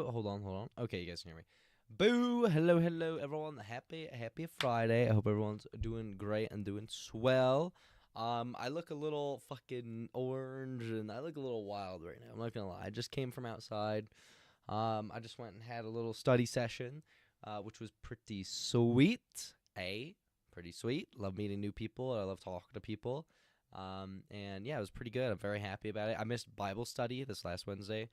hello. Hold on. Okay, you guys can hear me. Boo! Hello, everyone. Happy Friday. I hope everyone's doing great and doing swell. I look a little fucking orange and I look a little wild right now. I'm not gonna lie. I just came from outside. I just went and had a little study session, which was pretty sweet. Pretty sweet. Love meeting new people. I love talking to people. And yeah, it was pretty good. I'm very happy about it. I missed Bible study this last Wednesday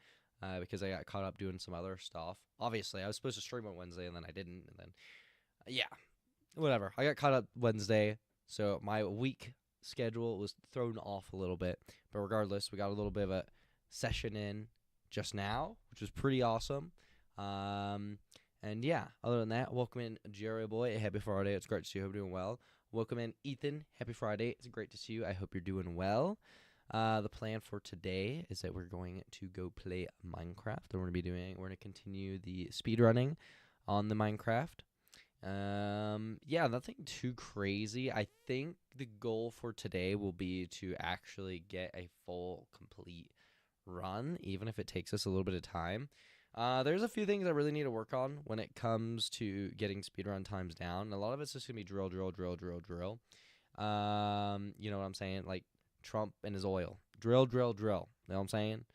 because I got caught up doing some other stuff. Obviously, I was supposed to stream on Wednesday and then I didn't. And then, yeah, whatever. I got caught up Wednesday, so my week schedule was thrown off a little bit. But regardless, we got a little bit of a session in just now, which was pretty awesome. And yeah, other than that, welcome in Jerry Boy. Happy Friday. It's great to see you. I hope you're doing well. Welcome in Ethan. Happy Friday. It's great to see you. I hope you're doing well. The plan for today is that we're going to go play Minecraft. We're going to continue the speed running on the Minecraft. Yeah, nothing too crazy. I think the goal for today will be to actually get a full complete run, even if it takes us a little bit of time. There's a few things I really need to work on when it comes to getting speedrun times down. A lot of it's just gonna be drill. You know what I'm saying? Like Trump and his oil. Drill. You know what I'm saying?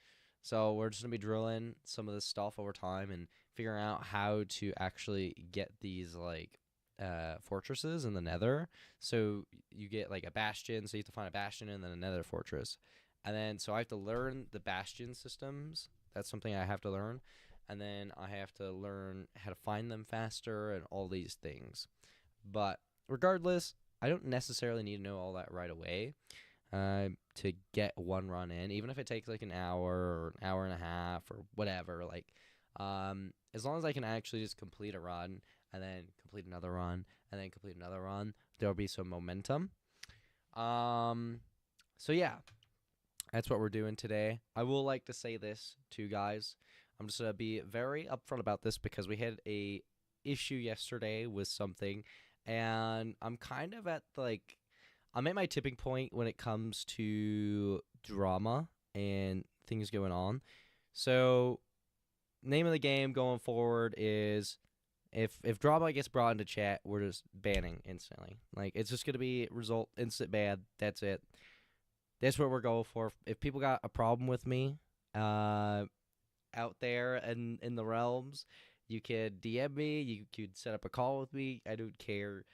So we're just gonna be drilling some of this stuff over time and figuring out how to actually get these like fortresses in the Nether. So you get like a bastion, so you have to find a bastion and then a Nether fortress. And then so I have to learn the bastion systems. That's something I have to learn. And then I have to learn how to find them faster and all these things. But regardless, I don't necessarily need to know all that right away to get one run in, even if it takes like an hour or an hour and a half or whatever. Like, as long as I can actually just complete a run and then complete another run and then complete another run, there'll be some momentum. So yeah, that's what we're doing today. I will like to say this to you guys. I'm just gonna be very upfront about this because we had a issue yesterday with something, and I'm kind of I'm at my tipping point when it comes to drama and things going on. So, name of the game going forward is if drama gets brought into chat, we're just banning instantly. Like it's just gonna be result instant ban. That's it. That's what we're going for. If people got a problem with me, out there and in the realms, you could DM me. You could set up a call with me. I don't care.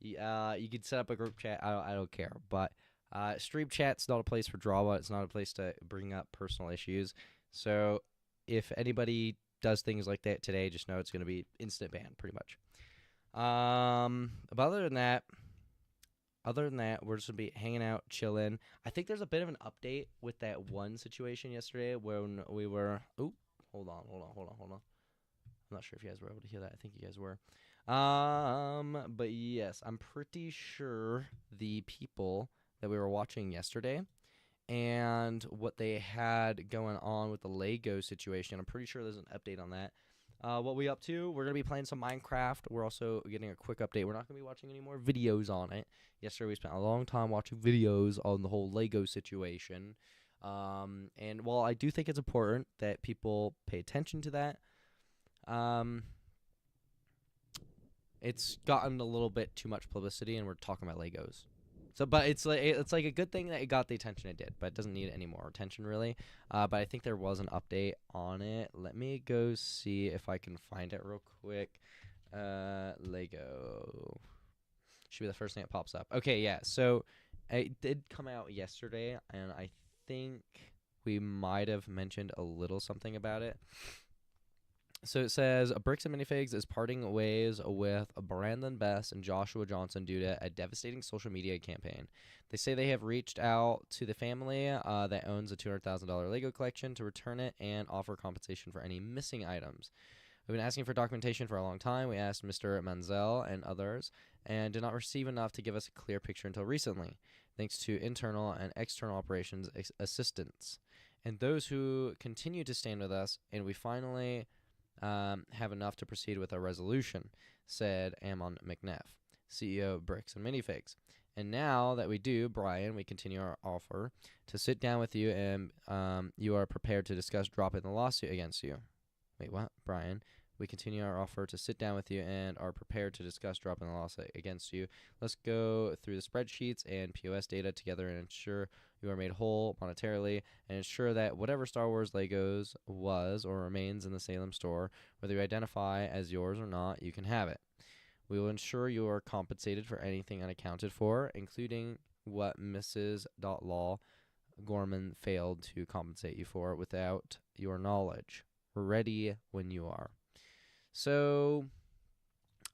You could set up a group chat. I don't care. But stream chat's not a place for drama. It's not a place to bring up personal issues. So if anybody does things like that today, just know it's going to be instant ban, pretty much. But other than that, we're just gonna be hanging out, chilling. I think there's a bit of an update with that one situation yesterday when we were. Oh, hold on. I'm not sure if you guys were able to hear that. I think you guys were. But yes, I'm pretty sure the people that we were watching yesterday and what they had going on with the Lego situation. I'm pretty sure there's an update on that. What we up to? We're gonna be playing some Minecraft. We're also getting a quick update. We're not gonna be watching any more videos on it. Yesterday we spent a long time watching videos on the whole Lego situation. And while I do think it's important that people pay attention to that, it's gotten a little bit too much publicity, and we're talking about Legos. So, but it's like a good thing that it got the attention it did, but it doesn't need any more attention really. But I think there was an update on it. Let me go see if I can find it real quick. Lego should be the first thing that pops up. Okay, yeah. So it did come out yesterday, and I think we might have mentioned a little something about it. So it says Bricks and Minifigs is parting ways with Brandon Best and Joshua Johnson due to a devastating social media campaign. They say they have reached out to the family that owns a $200,000 Lego collection to return it and offer compensation for any missing items. We've been asking for documentation for a long time. We asked Mr. Manzel and others and did not receive enough to give us a clear picture until recently, thanks to internal and external operations assistance. And those who continue to stand with us, and we finally have enough to proceed with a resolution, said Amon McNeff, CEO of Bricks and Minifigs. And now that we do, Brian, we continue our offer to sit down with you and you are prepared to discuss dropping the lawsuit against you. Wait, what? Brian, we continue our offer to sit down with you and are prepared to discuss dropping the lawsuit against you. Let's go through the spreadsheets and POS data together and ensure you are made whole monetarily and ensure that whatever Star Wars Legos was or remains in the Salem store, whether you identify as yours or not, you can have it. We will ensure you are compensated for anything unaccounted for, including what Mrs. Law Gorman failed to compensate you for without your knowledge. We're ready when you are. So,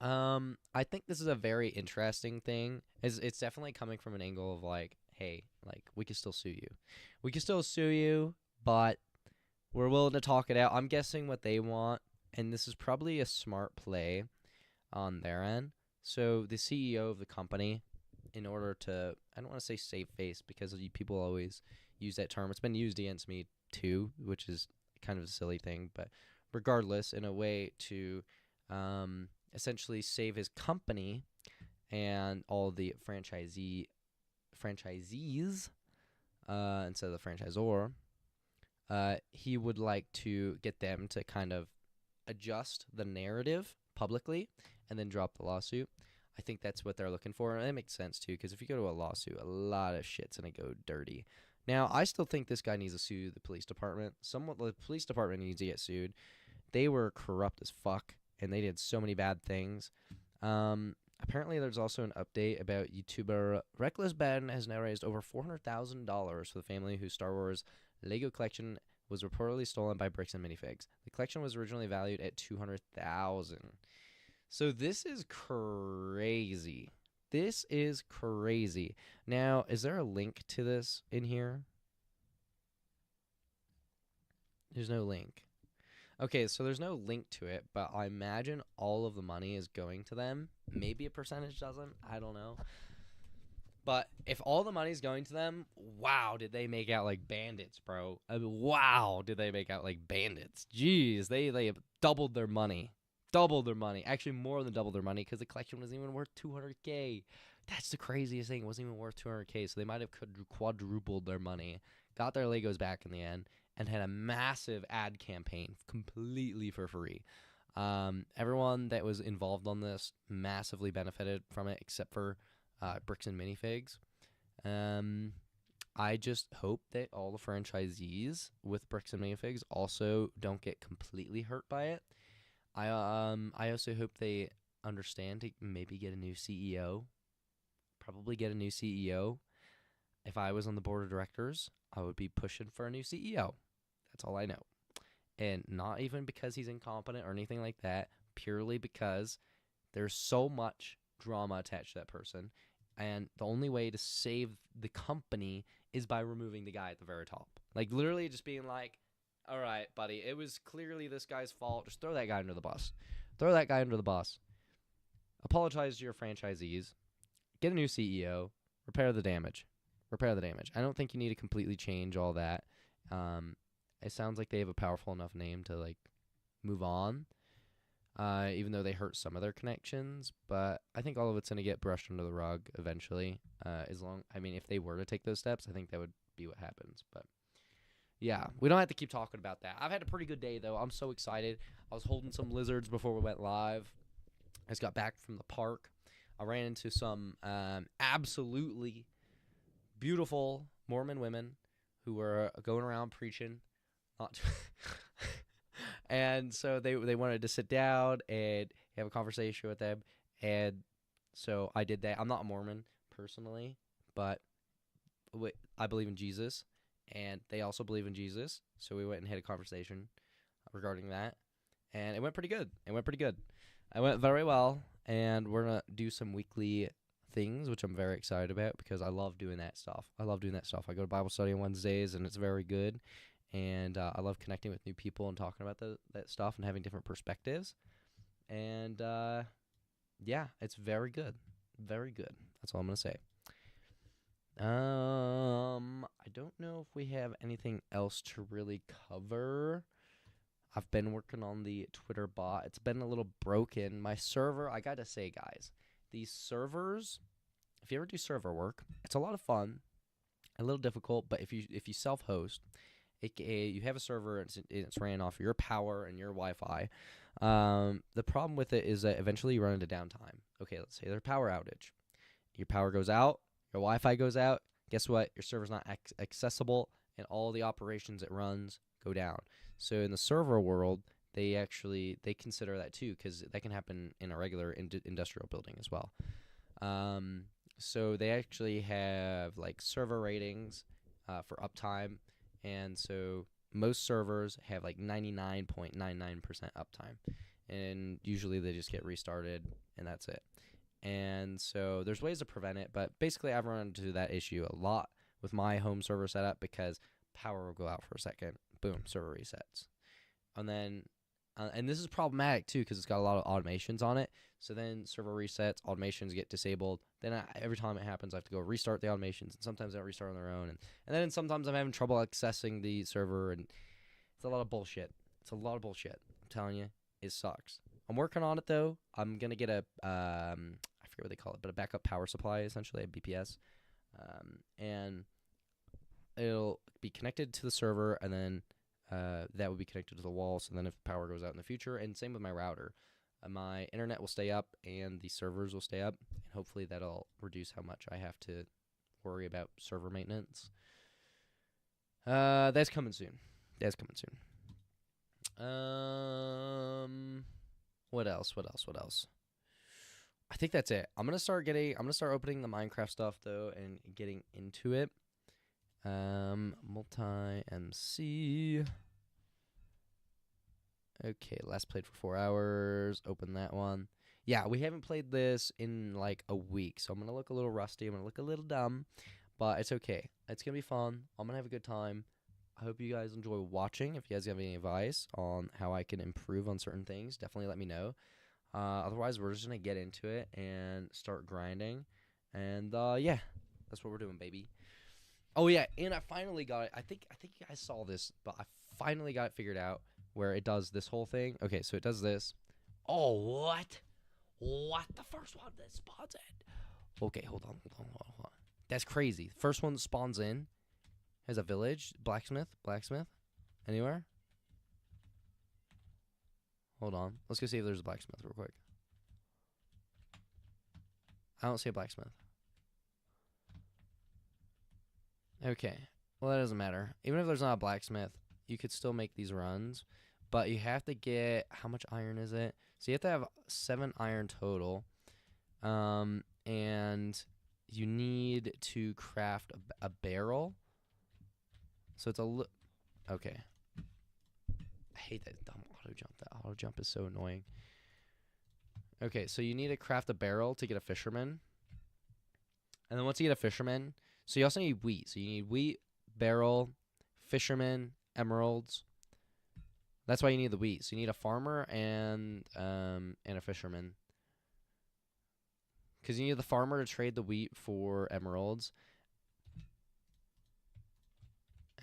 I think this is a very interesting thing. It's definitely coming from an angle of like, hey, like we can still sue you. We can still sue you, but we're willing to talk it out. I'm guessing what they want, and this is probably a smart play on their end. So the CEO of the company, in order to, I don't want to say save face because people always use that term. It's been used against me too, which is kind of a silly thing, but regardless, in a way to essentially save his company and all the franchisees instead of the franchisor, he would like to get them to kind of adjust the narrative publicly and then drop the lawsuit. I think that's what they're looking for, and that makes sense too, because if you go to a lawsuit, a lot of shit's gonna go dirty. Now, I still think this guy needs to sue the police department. The police department needs to get sued. They were corrupt as fuck, and they did so many bad things. Apparently, there's also an update about YouTuber Reckless Ben has now raised over $400,000 for the family whose Star Wars Lego collection was reportedly stolen by Bricks and Minifigs. The collection was originally valued at $200,000. So this is crazy. This is crazy. Now, is there a link to this in here? There's no link. Okay, so there's no link to it, but I imagine all of the money is going to them. Maybe a percentage doesn't. I don't know. But if all the money's going to them, wow, did they make out like bandits, bro. I mean, wow, did they make out like bandits. Jeez, they have doubled their money. Doubled their money. Actually, more than doubled their money because the collection wasn't even worth $200K. That's the craziest thing. It wasn't even worth $200K, so they might have quadrupled their money, got their Legos back in the end, and had a massive ad campaign completely for free. Everyone that was involved on this massively benefited from it, except for Bricks and Minifigs. I just hope that all the franchisees with Bricks and Minifigs also don't get completely hurt by it. I also hope they understand to maybe get a new CEO. Probably get a new CEO. If I was on the board of directors, I would be pushing for a new CEO. That's all I know. And not even because he's incompetent or anything like that, purely because there's so much drama attached to that person. And the only way to save the company is by removing the guy at the very top. Like, literally just being like, all right, buddy, it was clearly this guy's fault. Just throw that guy under the bus. Throw that guy under the bus. Apologize to your franchisees. Get a new CEO. Repair the damage. Repair the damage. I don't think you need to completely change all that. It sounds like they have a powerful enough name to, like, move on, even though they hurt some of their connections. But I think all of it's going to get brushed under the rug eventually. If they were to take those steps, I think that would be what happens. But yeah, we don't have to keep talking about that. I've had a pretty good day, though. I'm so excited. I was holding some lizards before we went live. I just got back from the park. I ran into some absolutely beautiful Mormon women who were going around preaching. And so they wanted to sit down and have a conversation with them. And so I did that. I'm not a Mormon personally, but I believe in Jesus. And they also believe in Jesus. So we went and had a conversation regarding that. And it went pretty good. It went very well. And we're going to do some weekly things, which I'm very excited about because I love doing that stuff. I go to Bible study on Wednesdays, and it's very good. And I love connecting with new people and talking about that stuff and having different perspectives. And, yeah, it's very good. Very good. That's all I'm going to say. I don't know if we have anything else to really cover. I've been working on the Twitter bot. It's been a little broken. My server, I gotta say, guys, these servers, if you ever do server work, it's a lot of fun, a little difficult, but if you self-host, aka you have a server and it's ran off your power and your Wi-Fi. The problem with it is that eventually you run into downtime. Okay, let's say there's a power outage. Your power goes out, your Wi-Fi goes out. Guess what? Your server's not accessible, and all the operations it runs go down. So in the server world, they consider that too, because that can happen in a regular industrial building as well. So they actually have like server ratings for uptime, and so most servers have like 99.99% uptime, and usually they just get restarted and that's it. And so there's ways to prevent it, but basically I've run into that issue a lot with my home server setup because power will go out for a second, boom, server resets. And then and this is problematic too because it's got a lot of automations on it. So then server resets, automations get disabled. Then every time it happens, I have to go restart the automations, and sometimes they don't restart on their own. And then sometimes I'm having trouble accessing the server, and it's a lot of bullshit. It's a lot of bullshit. I'm telling you, it sucks. I'm working on it though. I'm gonna get a I forget what they call it, but a backup power supply, essentially a BPS, and it'll be connected to the server, and then that will be connected to the wall. So then if power goes out in the future, and same with my router, my internet will stay up and the servers will stay up, and hopefully that'll reduce how much I have to worry about server maintenance. That's coming soon. That's coming soon. What else? I think that's it. I'm gonna start opening the Minecraft stuff though and getting into it. Multi-MC. Okay, last played for 4 hours. Open that one. Yeah, we haven't played this in like a week, so I'm gonna look a little rusty. I'm gonna look a little dumb, but it's okay. It's gonna be fun. I'm gonna have a good time. I hope you guys enjoy watching. If you guys have any advice on how I can improve on certain things, definitely let me know. Otherwise, we're just gonna get into it and start grinding. And yeah, that's what we're doing, baby. Oh yeah, and I finally got it. I think you guys saw this, but I finally got it figured out where it does this whole thing. Okay, so it does this. Oh, what? What? The first one that spawns in. Okay, hold on. That's crazy. First one that spawns in has a village. Blacksmith. Anywhere? Hold on. Let's go see if there's a blacksmith real quick. I don't see a blacksmith. Okay. Well, that doesn't matter. Even if there's not a blacksmith, you could still make these runs. But you have to get... How much iron is it? So you have to have 7 iron total. And you need to craft a barrel. So it's a... Okay. I hate that dumb auto jump. That auto jump is so annoying. Okay, so you need to craft a barrel to get a fisherman. And then once you get a fisherman... So you also need wheat. So you need wheat, barrel, fisherman, emeralds. That's why you need the wheat. So you need a farmer and a fisherman. Because you need the farmer to trade the wheat for emeralds.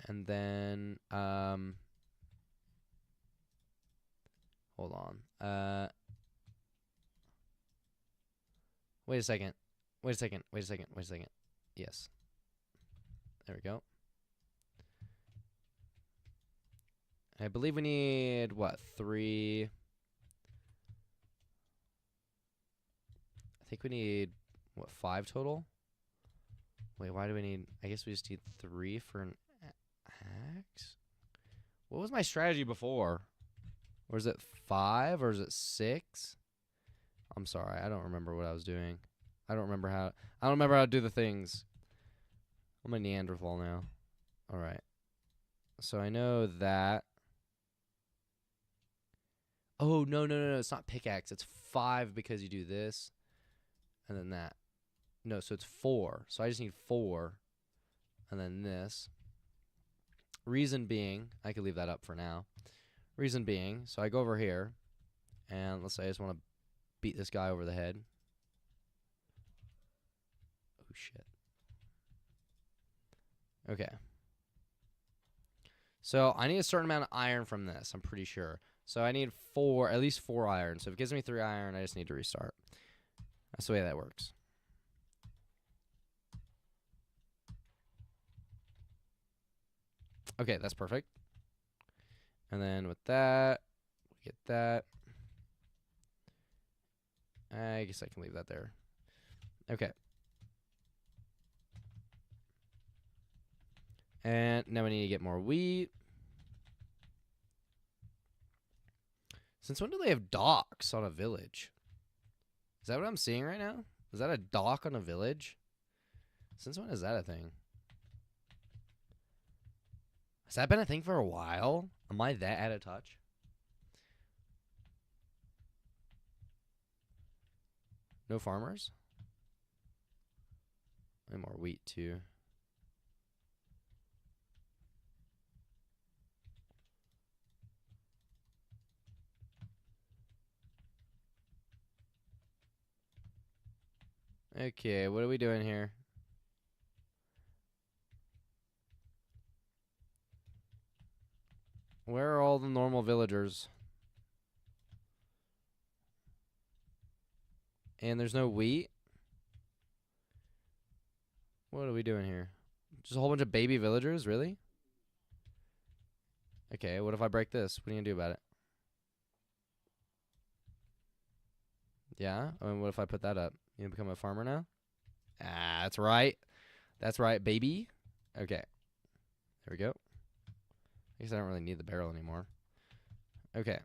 And then hold on. Wait a second. Yes. There we go. I believe we need, what, 3... I think we need, what, 5 total? Wait, why do we need... I guess we just need 3 for an axe? What was my strategy before? Or is it 5 or is it 6? I'm sorry, I don't remember what I was doing. I don't remember how to do the things. I'm a Neanderthal now. Alright. So I know that... Oh, no. It's not pickaxe. It's 5 because you do this. And then that. No, so it's 4. So I just need 4. And then this. Reason being, I could leave that up for now. Reason being, so I go over here. And let's say I just want to beat this guy over the head. Oh, shit. Okay. So I need a certain amount of iron from this, I'm pretty sure. So I need at least 4 iron. So if it gives me 3 iron, I just need to restart. That's the way that works. Okay, that's perfect. And then with that, we get that. I guess I can leave that there. Okay. And now we need to get more wheat. Since when do they have docks on a village? Is that what I'm seeing right now? Is that a dock on a village? Since when is that a thing? Has that been a thing for a while? Am I that out of touch? No farmers? And more wheat too. Okay, what are we doing here? Where are all the normal villagers? And there's no wheat? What are we doing here? Just a whole bunch of baby villagers? Really? Okay, what if I break this? What are you gonna do about it? Yeah? I mean, what if I put that up? You gonna become a farmer now? Ah, that's right. That's right, baby. Okay. There we go. I guess I don't really need the barrel anymore. Okay.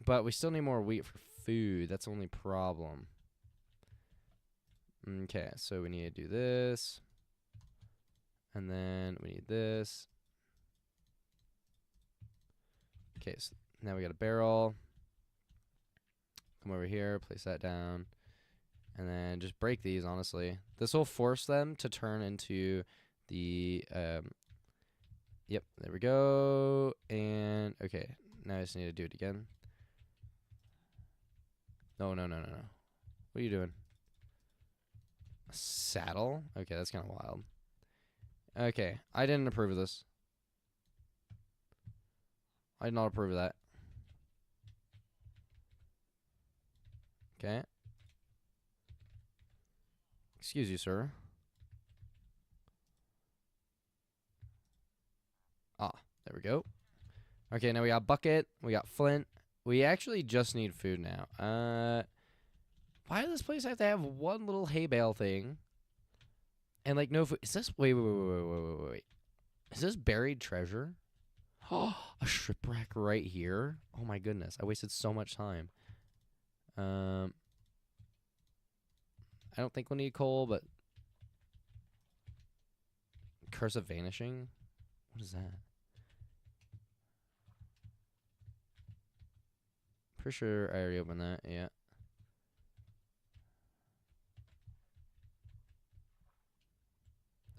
But we still need more wheat for food. That's the only problem. Okay, so we need to do this. And then we need this. Okay, so now we got a barrel. Come over here, place that down. And then just break these, honestly. This will force them to turn into the... Yep, there we go. And, okay, now I just need to do it again. No. What are you doing? A saddle? Okay, that's kind of wild. Okay, I didn't approve of this. I did not approve of that. Okay. Excuse you, sir. Ah, there we go. Okay, now we got bucket. We got flint. We actually just need food now. Why does this place have to have one little hay bale thing? And, like, no food. Is this... Wait. Is this buried treasure? Oh, a shipwreck right here? Oh, my goodness. I wasted so much time. I don't think we'll need coal, but... Curse of Vanishing? What is that? Pretty sure I already opened that, yeah.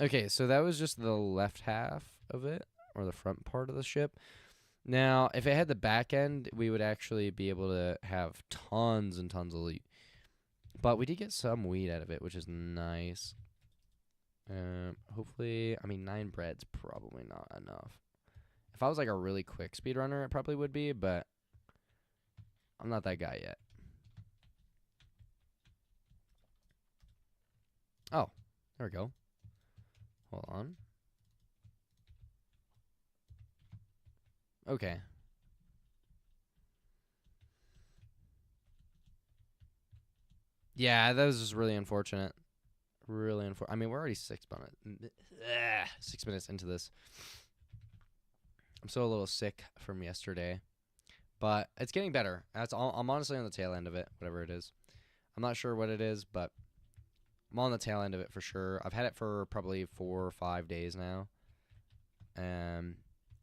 Okay, so that was just the left half of it, or the front part of the ship. Now, if it had the back end, we would actually be able to have tons and tons of wheat. But we did get some wheat out of it, which is nice. Hopefully, I mean, 9 bread's probably not enough. If I was like a really quick speedrunner, it probably would be, but I'm not that guy yet. Oh, there we go. Hold on. Okay. Yeah, that was just really unfortunate. Really unfortunate. I mean, we're already 6 minutes into this. I'm still a little sick from yesterday, but it's getting better. That's all. I'm honestly on the tail end of it, whatever it is. I'm not sure what it is, but I'm on the tail end of it for sure. I've had it for probably 4 or 5 days now. And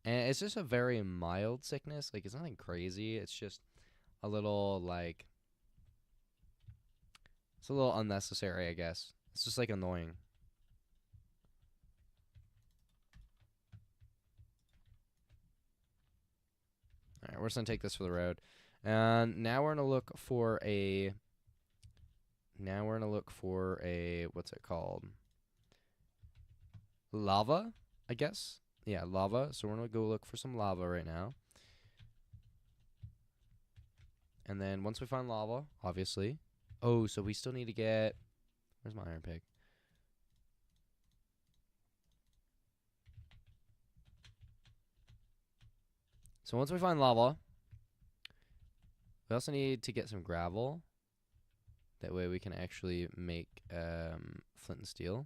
it's just a very mild sickness. Like, it's nothing crazy. It's just a little, like, it's a little unnecessary, I guess. It's just, like, annoying. Alright, we're just gonna take this for the road. And now we're gonna look for a... what's it called? Lava, I guess? Yeah, lava. So we're gonna go look for some lava right now. And then once we find lava, obviously... Oh, so we still need to get... Where's my iron pig? So once we find lava, we also need to get some gravel. That way we can actually make flint and steel.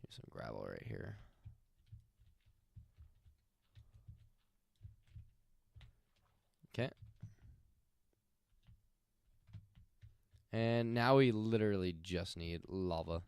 Here's some gravel right here. Okay. And now we literally just need lava.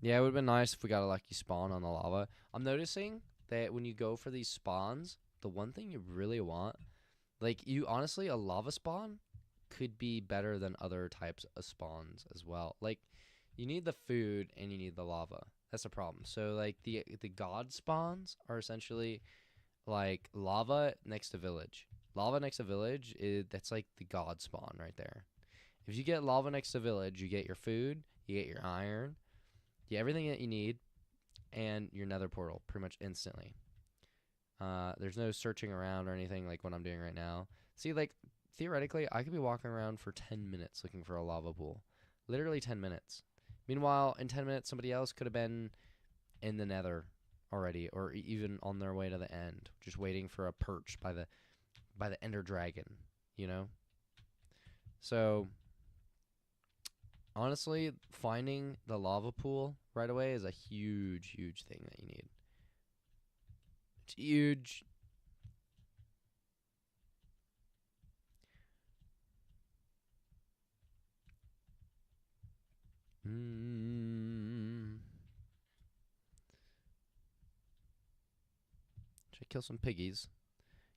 Yeah, it would have been nice if we got a lucky spawn on the lava. I'm noticing that when you go for these spawns, the one thing you really want, like, you honestly, a lava spawn could be better than other types of spawns as well. Like, you need the food and you need the lava. That's a problem. So, like, the god spawns are essentially like lava next to village. Lava next to village that's like the god spawn right there. If you get lava next to village, you get your food, you get your iron, you get everything that you need, and your nether portal pretty much instantly. There's no searching around or anything like what I'm doing right now. See, like, theoretically, I could be walking around for 10 minutes looking for a lava pool. Literally 10 minutes. Meanwhile, in 10 minutes, somebody else could have been in the nether already, or even on their way to the end, just waiting for a perch by the ender dragon, you know? So, honestly, finding the lava pool right away is a huge, huge thing that you need. It's huge. Should I kill some piggies?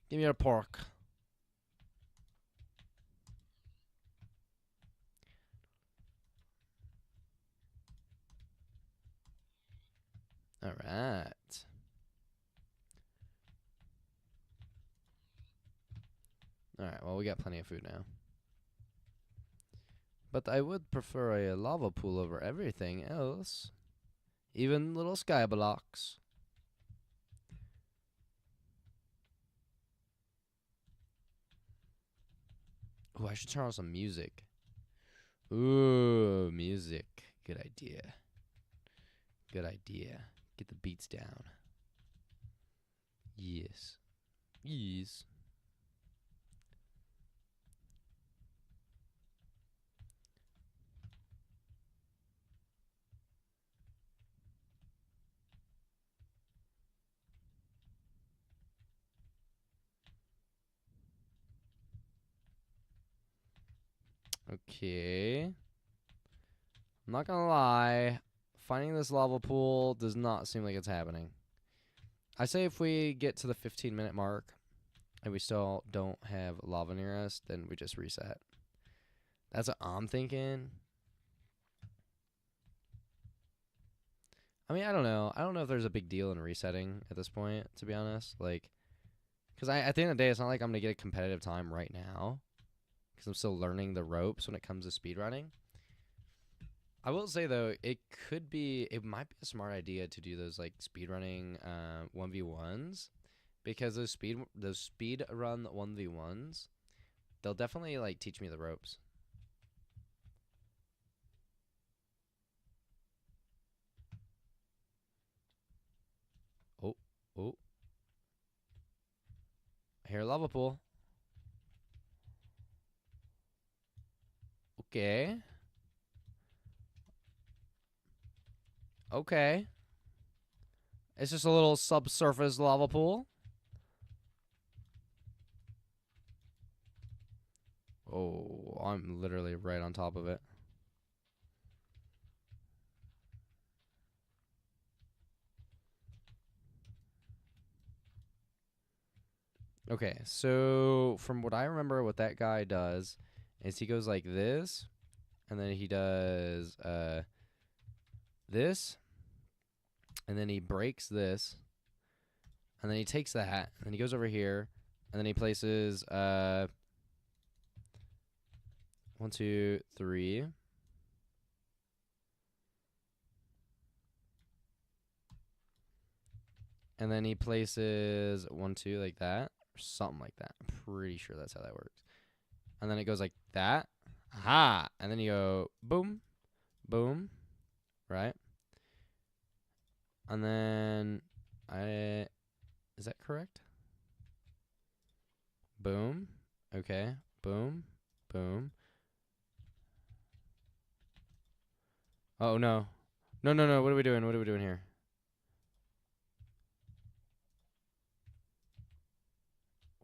Give me a pork. Alright. Alright, well, we got plenty of food now. But I would prefer a lava pool over everything else. Even little sky blocks. Ooh, I should turn on some music. Ooh, music. Good idea. Good idea. Get the beats down. Yes. Yes. Okay. I'm not gonna lie. Finding this lava pool does not seem like it's happening. I say if we get to the 15-minute mark and we still don't have lava near us, then we just reset. That's what I'm thinking. I mean, I don't know. I don't know if there's a big deal in resetting at this point, to be honest. Like, because at the end of the day, it's not like I'm going to get a competitive time right now. Because I'm still learning the ropes when it comes to speedrunning. I will say, though, it might be a smart idea to do those, like, speedrunning 1v1s. Because those speed run 1v1s, they'll definitely, like, teach me the ropes. Oh, oh. I hear a lava pool. Okay. Okay. It's just a little subsurface lava pool. Oh, I'm literally right on top of it. Okay, so from what I remember, what that guy does is he goes like this, and then he does this, and then he breaks this, and then he takes that, and then he goes over here, and then he places 1, 2, 3. And then he places 1, 2 like that, or something like that. I'm pretty sure that's how that works. and then it goes like that. Aha! And then you go boom, boom, right? And then is that correct? Boom. Okay. Boom. Boom. Oh no. No, no, no. What are we doing? What are we doing here?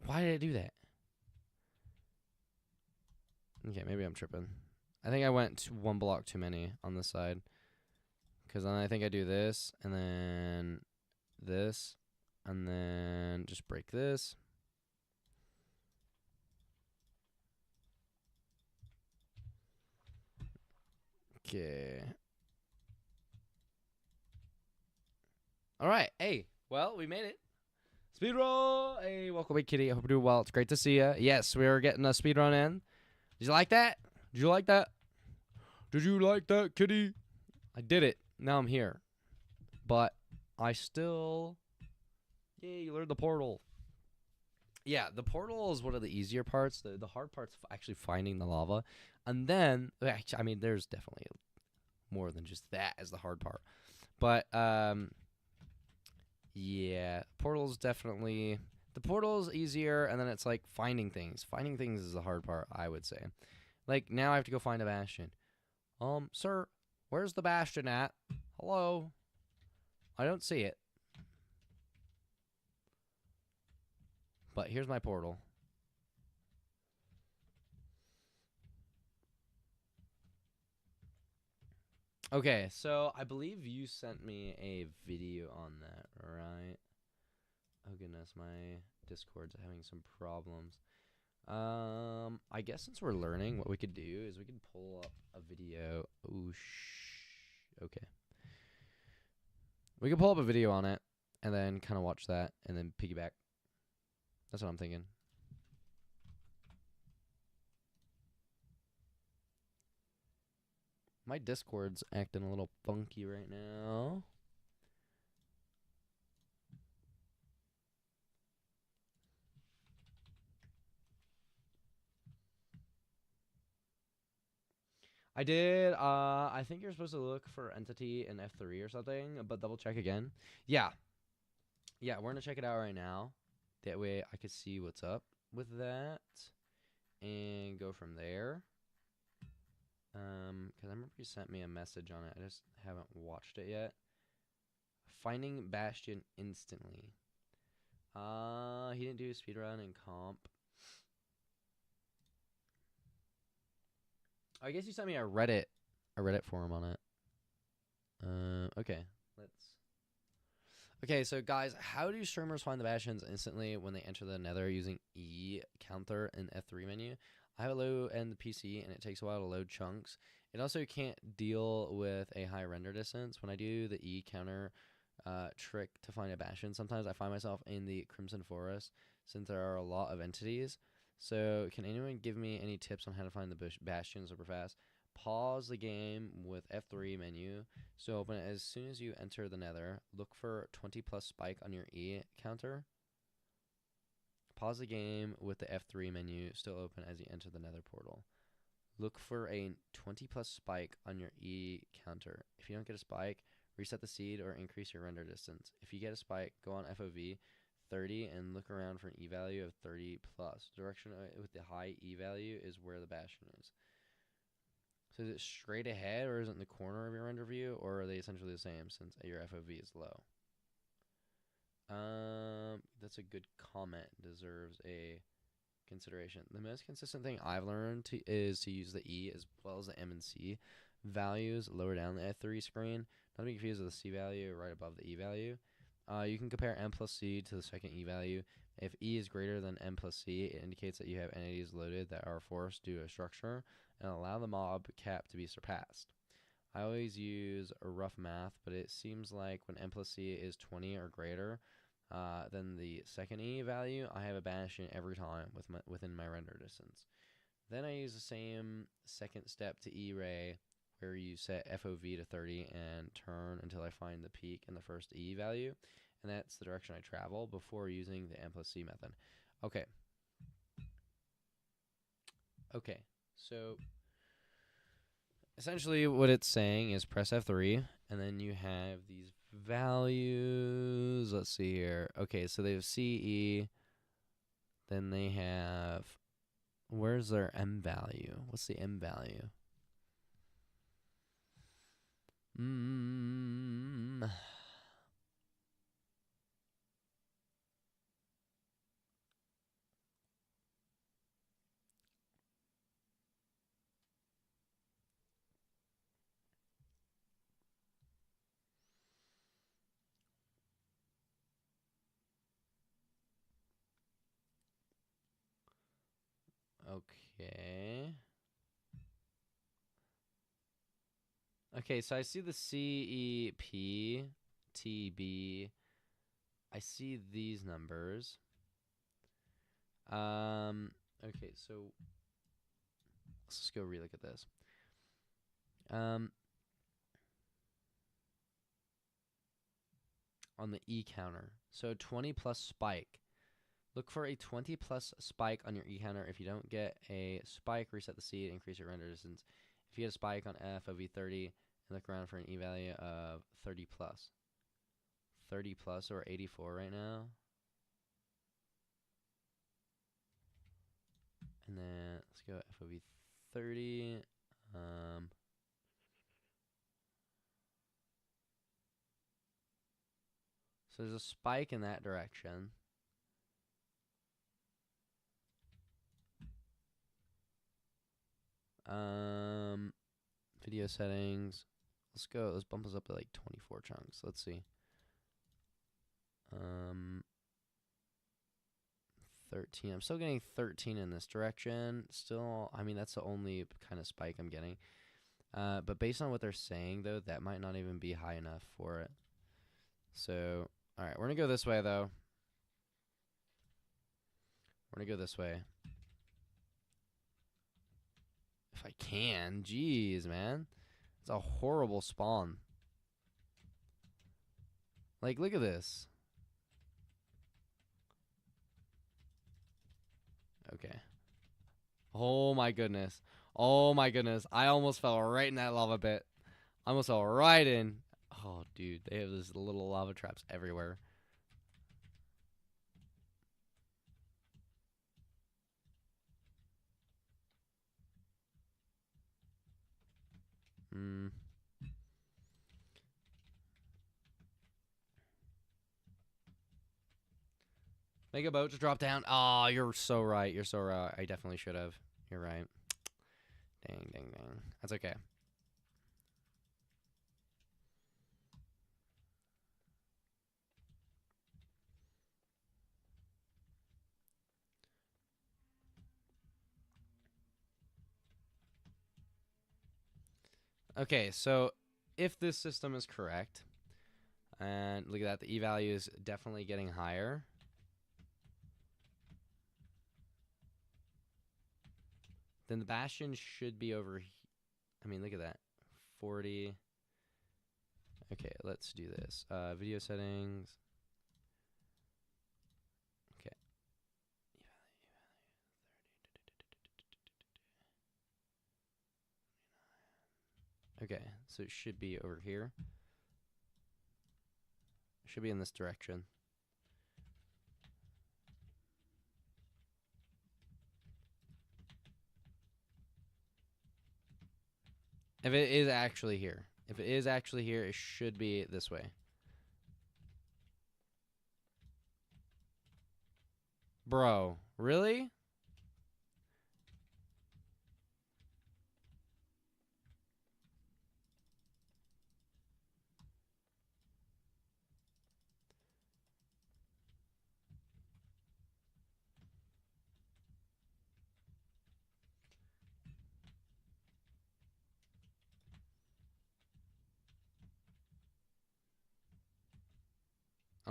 Why did I do that? Okay, maybe I'm tripping. I think I went one block too many on this side. Because then I think I do this, and then this, and then just break this. Okay. All right. Hey, well, we made it. Speedrun! Hey, welcome back, Kitty. I hope you're doing well. It's great to see you. Yes, we are getting a speedrun in. Did you like that? Did you like that? Did you like that, Kitty? I did it. Now I'm here. But I still... Yay, you learned the portal. Yeah, the portal is one of the easier parts. The hard part's actually finding the lava. And then... I mean, there's definitely more than just that as the hard part. But, yeah, portal's definitely... The portal's easier, and then it's like finding things. Finding things is the hard part, I would say. Like, now I have to go find a bastion. Sir, where's the bastion at? Hello? I don't see it. But here's my portal. Okay, so I believe you sent me a video on that, right? Oh goodness, my Discord's having some problems. I guess since we're learning, what we could do is we could pull up a video. Ooh, okay. We could pull up a video on it, and then kind of watch that, and then piggyback. That's what I'm thinking. My Discord's acting a little funky right now. I did. I think you're supposed to look for entity in F3 or something, but double check again. Yeah. Yeah, we're gonna check it out right now. That way I could see what's up with that and go from there. Because I remember you sent me a message on it. I just haven't watched it yet. Finding Bastion instantly. He didn't do speedrun and comp. I guess you sent me a Reddit forum on it. Okay. Okay, so guys, how do streamers find the bastions instantly when they enter the nether using E counter in F3 menu? I have a low-end PC, and it takes a while to load chunks. It also can't deal with a high render distance. When I do the E counter trick to find a bastion, sometimes I find myself in the Crimson Forest since there are a lot of entities. So can anyone give me any tips on how to find the bastion super fast? Pause the game with F3 menu. So open it as soon as you enter the nether. Look for 20 plus spike on your E counter. Pause the game with the F3 menu still open as you enter the nether portal. Look for a 20 plus spike on your E counter. If you don't get a spike, reset the seed or increase your render distance. If you get a spike, go on FOV 30 and look around for an E value of 30 plus. Direction with the high E value is where the bastion is. So is it straight ahead, or is it in the corner of your render view, or are they essentially the same since your FOV is low? That's a good comment. Deserves a consideration. The most consistent thing I've learned is to use the E as well as the M and C values lower down the F3 screen. Not to be confused with the C value right above the E value. You can compare M plus C to the second E value. If E is greater than M plus C, it indicates that you have entities loaded that are forced due to a structure and allow the mob cap to be surpassed. I always use a rough math, but it seems like when M plus C is 20 or greater than the second E value, I have a bastion every time within my render distance. Then I use the same second step to E-ray, where you set FOV to 30 and turn until I find the peak in the first E value, and that's the direction I travel before using the M plus C method. Okay. Okay, so essentially what it's saying is press F3, and then you have these values. Let's see here. Okay, so they have CE, then they have, where's their M value? What's the M value? Okay. Okay, so I see the CEP, TB. I see these numbers. Okay, so let's just go relook at this. On the E counter. So 20 plus spike. Look for a 20 plus spike on your E counter. If you don't get a spike, reset the seed, increase your render distance. If you get a spike on F of E30, and look around for an E value of 30 plus. 30 plus or 84 right now. And then let's go F of E30. So there's a spike in that direction. Video settings. Let's go. Let's bump us up to like 24 chunks. Let's see. 13. I'm still getting 13 in this direction. Still, I mean, that's the only kind of spike I'm getting. But based on what they're saying, though, that might not even be high enough for it. So, all right, we're going to go this way, though. We're going to go this way. If I can. Jeez, man. It's a horrible spawn. Like, look at this. Okay. Oh, my goodness. Oh, my goodness. I almost fell right in that lava pit. I almost fell right in. Oh, dude. They have these little lava traps everywhere. Make a boat to drop down. Oh, you're so right. You're so right. I definitely should have. You're right. Dang, dang, dang. That's okay. Okay, so if this system is correct, and look at that, the E value is definitely getting higher. Then the Bastion should be over. I mean, look at that. 40. Okay, let's do this. Video settings. Okay. Okay, so it should be over here. It should be in this direction. If it is actually here. If it is actually here, it should be this way. Bro, really?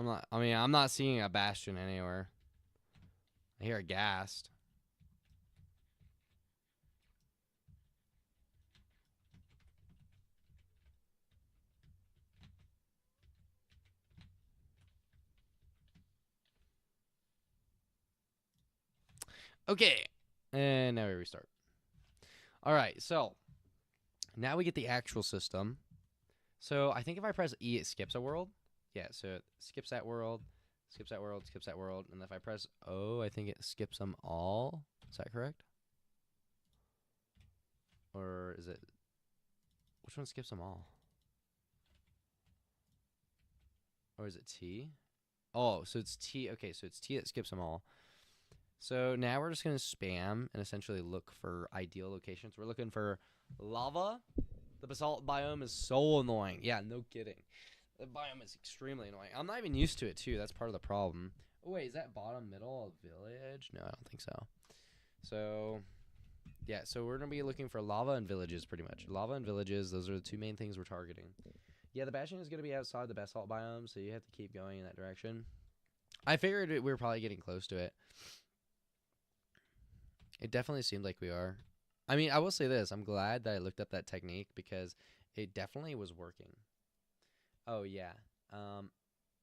I'm not seeing a Bastion anywhere. I hear a Ghast. Okay. And now we restart. All right, so now we get the actual system. So I think if I press E, it skips a world. Yeah, so it skips that world, skips that world, skips that world, and if I press O, I think it skips them all. Is that correct? Or is it... Which one skips them all? Or is it T? Oh, so it's T. Okay, so it's T that skips them all. So now we're just going to spam and essentially look for ideal locations. We're looking for lava. The basalt biome is so annoying. Yeah, no kidding. The biome is extremely annoying. I'm not even used to it, too. That's part of the problem. Oh, wait, is that bottom middle a village? No, I don't think so. So, yeah, so we're going to be looking for lava and villages, pretty much. Lava and villages, those are the two main things we're targeting. Yeah, the bastion is going to be outside the basalt biome, so you have to keep going in that direction. I figured we were probably getting close to it. It definitely seemed like we are. I mean, I will say this. I'm glad that I looked up that technique because it definitely was working. Oh, yeah.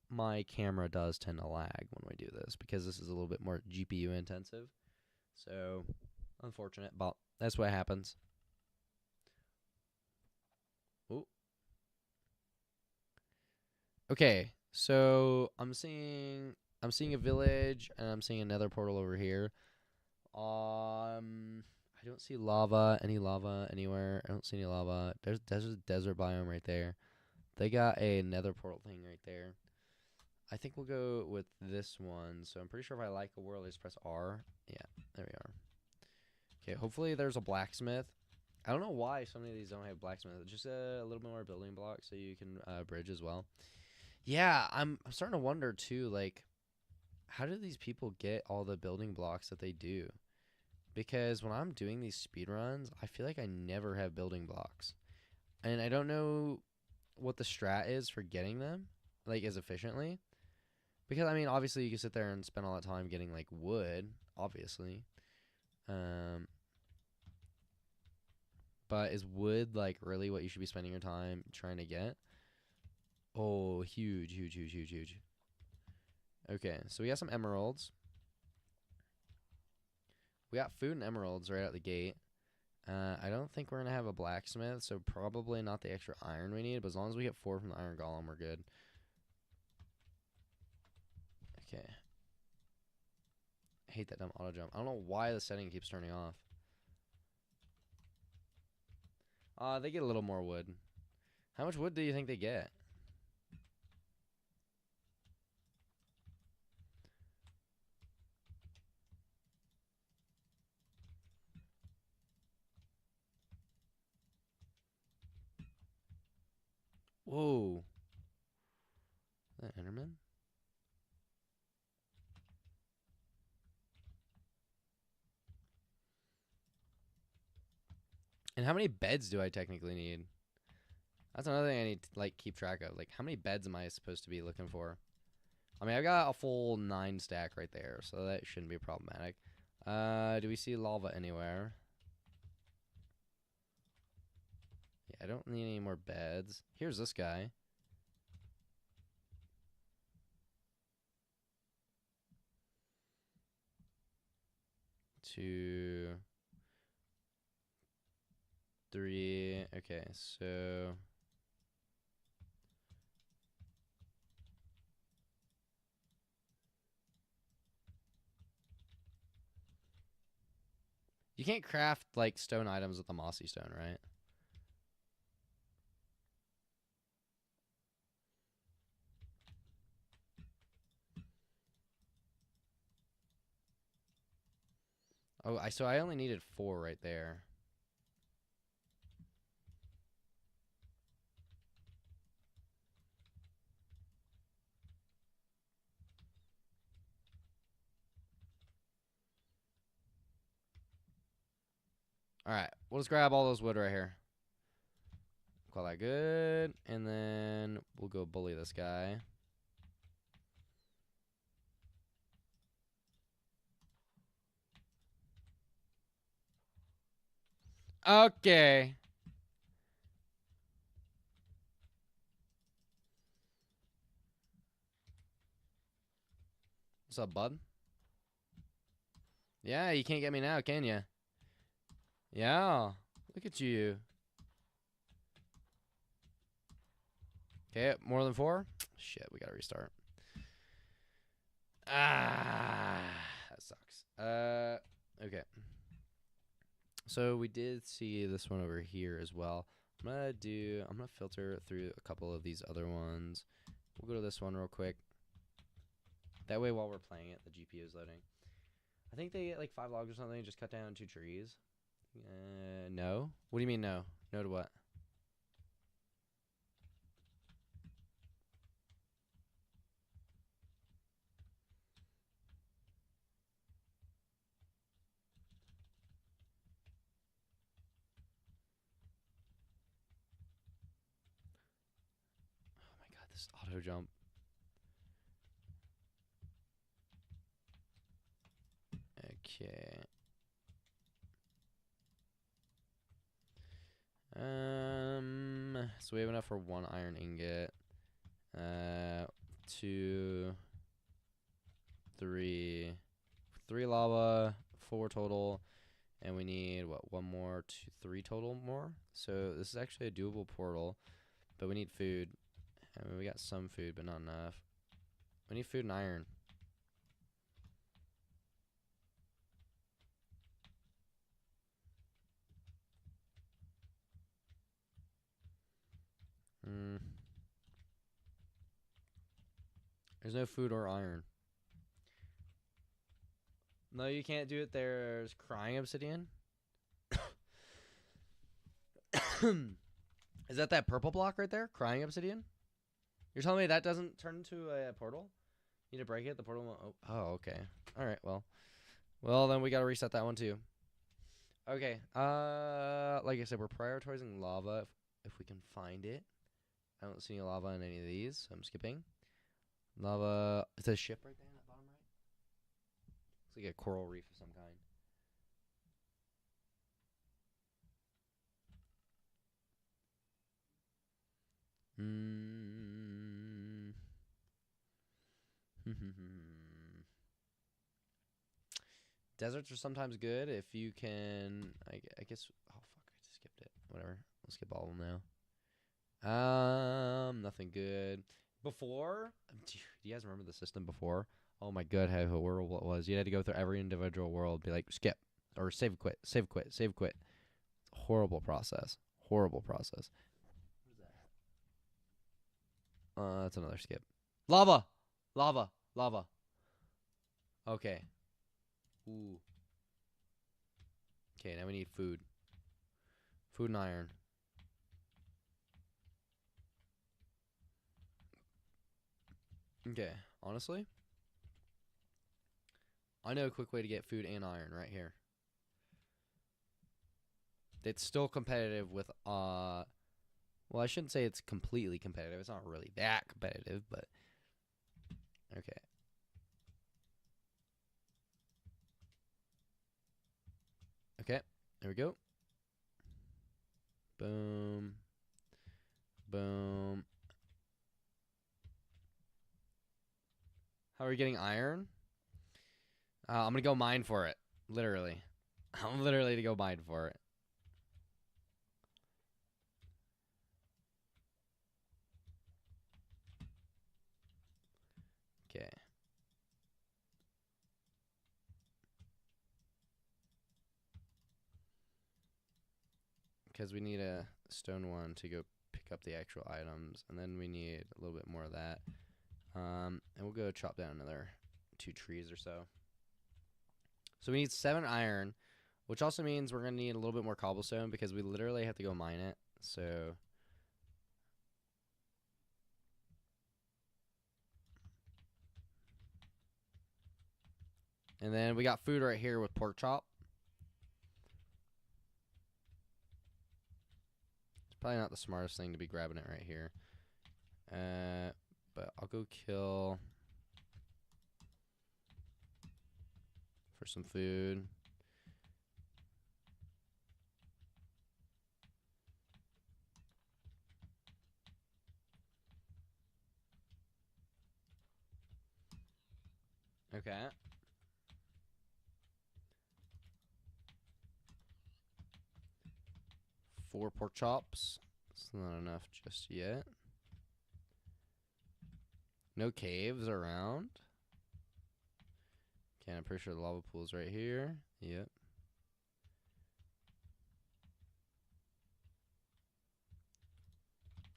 My camera does tend to lag when we do this because this is a little bit more GPU intensive. So, unfortunate, but that's what happens. Ooh. Okay, so I'm seeing a village and I'm seeing another portal over here. I don't see lava, any lava anywhere. I don't see any lava. There's a desert biome right there. They got a nether portal thing right there. I think we'll go with this one. So I'm pretty sure if I like a world, I just press R. Yeah, there we are. Okay, hopefully there's a blacksmith. I don't know why so many of these don't have blacksmith. Just a little bit more building blocks so you can bridge as well. Yeah, I'm starting to wonder too, like, how do these people get all the building blocks that they do? Because when I'm doing these speed runs, I feel like I never have building blocks. And I don't know what the strat is for getting them, like, as efficiently. Because, I mean, obviously you can sit there and spend all that time getting, like, wood, obviously. But is wood, like, really what you should be spending your time trying to get? Oh, huge, huge, huge, huge, huge. Okay, so we got some emeralds. We got food and emeralds right out the gate. I don't think we're going to have a blacksmith, so probably not the extra iron we need. But as long as we get 4 from the iron golem, we're good. Okay. I hate that dumb auto jump. I don't know why the setting keeps turning off. They get a little more wood. How much wood do you think they get? Whoa. Is that Enderman? And how many beds do I technically need? That's another thing I need to, like, keep track of. Like, how many beds am I supposed to be looking for? I mean, I've got a full 9 stack right there, so that shouldn't be problematic. Do we see lava anywhere? Yeah, I don't need any more beds. Here's this guy. Two, three. Okay, so you can't craft, like, stone items with the mossy stone, right? Oh, so I only needed 4 right there. All right, we'll just grab all those wood right here. Call that good, and then we'll go bully this guy. Okay. What's up, bud? Yeah, you can't get me now, can you? Yeah. Look at you. Okay, more than 4? Shit, we gotta restart. Ah, that sucks. Okay. So we did see this one over here as well. I'm gonna filter through a couple of these other ones. We'll go to this one real quick. That way while we're playing it, the GPU is loading. I think they get like 5 logs or something, just cut down 2 trees. No? What do you mean no? No to what? Oh my god, this auto jump. Okay. So we have enough for 1 iron ingot. 2, 3, 3 lava, 4 total, and we need what, 1 more, 2, 3 total more. So this is actually a doable portal, but we need food. I mean, we got some food, but not enough. We need food and iron. There's no food or iron. No, you can't do it. There's crying obsidian. Is that purple block right there? Crying obsidian? You're telling me that doesn't turn into a portal? You need to break it? The portal won't. Oh, okay. All right, well. Well, then we got to reset that one too. Okay. Like I said, we're prioritizing lava if we can find it. I don't see any lava in any of these, so I'm skipping. Lava. Is that a ship right there in that bottom right? Looks like a coral reef of some kind. Deserts are sometimes good if you can. I guess. Oh fuck! I just skipped it. Whatever. We'll skip all of them now. Nothing good. Before, do you guys remember the system before? Oh my god, how horrible it was. You had to go through every individual world, be like skip or save, quit, save, quit, save, quit. It's a horrible process. Horrible process. What is that? That's another skip. Lava, lava, lava. Okay. Ooh. Okay, now we need food. Food and iron. Okay, honestly, I know a quick way to get food and iron right here. It's still competitive with, well, I shouldn't say it's completely competitive. It's not really that competitive, but, okay. Okay, there we go. Boom. Boom. How are we getting iron? I'm gonna go mine for it. Literally. I'm literally to go mine for it. Okay. Because we need a stone one to go pick up the actual items, and then we need a little bit more of that. And we'll go chop down another 2 trees or so. So we need 7 iron, which also means we're going to need a little bit more cobblestone because we literally have to go mine it. So and then we got food right here with pork chop. It's probably not the smartest thing to be grabbing it right here. But I'll go kill for some food. Okay. 4 pork chops. It's not enough just yet. No caves around. Okay, I'm pretty sure the lava pool's right here. Yep.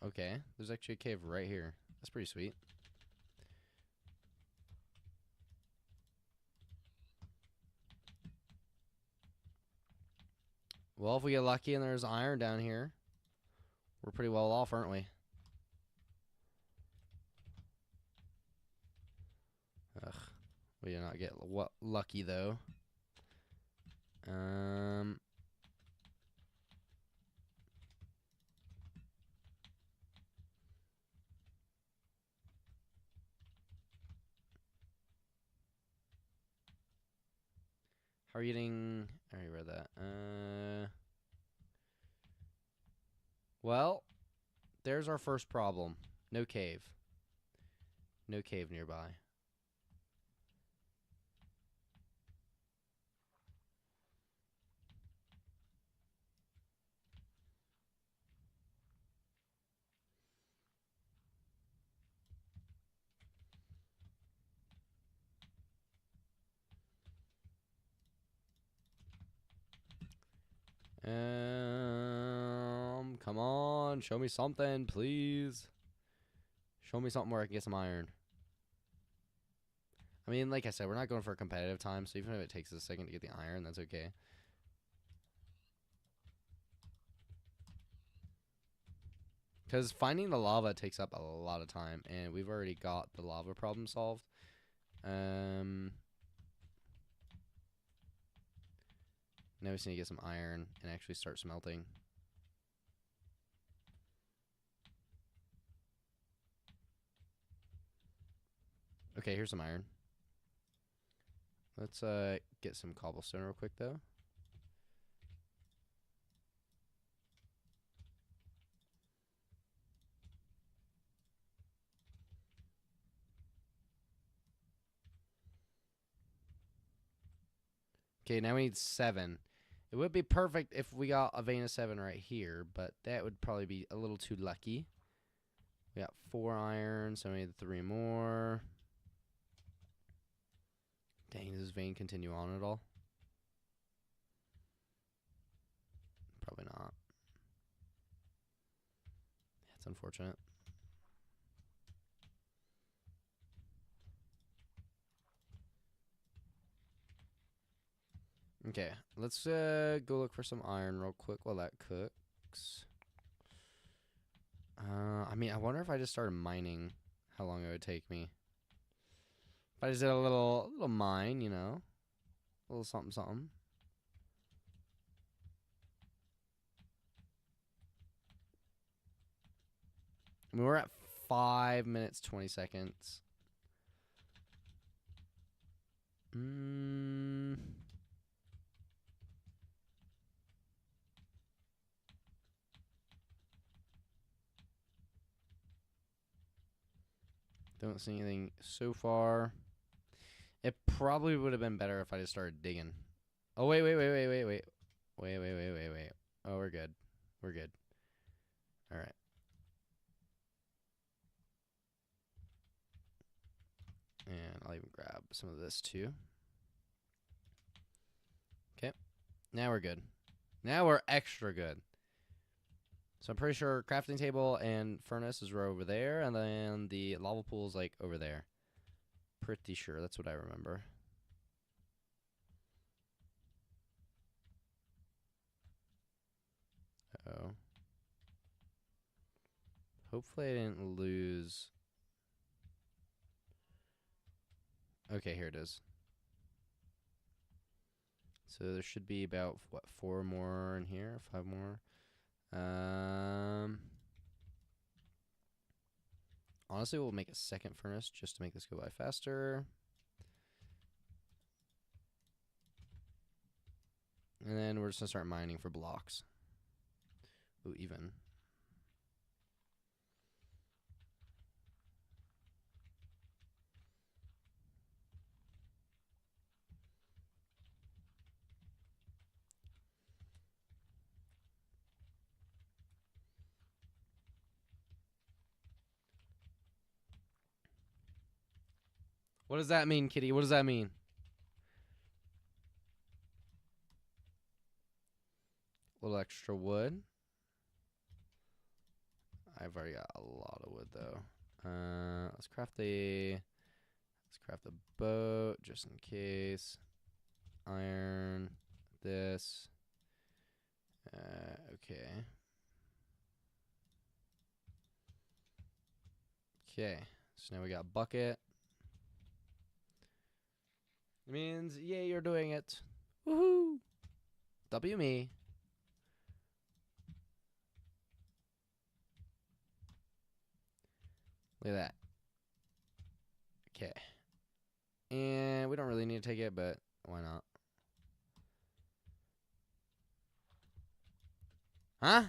Okay, there's actually a cave right here. That's pretty sweet. Well, if we get lucky and there's iron down here, we're pretty well off, aren't we? Ugh. We did not get lucky, though. How are you getting... I already read that. Well, there's our first problem. No cave. No cave nearby. Come on, show me something, please. Show me something where I can get some iron. I mean, like I said, we're not going for a competitive time, so even if it takes a second to get the iron, that's okay. Because finding the lava takes up a lot of time, and we've already got the lava problem solved. Now we just need to get some iron and actually start smelting. Okay, here's some iron. Let's get some cobblestone real quick, though. Okay, now we need 7. It would be perfect if we got a vein of 7 right here, but that would probably be a little too lucky. We got 4 iron, so we need 3 more. Dang, does this vein continue on at all? Probably not. That's unfortunate. Okay, let's go look for some iron real quick while that cooks. I mean, I wonder if I just started mining, how long it would take me. If I just did a little mine, you know, a little something, something. I mean, we're at 5 minutes, 20 seconds. Don't see anything so far. It probably would have been better if I just started digging. Oh, wait. Wait. Oh, we're good. We're good. All right. And I'll even grab some of this too. Okay. Now we're good. Now we're extra good. So I'm pretty sure crafting table and furnace is right over there, and then the lava pool is like over there. Pretty sure. That's what I remember. Uh-oh. Hopefully I didn't lose. Okay, here it is. So there should be about, what, 4 more in here? 5 more? Honestly, we'll make a second furnace just to make this go by faster. And then we're just gonna start mining for blocks. Ooh, even. What does that mean, kitty? What does that mean? A little extra wood. I've already got a lot of wood though. Let's craft the boat just in case. Iron. This. Okay. Okay. So now we got bucket. It means, yay, you're doing it. Woohoo! W me. Look at that. Okay. And we don't really need to take it, but why not? Huh?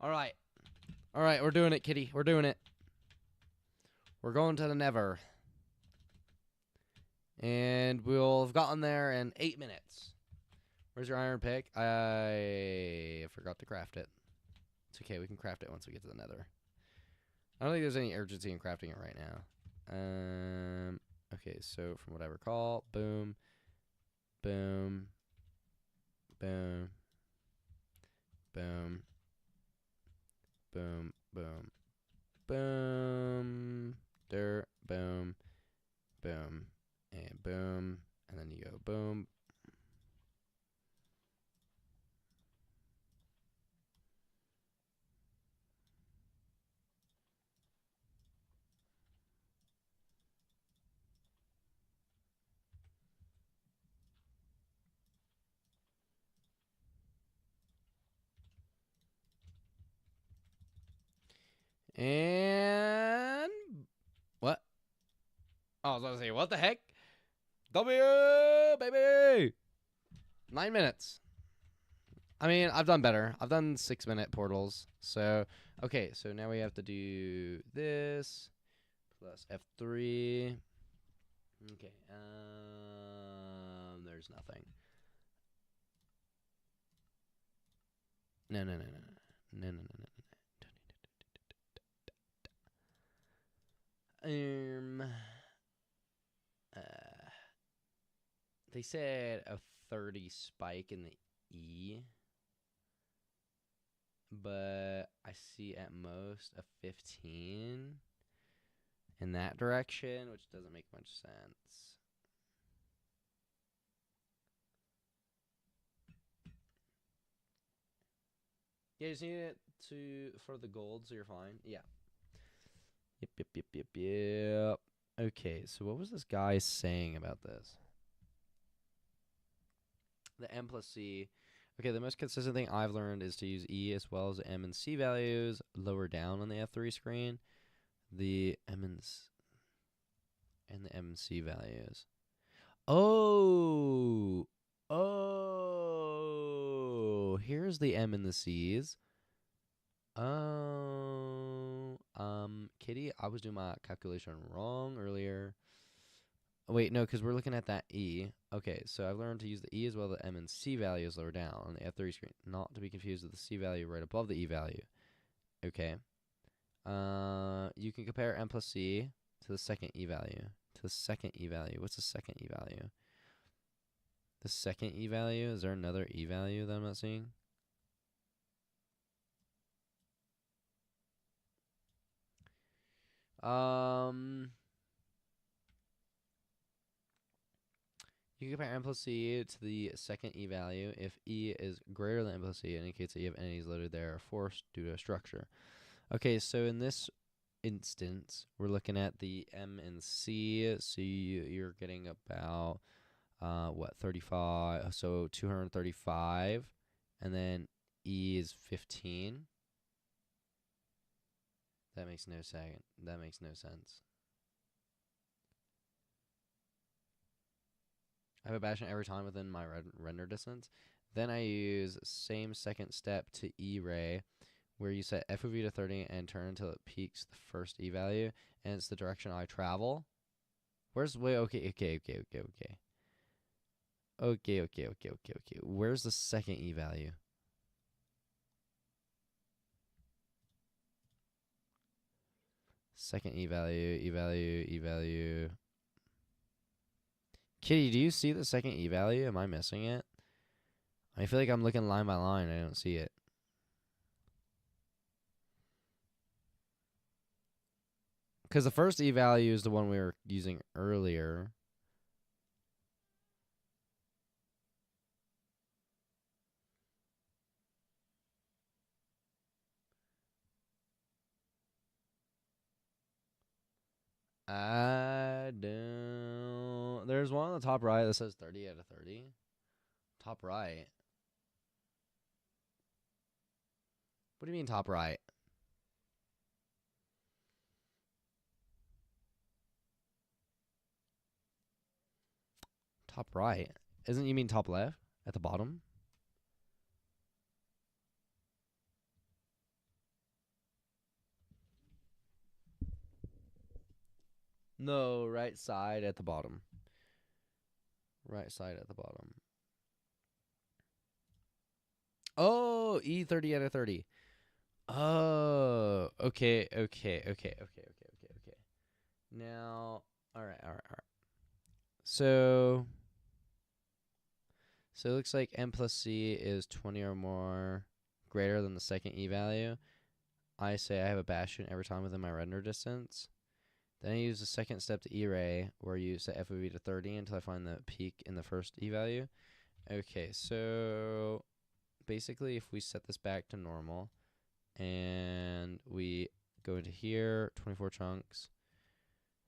Alright. Alright, we're doing it, kitty. We're doing it. We're going to the Never. And we'll have gotten there in 8 minutes. Where's your iron pick? I forgot to craft it. It's okay, we can craft it once we get to the Nether. I don't think there's any urgency in crafting it right now. Okay, so from what I recall, boom, boom, boom, boom, boom, boom, boom, dirt, boom, boom, and boom, and then you go boom. And what? Oh, I was going to say, what the heck? W, baby! 9 minutes. I mean, I've done better. I've done 6-minute portals. So, okay, so now we have to do this plus F3. Okay, there's nothing. No. Uh, they said a 30 spike in the E, but I see at most a 15 in that direction, which doesn't make much sense. Yeah, you just need it for the gold, so you're fine. Yeah. Yep. Okay, so what was this guy saying about this? The M plus C. Okay, the most consistent thing I've learned is to use E as well as M and C values lower down on the F3 screen. The M and the M and C values. Oh, here's the M and the C's. Oh, Kitty, I was doing my calculation wrong earlier. Wait, no, because we're looking at that E. Okay, so I've learned to use the E as well as the M and C values lower down on the F3 screen, not to be confused with the C value right above the E value. Okay. You can compare M plus C to the second E value. To the second E value. What's the second E value? The second E value? Is there another E value that I'm not seeing? You can compare M plus C to the second E value. If E is greater than M plus C, it indicates that you have entities loaded there or forced due to a structure. Okay, so in this instance, we're looking at the M and C. So you're getting about, 35? So 235. And then E is 15. That makes no sense. That makes no sense. I have a bastion every time within my render distance. Then I use same second step to E-ray, where you set FOV to 30 and turn until it peaks the first E value, and it's the direction I travel. Where's wait? Okay. Where's the second E value? Second E value, E value, E value. Kitty, do you see the second E value? Am I missing it? I feel like I'm looking line by line. I don't see it. Because the first E value is the one we were using earlier. I don't. There's one on the top right that says 30 out of 30. Top right. What do you mean top right? Top right? Isn't you mean top left? At the bottom? No, right side at the bottom. Right side at the bottom. Oh, E30 out of 30. Oh, okay. Now, all right. So it looks like M plus C is 20 or more greater than the second E value. I say I have a bastion every time within my render distance. Then I use the second step to E-ray, where you set FOV to 30 until I find the peak in the first E value. Okay, so basically if we set this back to normal and we go into here, 24 chunks.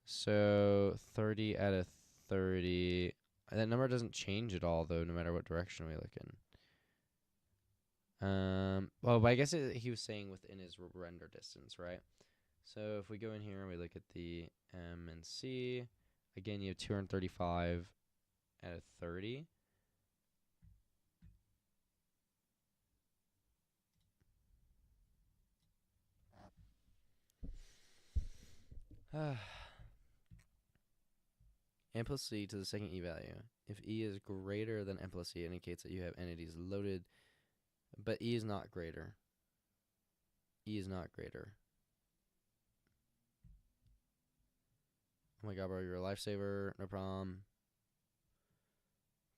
So 30 out of 30. That number doesn't change at all, though, no matter what direction we look in. Well, but I guess he was saying within his render distance, right? So if we go in here and we look at the M and C, again, you have 235 out of 30. M plus C to the second E value. If E is greater than M plus C, it indicates that you have entities loaded, but E is not greater. E is not greater. Oh my god, bro, you're a lifesaver. No problem.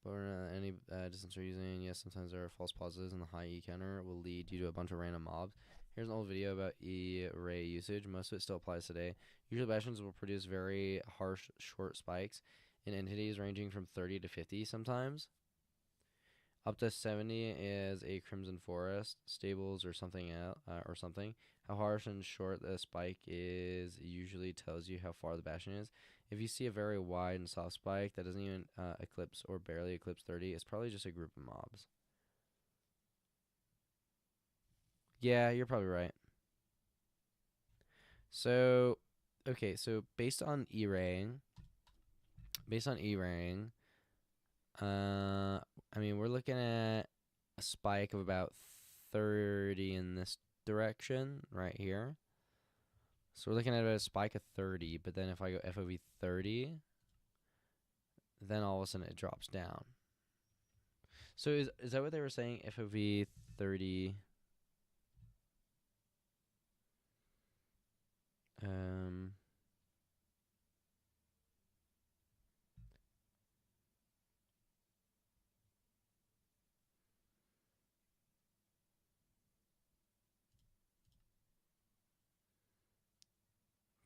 But any distance you're using, yes, sometimes there are false pauses, and the high E counter will lead you to a bunch of random mobs. Here's an old video about E-ray usage. Most of it still applies today. Usually bastions will produce very harsh, short spikes in entities ranging from 30 to 50 sometimes. Up to 70 is a Crimson Forest, stables or something out or something. How harsh and short the spike is usually tells you how far the bastion is. If you see a very wide and soft spike that doesn't even eclipse or barely eclipse 30, it's probably just a group of mobs. Yeah, you're probably right. So, okay, so based on E-raying, I mean, we're looking at a spike of about 30 in this direction right here. So we're looking at a spike of 30, but then if I go FOV 30, then all of a sudden it drops down. So is that what they were saying? FOV 30. Um.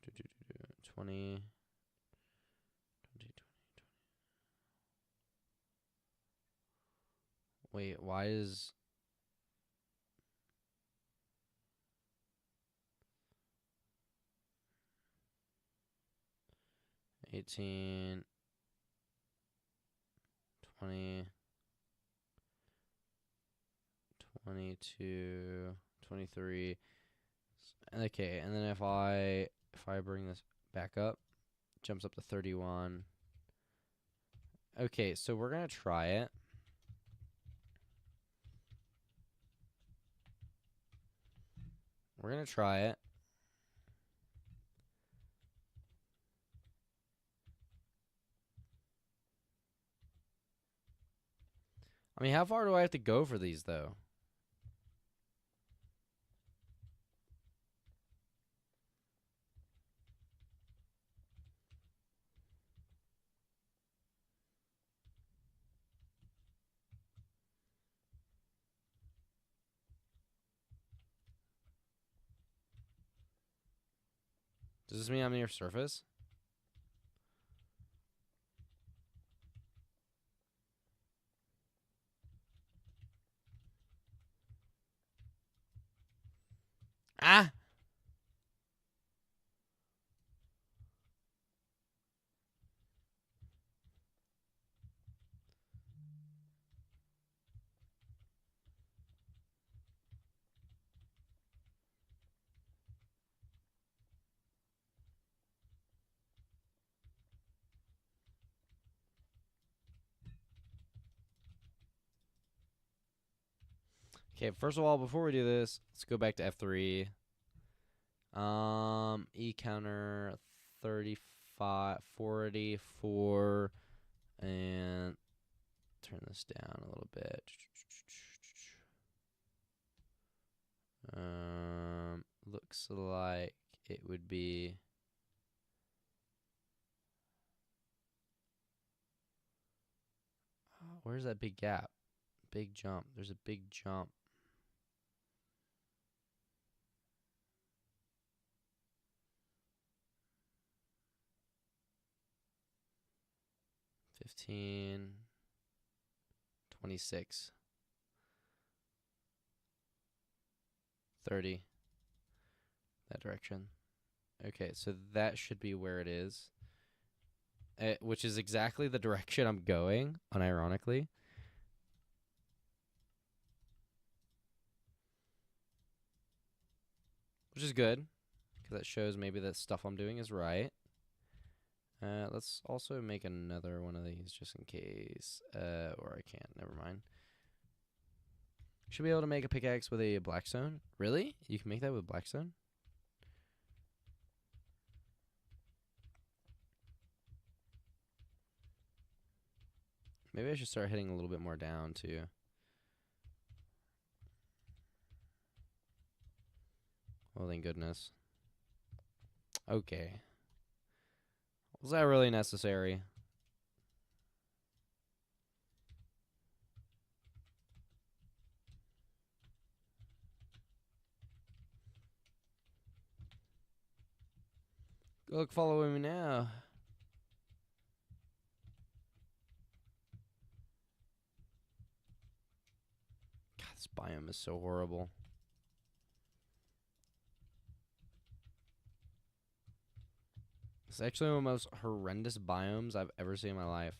Do, do, do, do, 20. 20. Wait, why is 18, 20, 22, 23? Okay, and then if I bring this back up, jumps up to 31. Okay, so we're gonna try it. We're gonna try it. I mean, how far do I have to go for these, though? Does this mean I'm near surface? Ah! Okay, first of all, before we do this, let's go back to F3. E counter 35, 44, and turn this down a little bit. Looks like it would be where's that big gap? Big jump. There's a big jump. $15, $26, $30. That direction. Okay, so that should be where it is. Which is exactly the direction I'm going, unironically. Which is good, because that shows maybe that stuff I'm doing is right. Let's also make another one of these just in case. Or I can't. Never mind. Should be able to make a pickaxe with a blackstone. Really? You can make that with blackstone? Maybe I should start hitting a little bit more down, too. Oh, thank goodness. Okay. Was that really necessary? Look, following me now. God, this biome is so horrible. It's actually one of the most horrendous biomes I've ever seen in my life.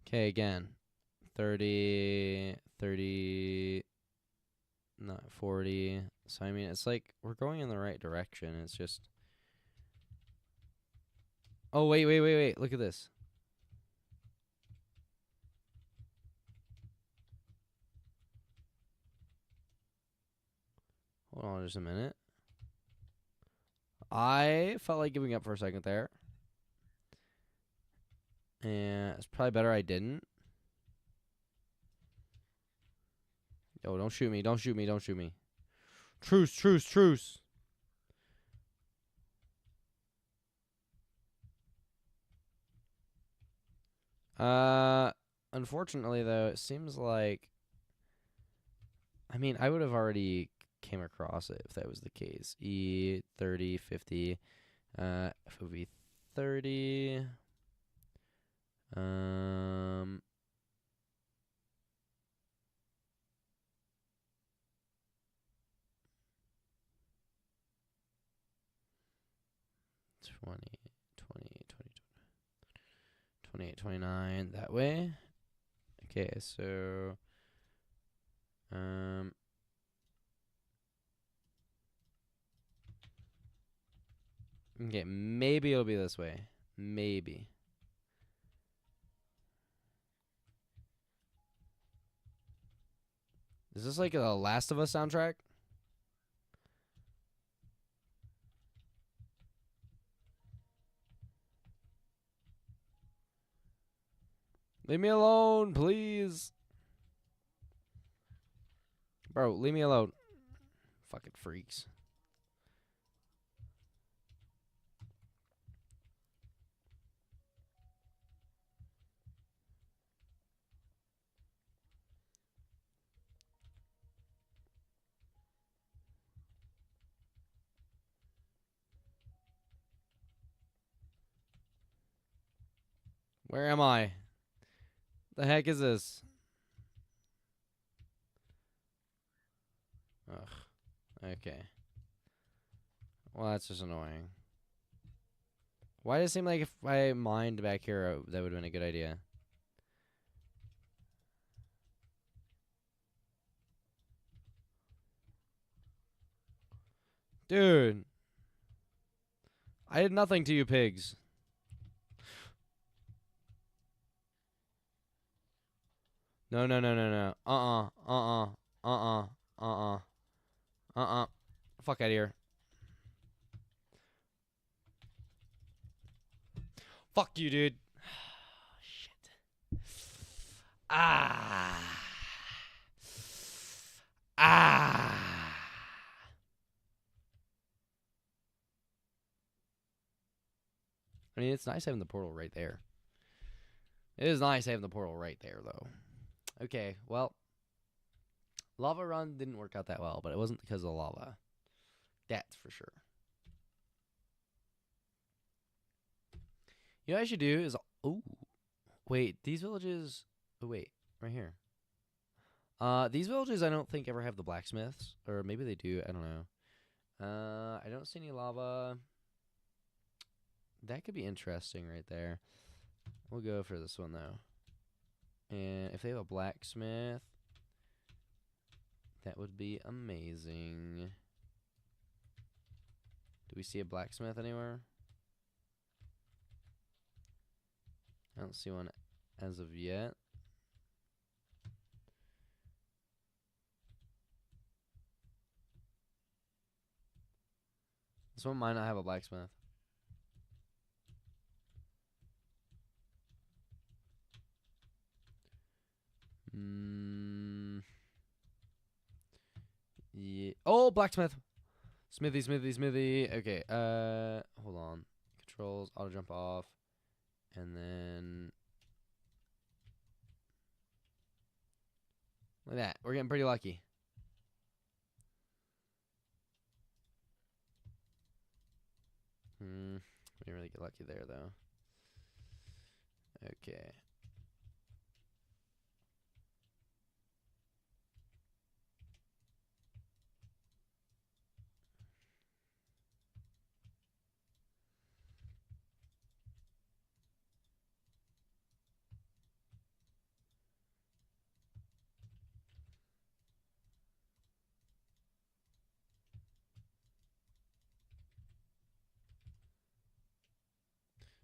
Okay, again. 30, 30, not 40. So, I mean, it's like we're going in the right direction. It's just... Oh, wait. Look at this. Hold on just a minute. I felt like giving up for a second there. And it's probably better I didn't. Yo, don't shoot me. Don't shoot me. Don't shoot me. Truce, truce, truce. Unfortunately, though, it seems like... I mean, I would have already came across it if that was the case. E, 30, 50. If it would be 30... 20, 28, 29, that way. Okay, so okay, maybe it'll be this way. Maybe. Is this like a Last of Us soundtrack? Leave me alone, please. Bro, leave me alone. Fucking freaks. Where am I? The heck is this? Ugh. Okay. Well, that's just annoying. Why does it seem like if I mined back here, that would have been a good idea? Dude. I did nothing to you pigs. No, no, no, no, no. Uh-uh. Fuck out of here. Fuck you, dude. Shit. Ah. Ah. I mean, it's nice having the portal right there. It is nice having the portal right there, though. Okay, well. Lava run didn't work out that well, but it wasn't because of the lava. That's for sure. You know what I should do is... Oh. Wait, these villages... Oh, wait. Right here. These villages I don't think ever have the blacksmiths. Or maybe they do. I don't know. I don't see any lava. That could be interesting right there. We'll go for this one, though. And if they have a blacksmith, that would be amazing. Do we see a blacksmith anywhere? I don't see one as of yet. This one might not have a blacksmith. Yeah. Oh, blacksmith. Smithy. Okay. Hold on. Controls, auto jump off, and then look at that. We're getting pretty lucky. We didn't really get lucky there, though. Okay.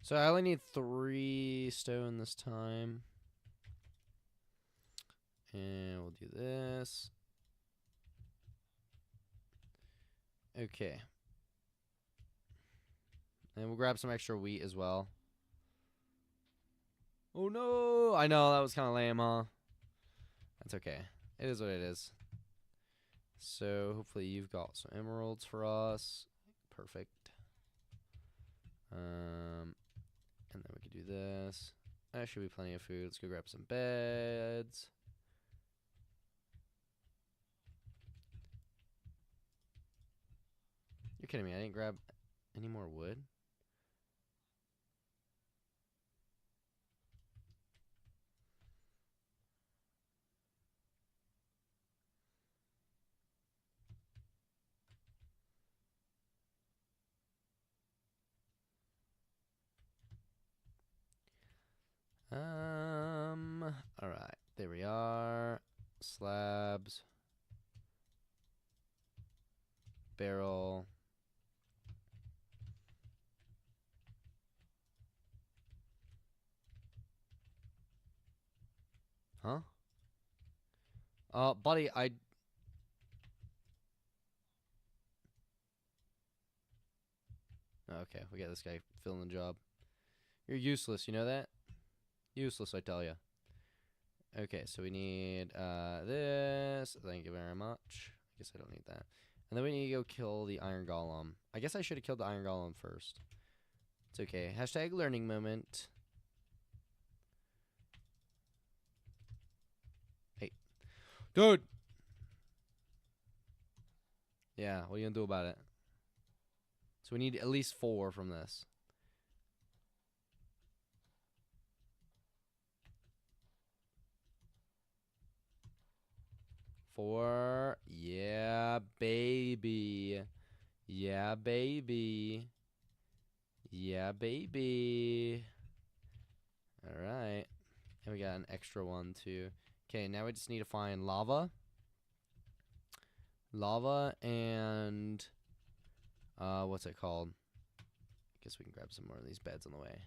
So I only need 3 stone this time. And we'll do this. Okay. And we'll grab some extra wheat as well. Oh no! I know, that was kind of lame, huh? That's okay. It is what it is. So hopefully you've got some emeralds for us. Perfect. And then we could do this. That should be plenty of food. Let's go grab some beds. You're kidding me. I didn't grab any more wood? Alright. There we are. Slabs. Barrel. Huh? Buddy, okay, we got this guy filling the job. You're useless, you know that? Useless, I tell ya. Okay, so we need this. Thank you very much. I guess I don't need that. And then we need to go kill the Iron Golem. I guess I should have killed the Iron Golem first. It's okay. Hashtag learning moment. Hey. Dude! Yeah, what are you gonna do about it? So we need at least 4 from this. 4. Yeah, baby. Yeah, baby. Yeah, baby. Alright. And we got an extra one, too. Okay, now we just need to find lava. Lava and... what's it called? I guess we can grab some more of these beds on the way.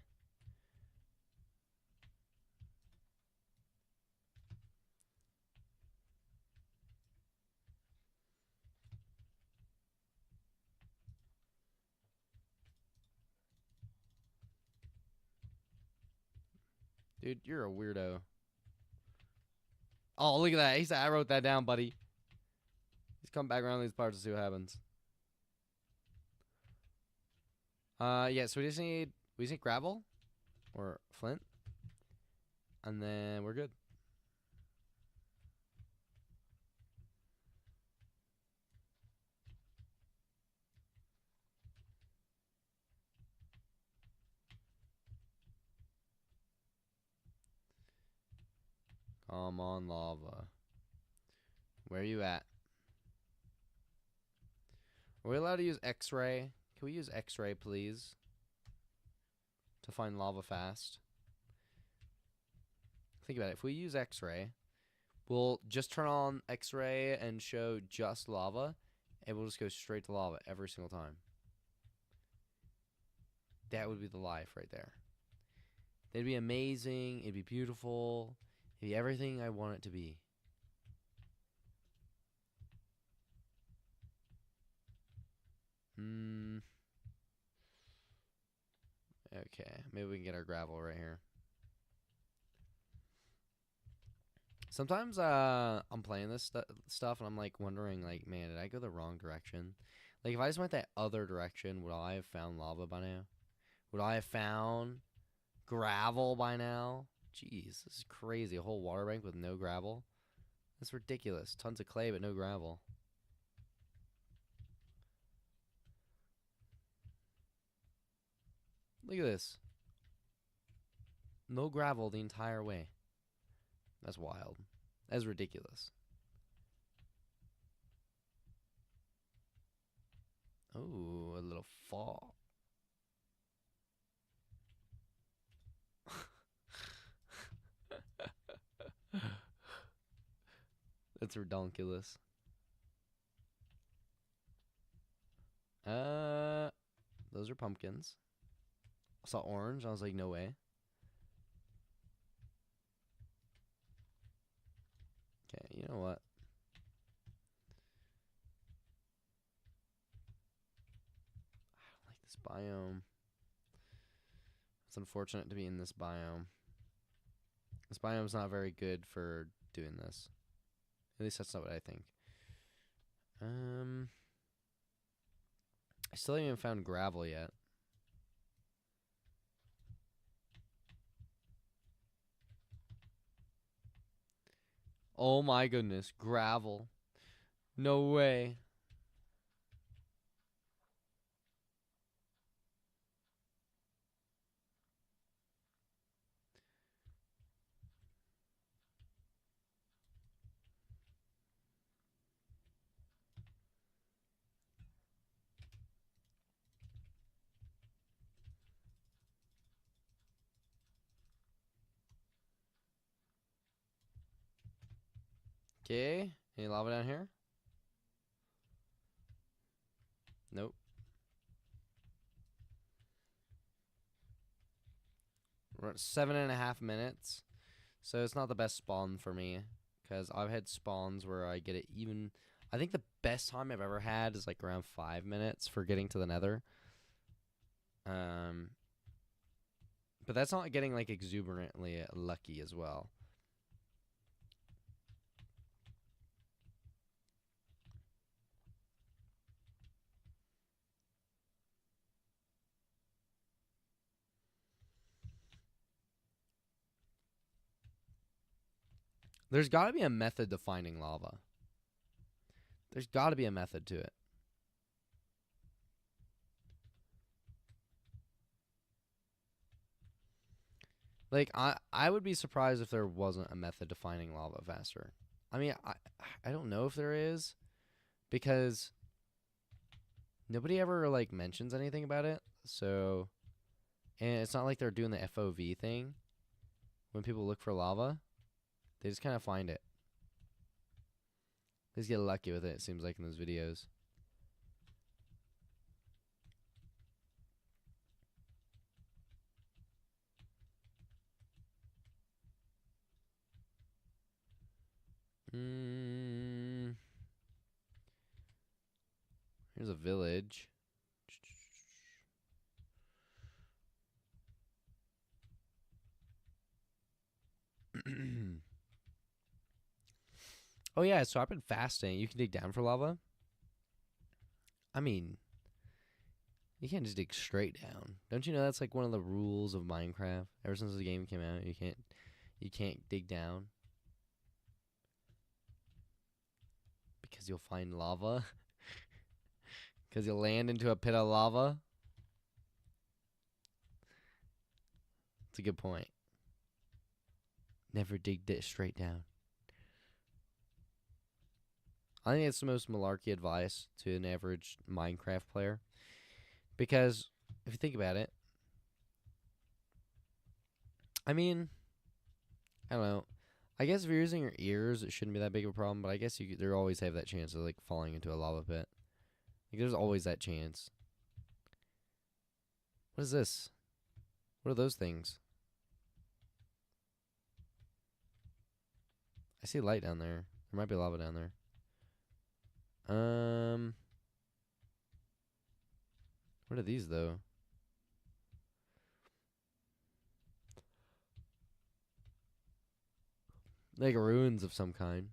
Dude, you're a weirdo. Oh, look at that. He said, I wrote that down, buddy. He's come back around these parts to see what happens. Yeah, so we just need gravel or flint. And then we're good. Come on, lava. Where are you at? Are we allowed to use X-ray? Can we use X-ray, please? To find lava fast. Think about it. If we use X-ray, we'll just turn on X-ray and show just lava, and we'll just go straight to lava every single time. That would be the life right there. It'd be amazing. It'd be beautiful. It'd be everything I want it to be. Okay, maybe we can get our gravel right here. Sometimes I'm playing this stuff and I'm like wondering, like, man, did I go the wrong direction? Like, if I just went that other direction, would I have found lava by now? Would I have found gravel by now? Jeez, this is crazy. A whole water bank with no gravel? That's ridiculous. Tons of clay, but no gravel. Look at this. No gravel the entire way. That's wild. That's ridiculous. Oh, a little fall. That's ridiculous. Those are pumpkins. I saw orange. I was like, no way. Okay, you know what? I don't like this biome. It's unfortunate to be in this biome. This biome's not very good for doing this. At least that's not what I think. I still haven't even found gravel yet. Oh my goodness, gravel. No way. Okay, any lava down here? Nope. We're at 7.5 minutes. So it's not the best spawn for me. Because I've had spawns where I get it even... I think the best time I've ever had is like around 5 minutes for getting to the nether. But that's not getting like exuberantly lucky as well. There's got to be a method to finding lava. There's got to be a method to it. Like, I would be surprised if there wasn't a method to finding lava faster. I mean, I don't know if there is, because nobody ever, like, mentions anything about it. So, and it's not like they're doing the FOV thing. When people look for lava, they just kind of find it. They just get lucky with it, it seems like, in those videos. Here's a village. Oh yeah, so I've been fasting. You can dig down for lava. I mean, you can't just dig straight down. Don't you know that's like one of the rules of Minecraft? Ever since the game came out, you can't dig down because you'll find lava. Because you'll land into a pit of lava. It's a good point. Never dig straight down. I think it's the most malarkey advice to an average Minecraft player. Because if you think about it, I mean, I don't know. I guess if you're using your ears, it shouldn't be that big of a problem. But I guess you always have that chance of like falling into a lava pit. Like, there's always that chance. What is this? What are those things? I see light down there. There might be lava down there. What are these though? Like ruins of some kind.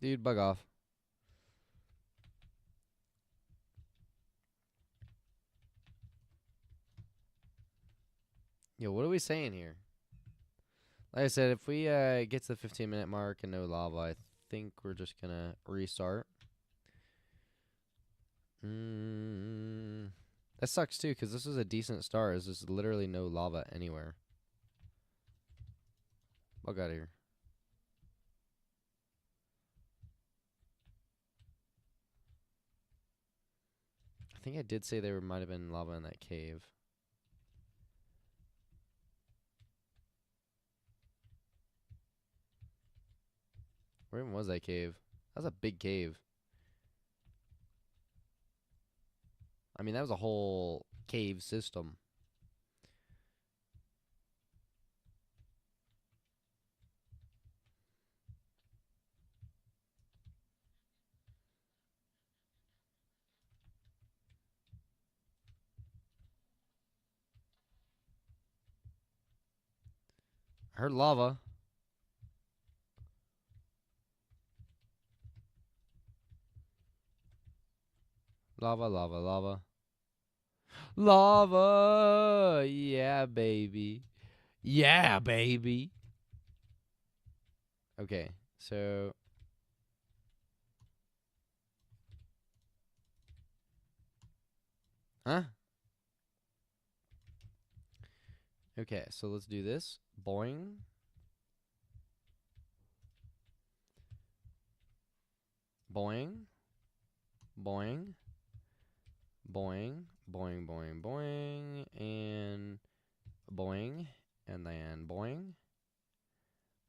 Dude, bug off. Yo, what are we saying here? Like I said, if we get to the 15-minute mark and no lava, I think we're just gonna restart. That sucks too, because this is a decent start. There's just literally no lava anywhere. Bug out of here. I think I did say there might have been lava in that cave. Where even was that cave? That was a big cave. I mean, that was a whole cave system. I heard lava. Lava, lava, lava. Lava! Yeah, baby. Yeah, baby. Okay, so... Huh? Okay, so let's do this. Boing. Boing. Boing. Boing. Boing, boing, boing. And boing. And then boing.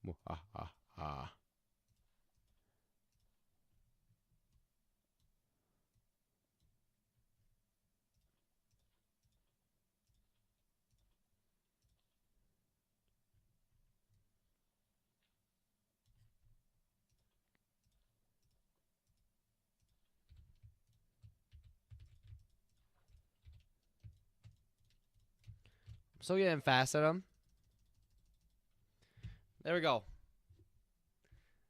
Muhahaha. So getting fast at him. There we go.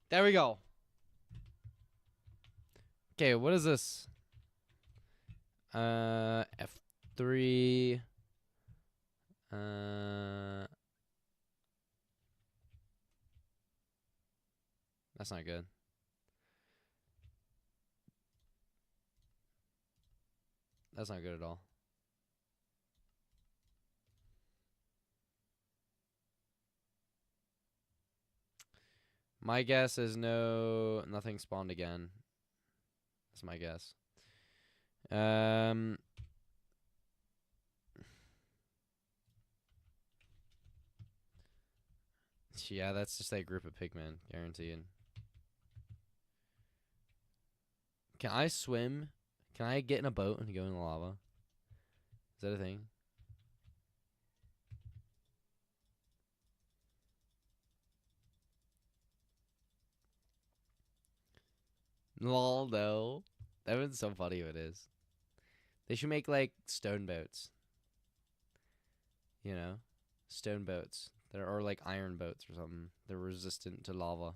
There we go. Okay, what is this? F3. That's not good. That's not good at all. My guess is nothing spawned again. That's my guess. Yeah, that's just that group of pigmen, guaranteed. Can I swim? Can I get in a boat and go in the lava? Is that a thing? Lol, no. That would be so funny if it is. They should make, like, stone boats. You know? Stone boats. Or, like, iron boats or something. They're resistant to lava.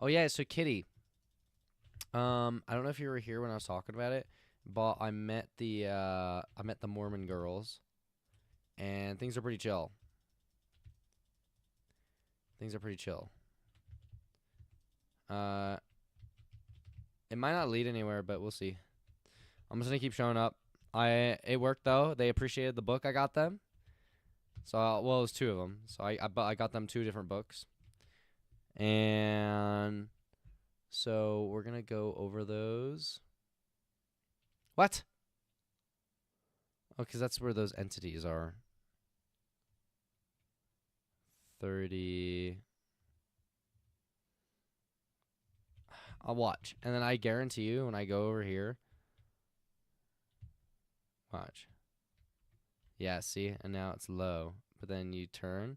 Oh, yeah, so Kitty. I don't know if you were here when I was talking about it, but I met the Mormon girls, and things are pretty chill. Things are pretty chill. It might not lead anywhere, but we'll see. I'm just gonna keep showing up. It worked though. They appreciated the book I got them. So well, it was two of them. So I got them two different books, and so we're gonna go over those. What? Oh, because that's where those entities are. 30. I'll watch. And then I guarantee you when I go over here. Watch. Yeah, see? And now it's low. But then you turn.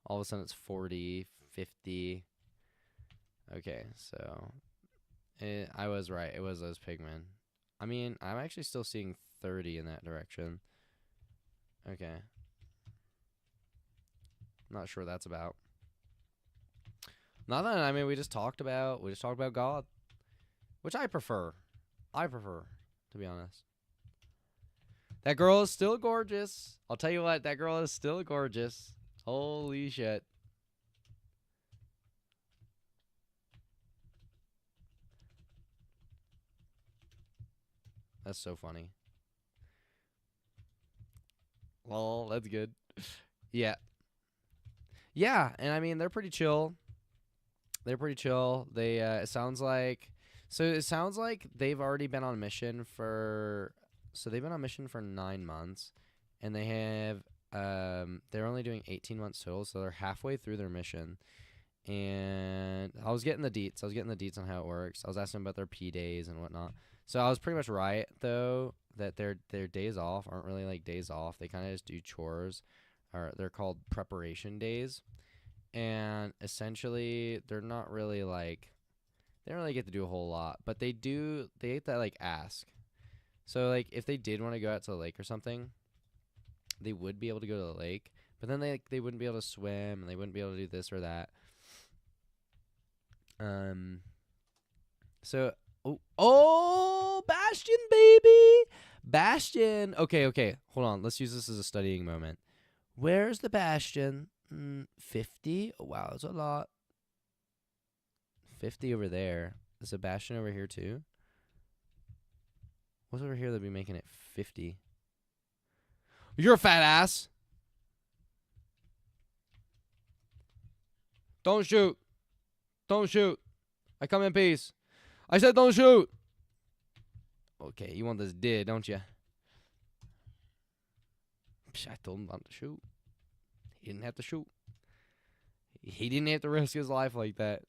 All of a sudden it's 40, 50. Okay, so. I was right. It was those pigmen. I mean, I'm actually still seeing 30 in that direction. Okay. Not sure what that's about. Nothing. I mean, we just talked about God, which I prefer. To be honest. That girl is still gorgeous. I'll tell you what, that girl is still gorgeous. Holy shit. That's so funny. Well, that's good. Yeah. Yeah, and I mean, they're pretty chill. They're pretty chill. It sounds like they've already been on mission for 9 months, and they're only doing 18 months total, so they're halfway through their mission. And I was getting the deets. On how it works. I was asking about their P days and whatnot. So I was pretty much right though that their days off aren't really like days off. They kind of just do chores, or they're called preparation days. And essentially, they're not really like they don't really get to do a whole lot, but they do. They get that like ask. So like if they did want to go out to the lake or something, they would be able to go to the lake, but then they wouldn't be able to swim and they wouldn't be able to do this or that. So Bastion, baby, Bastion. Okay. Hold on. Let's use this as a studying moment. Where's the Bastion? 50. Oh, wow, that's a lot. 50 over there. Is a Bastion over here too? What's over here that'd be making it 50? You're a fat ass. Don't shoot. Don't shoot. I come in peace. I said don't shoot. Okay, you want this dead, don't you? Psh, I told him not to shoot. He didn't have to shoot. He didn't have to risk his life like that.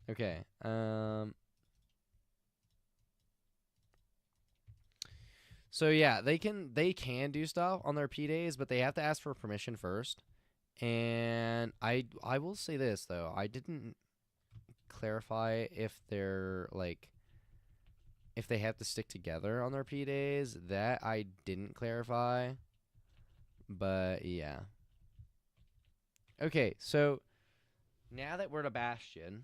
Okay. So yeah, they can do stuff on their P days, but they have to ask for permission first. And I will say this though, I didn't clarify if they're like if they have to stick together on their P days. That I didn't clarify. But yeah. Okay, so now that we're at a bastion,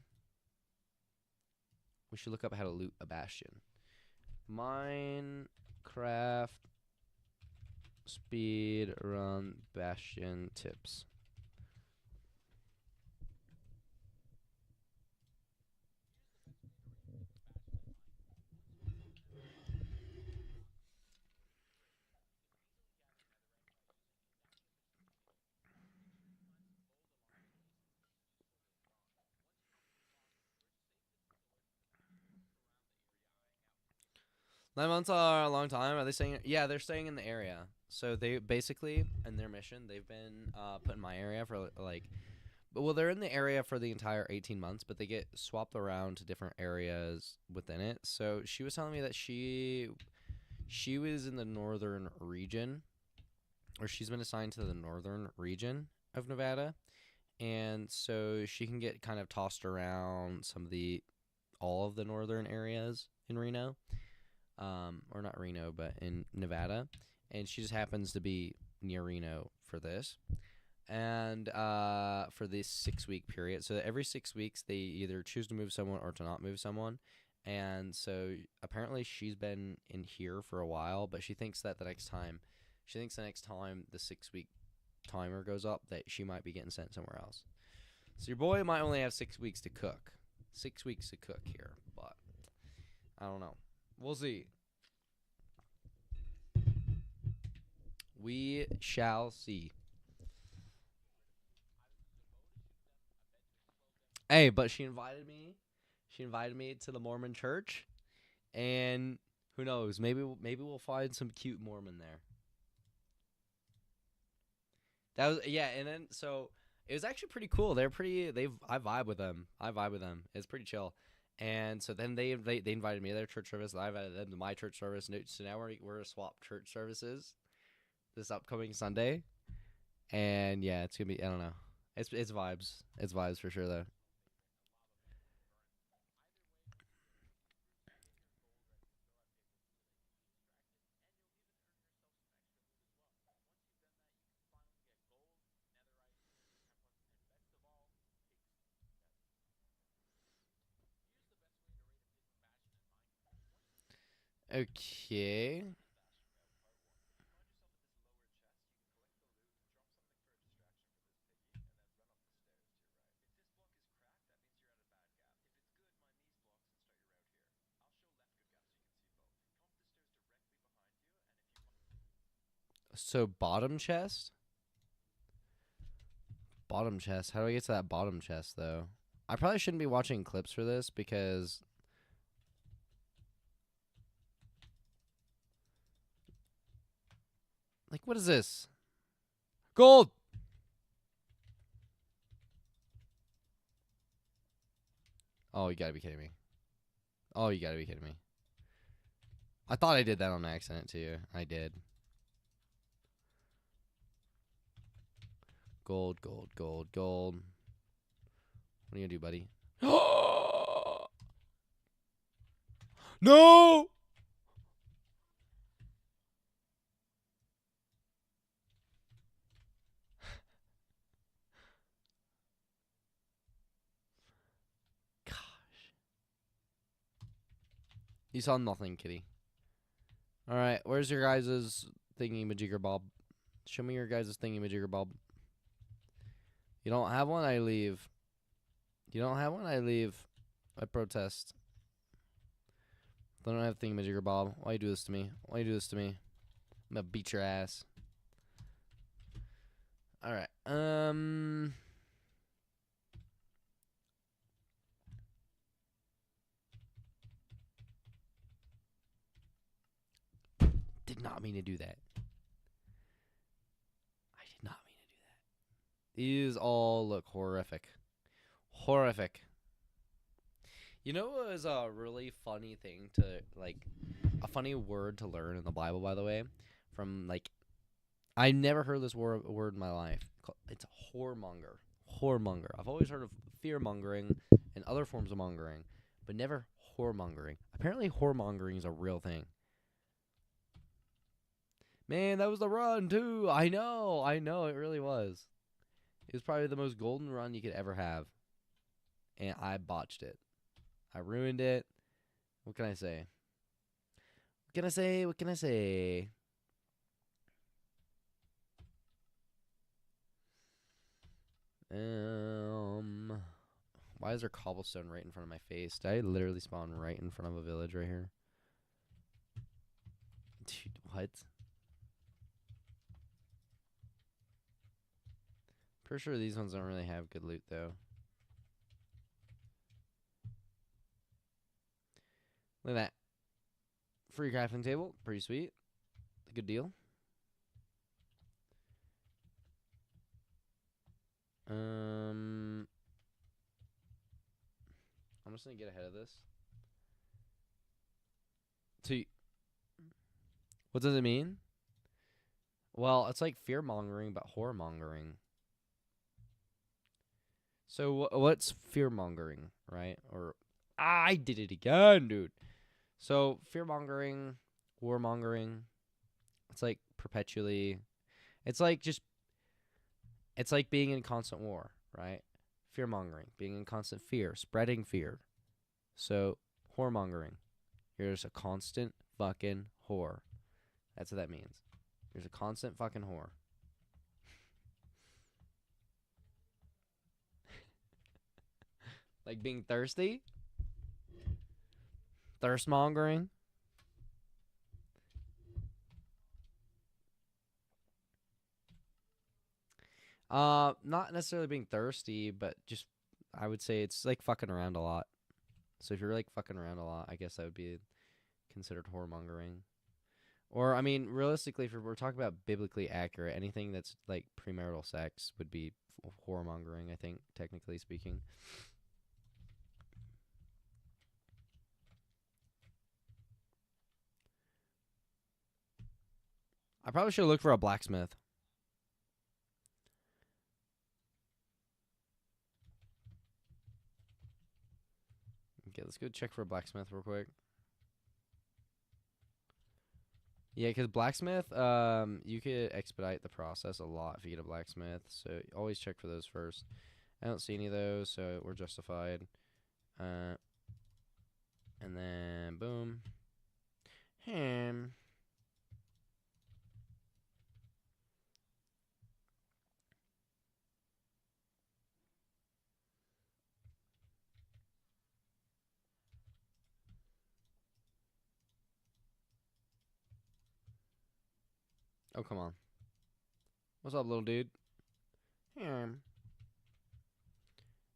we should look up how to loot a bastion. Minecraft speed run bastion tips. 9 months are a long time. Are they staying? Yeah, they're staying in the area. So they basically, in their mission, they've been put in my area for like, well, they're in the area for the entire 18 months, but they get swapped around to different areas within it. So she was telling me that she was in the northern region, or she's been assigned to the northern region of Nevada, and so she can get kind of tossed around some of the all of the northern areas in Reno, or not Reno, but in Nevada, and she just happens to be near Reno for this, and for this 6 week period. So every 6 weeks, they either choose to move someone or to not move someone. And so apparently she's been in here for a while, but she thinks that the next time the 6 week timer goes up, that she might be getting sent somewhere else. So your boy might only have 6 weeks to cook. 6 weeks to cook here, but I don't know. We'll see. We shall see. Hey, but she invited me. She invited me to the Mormon church, and who knows? Maybe we'll find some cute Mormon there. That was yeah, and then so it was actually pretty cool. They're pretty. I vibe with them. I vibe with them. It's pretty chill. And so then they invited me to their church service. And I invited them to my church service. So now we're gonna swap church services this upcoming Sunday. And yeah, it's gonna be, I don't know. It's vibes. It's vibes for sure though. Okay. So bottom chest. Bottom chest. How do I get to that bottom chest though? I probably shouldn't be watching clips for this because like what is this? Gold. Oh, you gotta be kidding me. Oh, you gotta be kidding me. I thought I did that on accident too. I did. Gold, gold, gold, gold. What are you gonna do, buddy? No! Gosh. You saw nothing, kitty. Alright, where's your guys' thingy majigger bob? Show me your guys' thingy majigger bob. You don't have one, I leave. You don't have one, I leave. I protest. I don't have thingamajigger bob. Why you do this to me? Why you do this to me? I'm gonna beat your ass. Alright. Did not mean to do that. I did not mean to do that. These all look horrific. Horrific. You know what was a really funny thing to, like, a funny word to learn in the Bible, by the way? From, like, I never heard this word in my life. It's whoremonger. Whoremonger. I've always heard of fear mongering and other forms of mongering, but never whoremongering. Apparently, whoremongering is a real thing. Man, that was the run too. I know, it really was. It was probably the most golden run you could ever have. And I botched it. I ruined it. What can I say? What can I say? What can I say? Why is there cobblestone right in front of my face? Did I literally spawn right in front of a village right here? Dude, what? Pretty sure these ones don't really have good loot, though. Look at that. Free crafting table. Pretty sweet. Good deal. I'm just going to get ahead of this. So, what does it mean? Well, it's like fear-mongering, but horror-mongering. So, what's fear-mongering, right? Or, I did it again, dude. So, fear-mongering, war-mongering, it's like perpetually, it's like being in constant war, right? Fear-mongering, being in constant fear, spreading fear. So, whoremongering, here's a constant fucking whore. That's what that means. There's a constant fucking whore. Like being thirsty? Thirst mongering? Not necessarily being thirsty, but just I would say it's like fucking around a lot. So if you're like fucking around a lot, I guess that would be considered whoremongering. Or I mean, realistically, if we're talking about biblically accurate, anything that's like premarital sex would be whoremongering. I think, technically speaking. I probably should look for a blacksmith. Okay, let's go check for a blacksmith real quick. Yeah, because blacksmith, you could expedite the process a lot if you get a blacksmith. So always check for those first. I don't see any of those, so we're justified. And then boom. Ham. Oh, come on. What's up, little dude? Ham.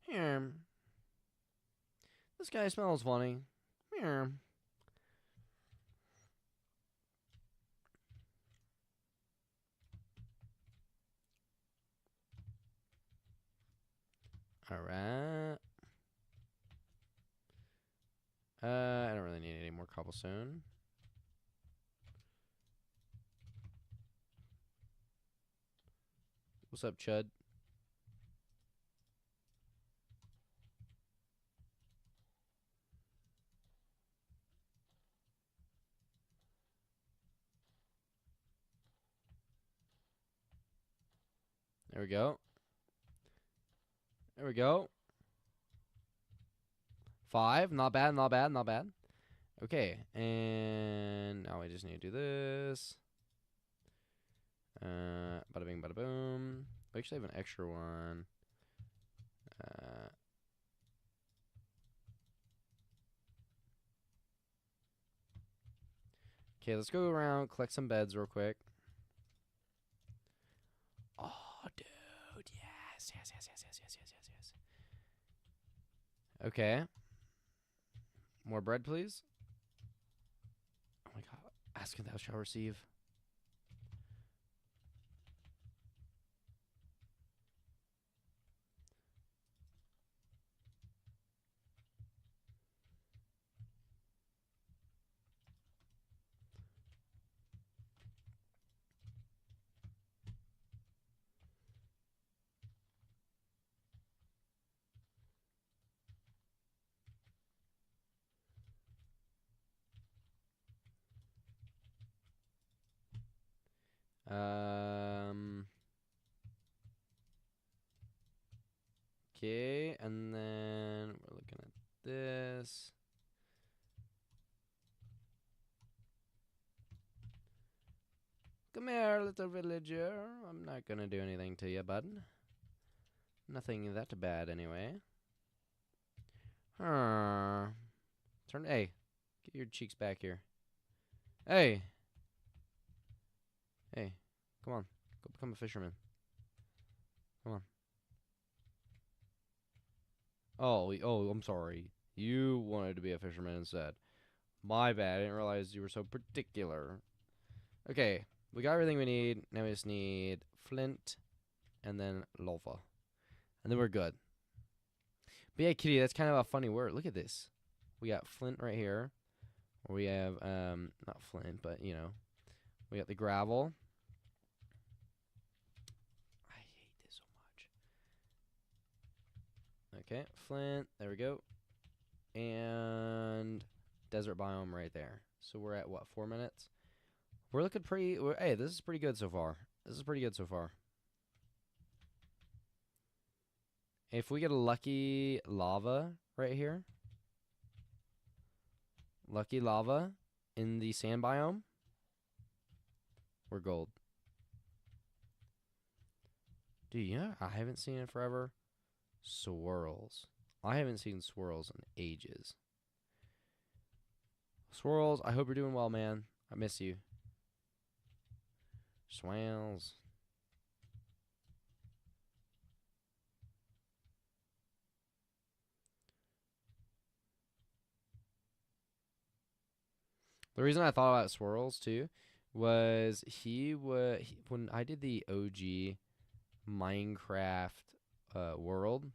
Ham. This guy smells funny. Ham. Alright. I don't really need any more cobblestone. What's up, Chud? There we go. There we go. 5. Not bad, not bad, not bad. Okay, and now I just need to do this. Bada bing, bada boom. I actually have an extra one. Okay, let's go around, collect some beds real quick. Oh, dude, yes, yes, yes, yes, yes, yes, yes, yes, yes. Okay. More bread, please. Oh my god. Ask and thou shalt receive. Um. Okay, and then we're looking at this. Come here, little villager. I'm not gonna do anything to you, bud. Nothing that bad, anyway. Turn. Hey, get your cheeks back here. Hey. Hey, come on. Go become a fisherman. Come on. Oh, I'm sorry. You wanted to be a fisherman instead. My bad. I didn't realize you were so particular. Okay, we got everything we need. Now we just need flint and then lava. And then we're good. But yeah, kitty, that's kind of a funny word. Look at this. We got flint right here. We have, not flint, but, you know, we got the gravel. I hate this so much. Okay, flint. There we go. And desert biome right there. So we're at, what, 4 minutes? We're looking pretty... hey, this is pretty good so far. This is pretty good so far. If we get a lucky lava right here... Lucky lava in the sand biome, we're gold. Dude, you know, I haven't seen it forever. Swirls. I haven't seen swirls in ages. Swirls, I hope you're doing well, man. I miss you. Swirls. The reason I thought about swirls too was when I did the OG Minecraft world.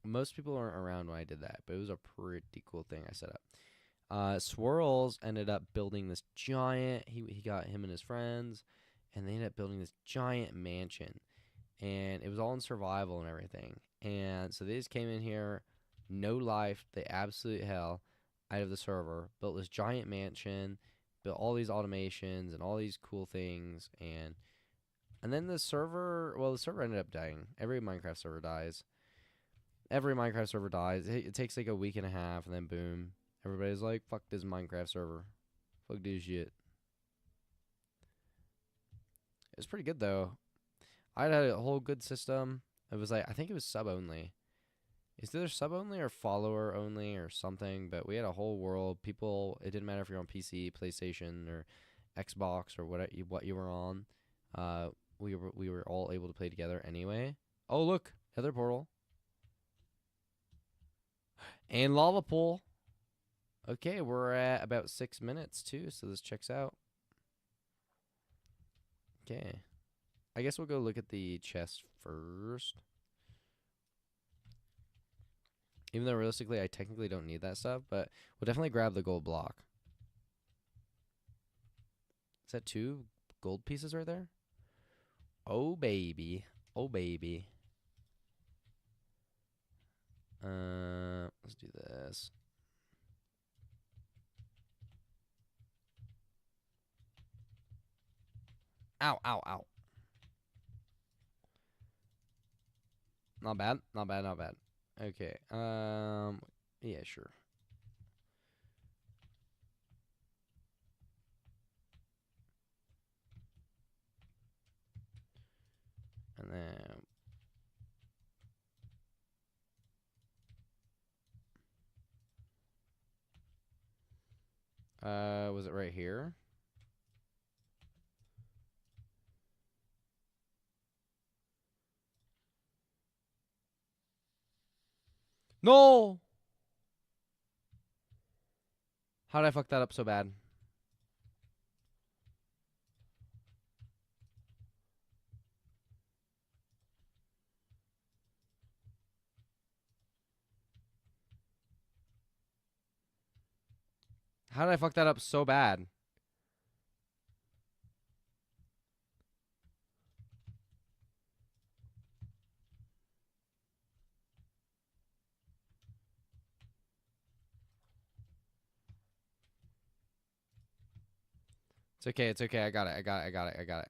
Most people weren't around when I did that, but it was a pretty cool thing I set up. Swirls ended up building this giant. He got him and his friends, and they ended up building this giant mansion, and it was all in survival and everything. And so they just came in here, no life, they absolute hell out of the server, built this giant mansion, built all these automations and all these cool things, and then the server ended up dying. Every Minecraft server dies. Every Minecraft server dies. It takes like a week and a half, and then boom, everybody's like, fuck this Minecraft server. Fuck this shit. It's pretty good though. I had a whole good system. It was like, I think it was sub only. Is there sub only or follower only or something? But we had a whole world. People, it didn't matter if you're on PC, PlayStation, or Xbox or what you were on. We were all able to play together anyway. Oh look, Nether portal and lava pool. Okay, we're at about 6 minutes too, so this checks out. Okay, I guess we'll go look at the chest first. Even though realistically I technically don't need that stuff, but we'll definitely grab the gold block. Is that 2 gold pieces right there? Oh baby. Oh baby. Let's do this. Ow, ow, ow. Not bad, not bad, not bad. Okay, yeah, sure. And then... was it right here? No! How did I fuck that up so bad? How did I fuck that up so bad? It's okay, it's okay. I got it, I got it, I got it, I got it.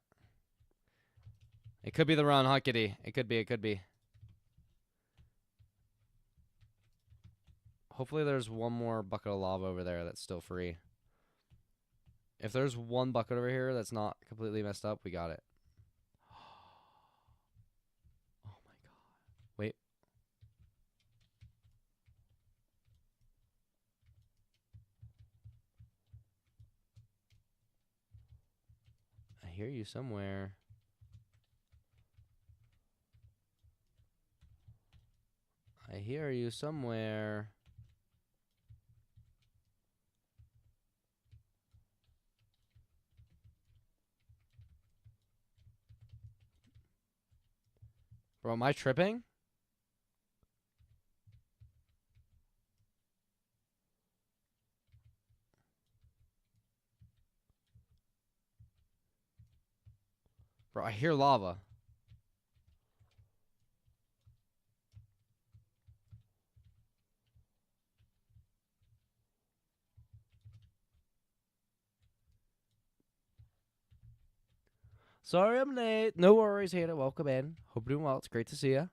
It could be the run, huh, kitty? It could be, it could be. Hopefully there's one more bucket of lava over there that's still free. If there's one bucket over here that's not completely messed up, we got it. Oh my god. Wait. I hear you somewhere. I hear you somewhere. Bro, am I tripping? Bro, I hear lava. Sorry I'm late. No worries, Hannah. Welcome in. Hope you're doing well. It's great to see you.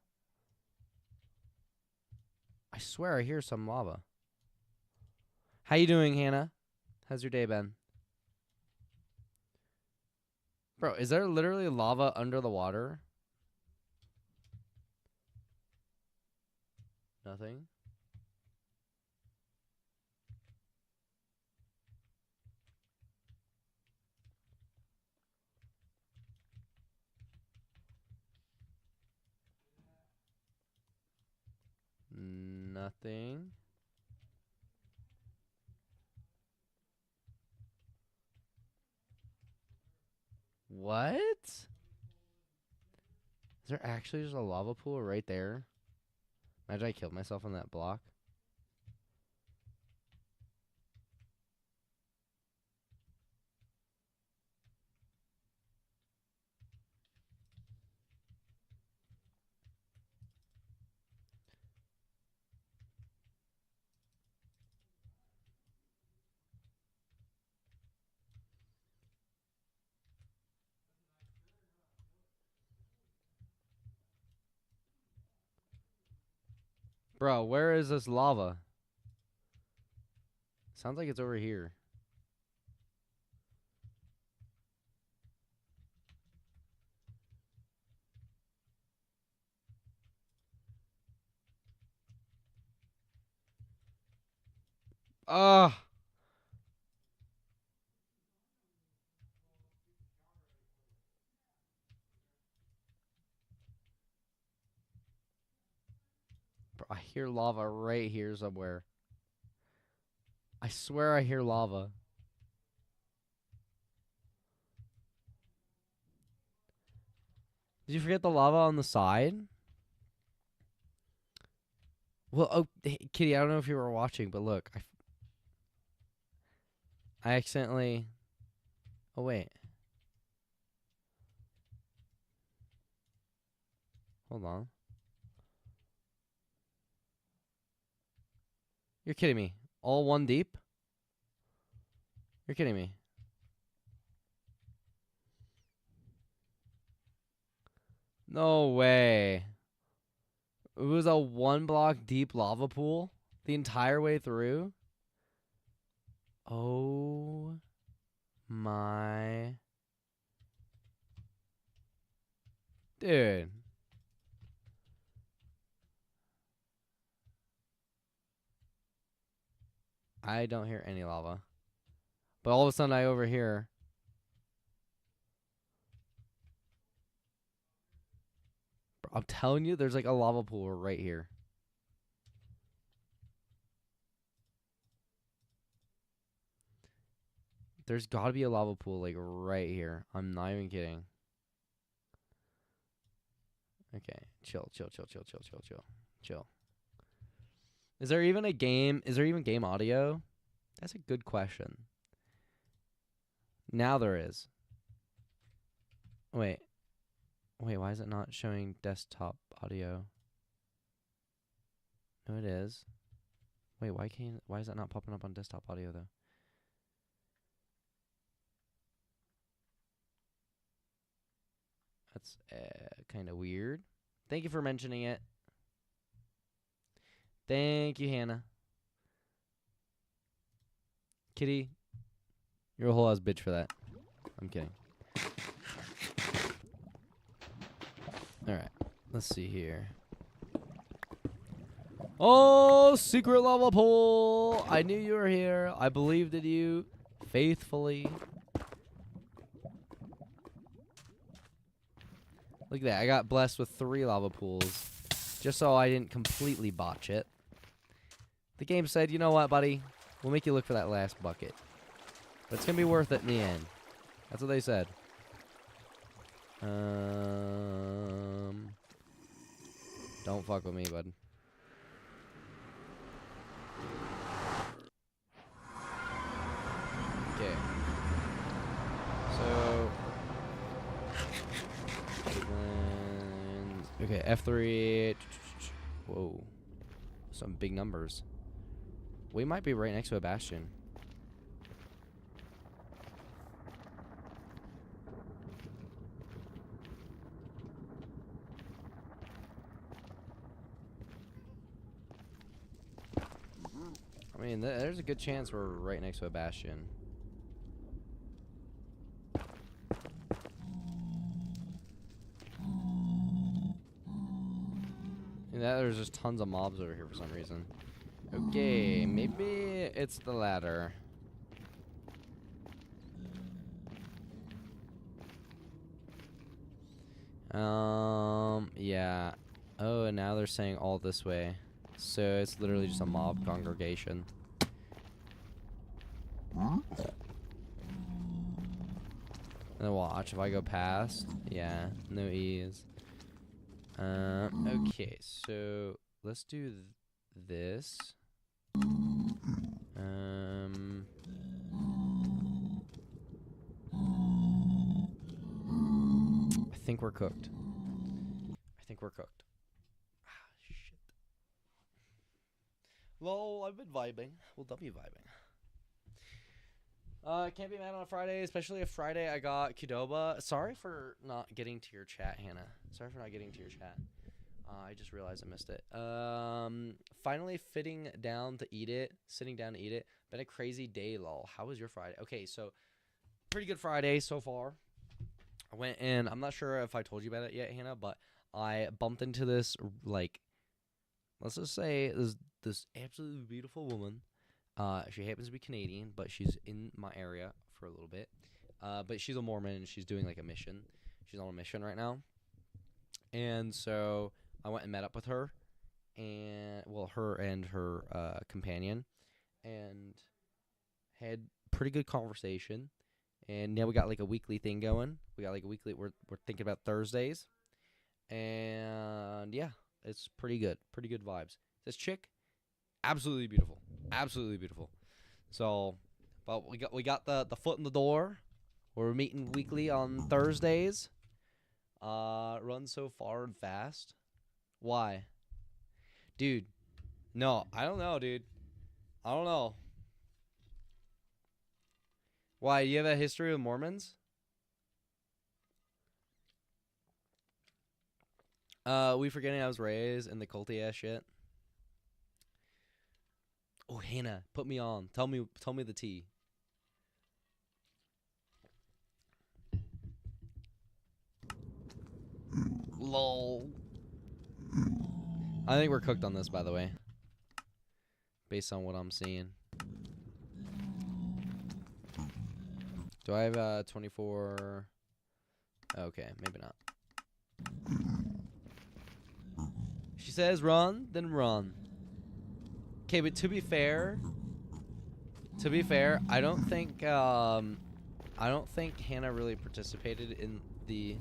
I swear I hear some lava. How you doing, Hannah? How's your day been? Bro, is there literally lava under the water? Nothing? Nothing. What? Is there actually just a lava pool right there? Imagine I killed myself on that block. Bro, where is this lava? Sounds like it's over here. Ugh. Bro, I hear lava right here somewhere. I swear I hear lava. Did you forget the lava on the side? Well, oh, hey, Kitty, I don't know if you were watching, but look, I accidentally. Oh wait, hold on. You're kidding me. All one deep? You're kidding me. No way. It was a 1 block deep lava pool the entire way through. Oh my. Dude. I don't hear any lava. But all of a sudden I overhear. Bro, I'm telling you, there's like a lava pool right here. There's gotta be a lava pool like right here. I'm not even kidding. Okay. Chill, chill, chill, chill, chill, chill, chill. Chill. Is there even a game? Is there even game audio? That's a good question. Now there is. Wait. Wait, why is it not showing desktop audio? No, it is. Wait, why is that not popping up on desktop audio though? That's kind of weird. Thank you for mentioning it. Thank you, Hannah. Kitty, you're a whole ass bitch for that. I'm kidding. Alright, let's see here. Oh, secret lava pool! I knew you were here. I believed in you faithfully. Look at that. I got blessed with 3 lava pools just so I didn't completely botch it. The game said, you know what, buddy? We'll make you look for that last bucket. But it's going to be worth it in the end. That's what they said. Don't fuck with me, bud. Okay. So... okay, F3. Whoa. Some big numbers. We might be right next to a bastion. I mean, there's a good chance we're right next to a bastion. And there's just tons of mobs over here for some reason. Okay, maybe it's the ladder. Yeah. Oh, and now they're saying all this way. So it's literally just a mob congregation. And watch if I go past. Yeah, no ease. Okay, so let's do this. I think we're cooked. I think we're cooked. Ah, shit. Lol, I've been vibing. Well, W vibing. Can't be mad on a Friday, especially if Friday I got Qdoba. Sorry for not getting to your chat, Hannah. Sorry for not getting to your chat. I just realized I missed it. Finally sitting down to eat it. Been a crazy day, lol. How was your Friday? Okay, so pretty good Friday so far. I went in. I'm not sure if I told you about it yet, Hannah, but I bumped into this, like, let's just say this absolutely beautiful woman. She happens to be Canadian, but she's in my area for a little bit. But she's a Mormon, and she's doing, like, a mission. She's on a mission right now. And so I went and met up with her, and, well, her and her companion, and had pretty good conversation. And now we got, like, a weekly thing going. We got, like, a weekly, we're thinking about Thursdays. And, yeah, it's pretty good. Pretty good vibes. This chick, absolutely beautiful. Absolutely beautiful. So, but we got the foot in the door. We're meeting weekly on Thursdays. Run so far and fast. Why? Dude. No, I don't know, dude. I don't know. Why? You have a history with Mormons? We forgetting I was raised in the culty ass shit. Oh, Hannah, put me on. Tell me the tea. Lol. I think we're cooked on this, by the way. Based on what I'm seeing. Do I have 24? Okay, maybe not. She says run, then run. Okay, but to be fair, I don't think Hannah really participated in the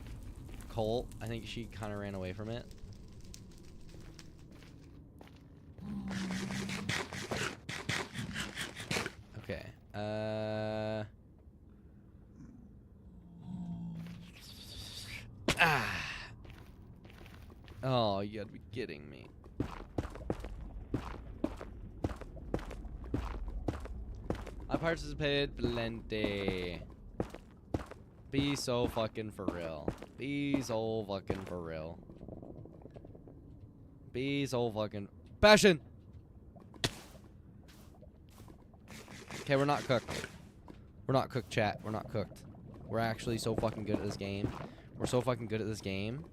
cult. I think she kind of ran away from it. Okay. Oh, you gotta be kidding me. I participated plenty. Be so fucking for real. Be so fucking for real. Be so fucking... Passion! Okay, we're not cooked. We're not cooked, chat. We're not cooked. We're actually so fucking good at this game. We're so fucking good at this game.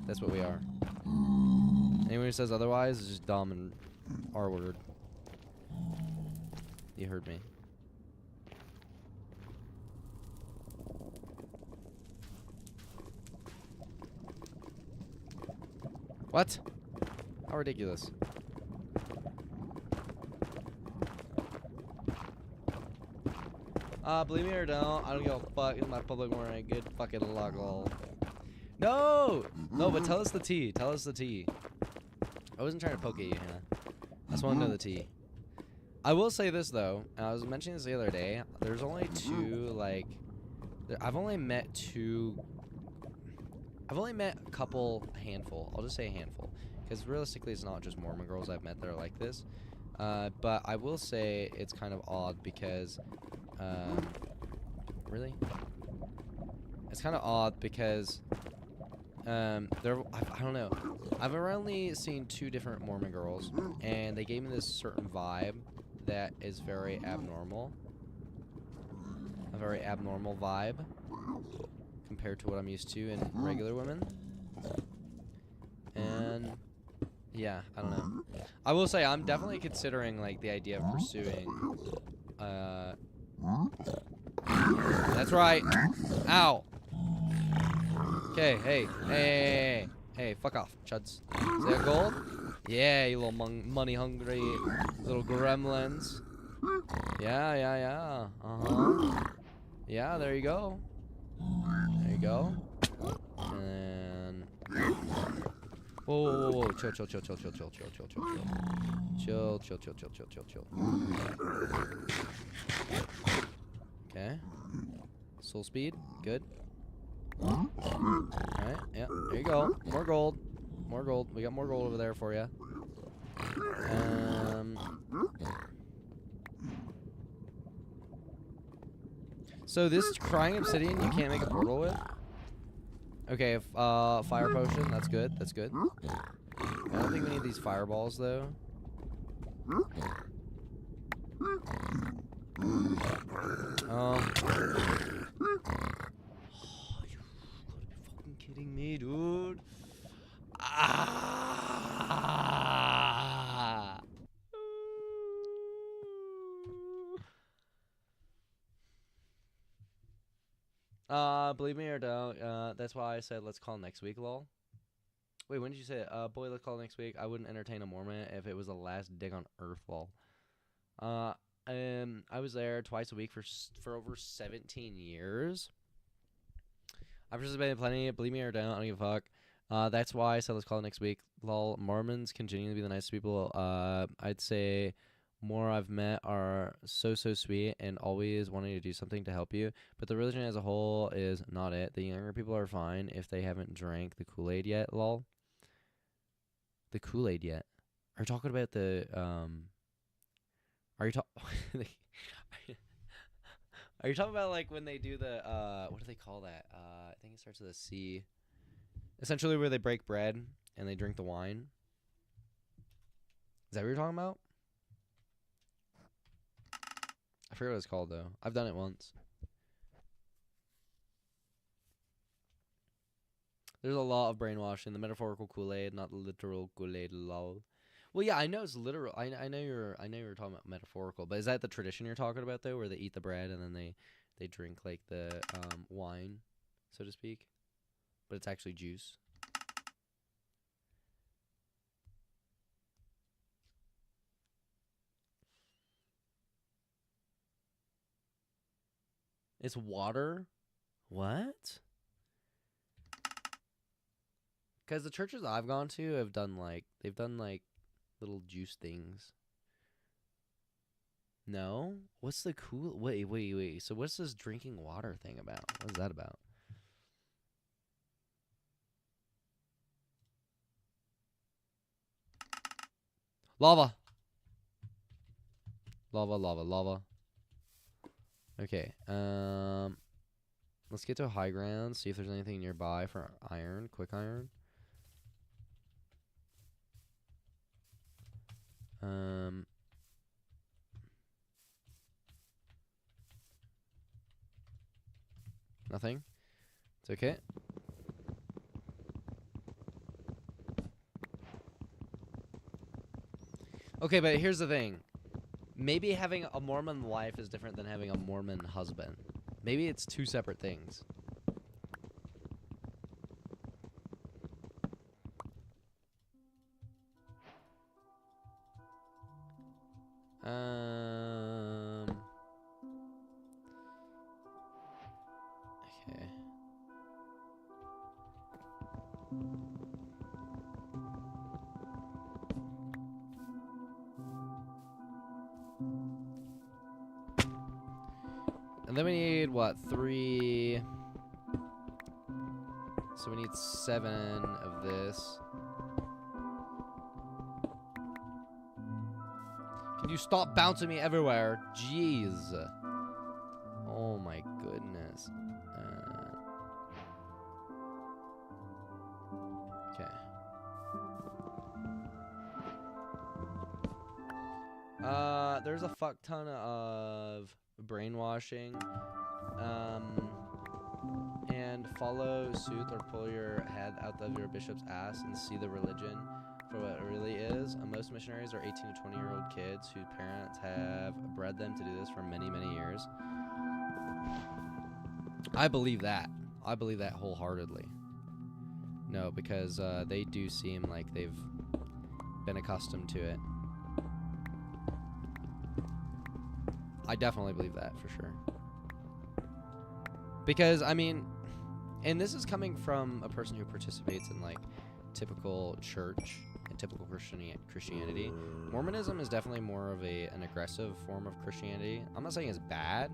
That's what we are. Anyone who says otherwise is just dumb and R-word. You heard me. What? How ridiculous. Believe me or don't, I don't give a fuck. It's my public warning. Good fucking luck, lol. No! No, but tell us the tea. Tell us the tea. I wasn't trying to poke at you, Hannah. I just want to know the tea. I will say this, though. I was mentioning this the other day. There's only two, like... I've only met a couple, a handful. I'll just say a handful. Because realistically, it's not just Mormon girls I've met that are like this. But I will say it's kind of odd because... really? It's kind of odd because... I don't know. I've only seen two different Mormon girls, and they gave me this certain vibe that is very abnormal. A very abnormal vibe compared to what I'm used to in regular women. And yeah, I don't know. I will say I'm definitely considering like the idea of pursuing that's right. Ow. Okay, hey, fuck off, chuds. Is that gold? Yeah, you little money-hungry little gremlins. Yeah. Uh-huh. Yeah, there you go. There you go. And... Whoa. Chill. Chill. Okay. Soul speed. Good. Alright, yeah, there you go. More gold. We got more gold over there for you. So this crying obsidian you can't make a portal with? Okay, fire potion, that's good. I don't think we need these fireballs though. Kidding me, dude. Believe me or don't, that's why I said let's call next week, lol. Wait, when did you say it? Boy, let's call next week. I wouldn't entertain a Mormon if it was the last dig on Earth, lol. I was there twice a week for over 17 years. I've participated plenty. Believe me or don't, I don't give a fuck. That's why I said let's call it next week. Lol, Mormons continue to be the nicest people. I'd say more I've met are so sweet and always wanting to do something to help you. But the religion as a whole is not it. The younger people are fine if they haven't drank the Kool-Aid yet, lol. The Kool-Aid yet? Are you talking about the, Are you talking about like when they do the what do they call that? I think it starts with a C. Essentially where they break bread and they drink the wine. Is that what you're talking about? I forget what it's called though. I've done it once. There's a lot of brainwashing. The metaphorical Kool-Aid, not the literal Kool-Aid, lol. Well, yeah, I know it's literal. I know you're talking about metaphorical, but is that the tradition you're talking about though, where they eat the bread and then they drink like the wine, so to speak, but it's actually juice? It's water? What? Because the churches I've gone to have done like they've done like little juice things. No? What's the cool... Wait. So what's this drinking water thing about? What is that about? Lava. Lava. Okay. Let's get to a high ground. See if there's anything nearby for iron. Quick iron. nothing. It's okay. Okay, but here's the thing. Maybe having a Mormon wife is different than having a Mormon husband. Maybe it's two separate things. Okay. And then we need, what, 3... So we need 7 of this. Can you stop bouncing me everywhere? Jeez. Oh my goodness. Okay. There's a fuck ton of brainwashing. And follow suit or pull your head out of your bishop's ass and see the religion for what it really is. Most missionaries are 18 to 20-year-old kids whose parents have bred them to do this for many, many years. I believe that. I believe that wholeheartedly. No, because they do seem like they've been accustomed to it. I definitely believe that for sure. Because, I mean, and this is coming from a person who participates in, like, typical church and typical Christianity. Mormonism is definitely more of an aggressive form of Christianity. I'm not saying it's bad,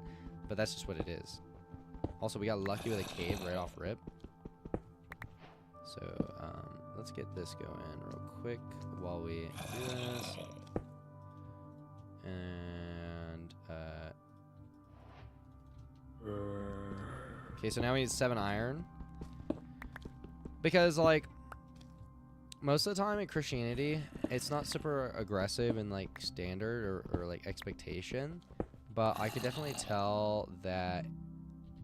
but that's just what it is. Also, we got lucky with a cave right off rip. So, let's get this going real quick while we do this. And, okay, so now we need 7 iron. Because, like, most of the time in Christianity, it's not super aggressive in, like, standard or like, expectation. But I could definitely tell that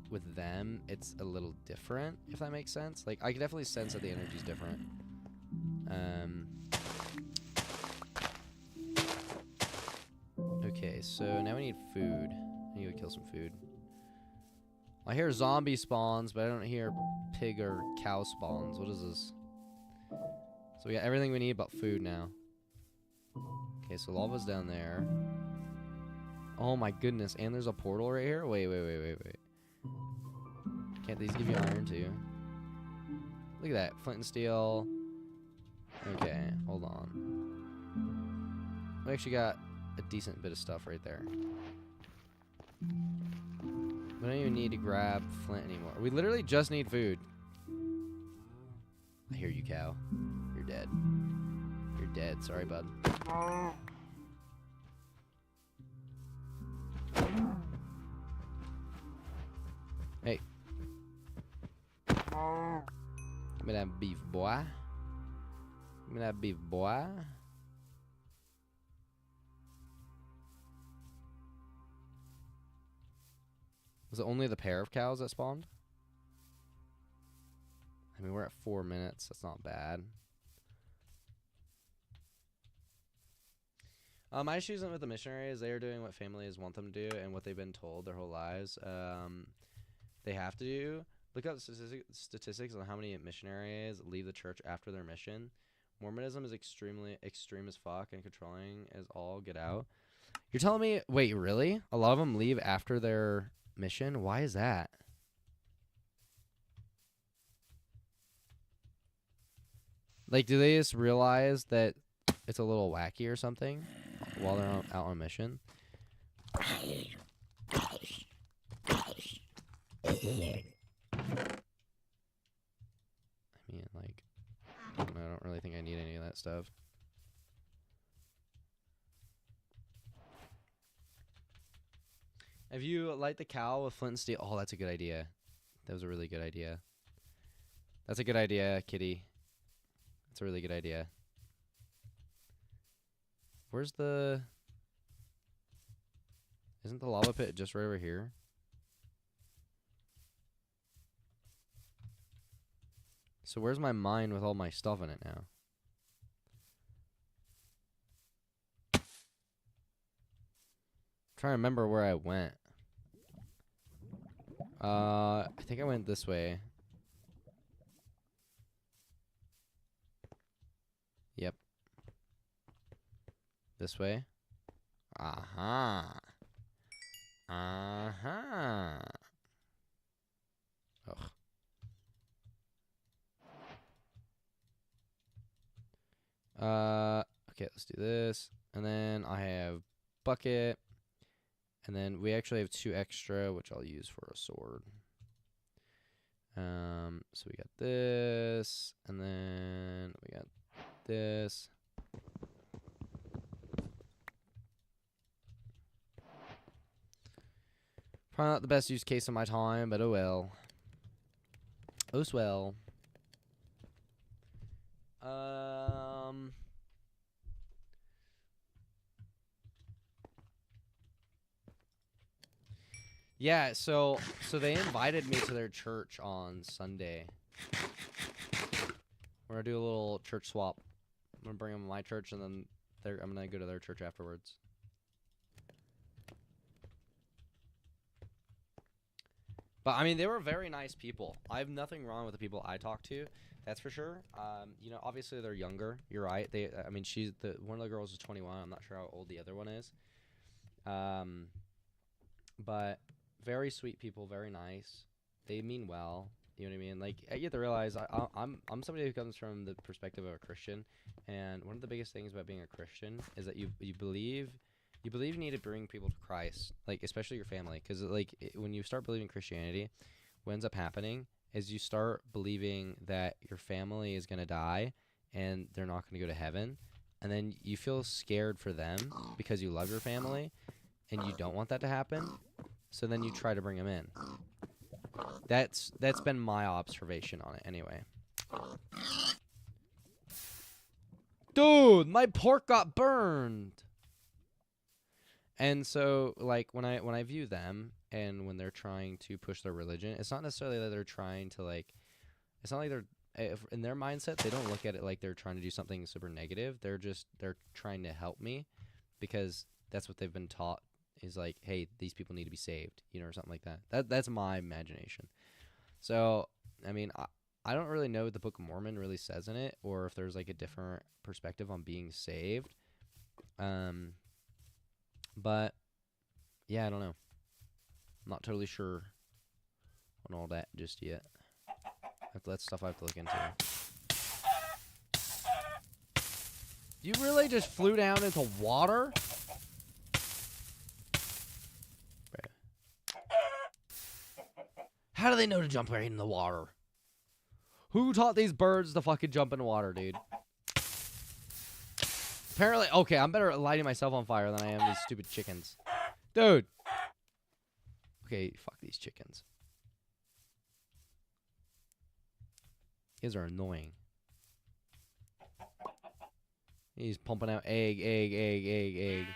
with them, it's a little different, if that makes sense. Like, I can definitely sense that the energy's different. Okay, so now we need food. I need to kill some food. I hear zombie spawns, but I don't hear pig or cow spawns. What is this? So we got everything we need but food now. Okay, so lava's down there. Oh my goodness, and there's a portal right here? Wait. Can't these give you iron too? Look at that, flint and steel. Okay, hold on. We actually got a decent bit of stuff right there. We don't even need to grab flint anymore. We literally just need food. I hear you, cow. You're dead. You're dead. Sorry, bud. Hey. Give me that beef, boy. Give me that beef, boy. Was it only the pair of cows that spawned? I mean, we're at 4 minutes. That's not bad. My issue isn't with the missionaries. They are doing what families want them to do and what they've been told their whole lives. They have to do. Look up statistics on how many missionaries leave the church after their mission. Mormonism is extremely extreme as fuck and controlling as all get out. You're telling me, wait, really? A lot of them leave after their mission? Why is that? Like, do they just realize that it's a little wacky or something while they're out on mission? I mean, like, I don't really think I need any of that stuff. If you light the cow with flint and steel, oh, that's a good idea. That was a really good idea. That's a good idea, kitty. That's a really good idea. Where's the... Isn't the lava pit just right over here? So where's my mine with all my stuff in it now? Trying to remember where I went. I think I went this way. Yep. This way. Aha. Aha. Ugh. Okay, let's do this. And then I have bucket. And then we actually have 2 extra, which I'll use for a sword. So we got this, and then we got this. Probably not the best use case of my time, but oh well. Oh well. Yeah, so they invited me to their church on Sunday. We're gonna do a little church swap. I'm gonna bring them to my church, and then I'm gonna go to their church afterwards. But I mean, they were very nice people. I have nothing wrong with the people I talked to. That's for sure. You know, obviously they're younger. You're right. I mean, one of the girls is 21. I'm not sure how old the other one is. But very sweet people, very nice. They mean well. You know what I mean? Like, you have to realize I'm somebody who comes from the perspective of a Christian, and one of the biggest things about being a Christian is that you believe you need to bring people to Christ, like especially your family, because when you start believing Christianity, what ends up happening is you start believing that your family is gonna die and they're not gonna go to heaven, and then you feel scared for them because you love your family and you don't want that to happen. So then you try to bring them in. That's been my observation on it anyway. Dude, my pork got burned. And so, like, when I view them and when they're trying to push their religion, it's not necessarily that they're trying to, like, it's not like in their mindset, they don't look at it like they're trying to do something super negative. They're trying to help me because that's what they've been taught, is like, hey, these people need to be saved, you know, or something like that. That's my imagination. So, I mean, I don't really know what the Book of Mormon really says in it, or if there's like a different perspective on being saved. But yeah, I don't know. I'm not totally sure on all that just yet. That's stuff I have to look into. You really just flew down into water? How do they know to jump right in the water? Who taught these birds to fucking jump in the water, dude? Apparently, okay, I'm better at lighting myself on fire than I am these stupid chickens. Dude. Okay, fuck these chickens. These are annoying. He's pumping out egg.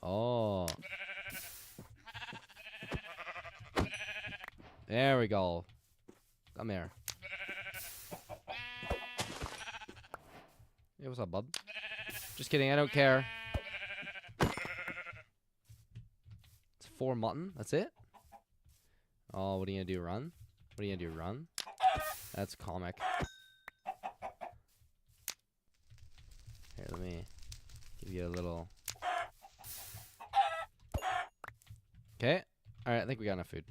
Oh. There we go. Come here. Hey, what's up, bub? Just kidding, I don't care. It's 4 mutton, that's it? Oh, what are you gonna do, run? What are you gonna do, run? That's comic. Here, let me give you a little... Okay. Alright, I think we got enough food.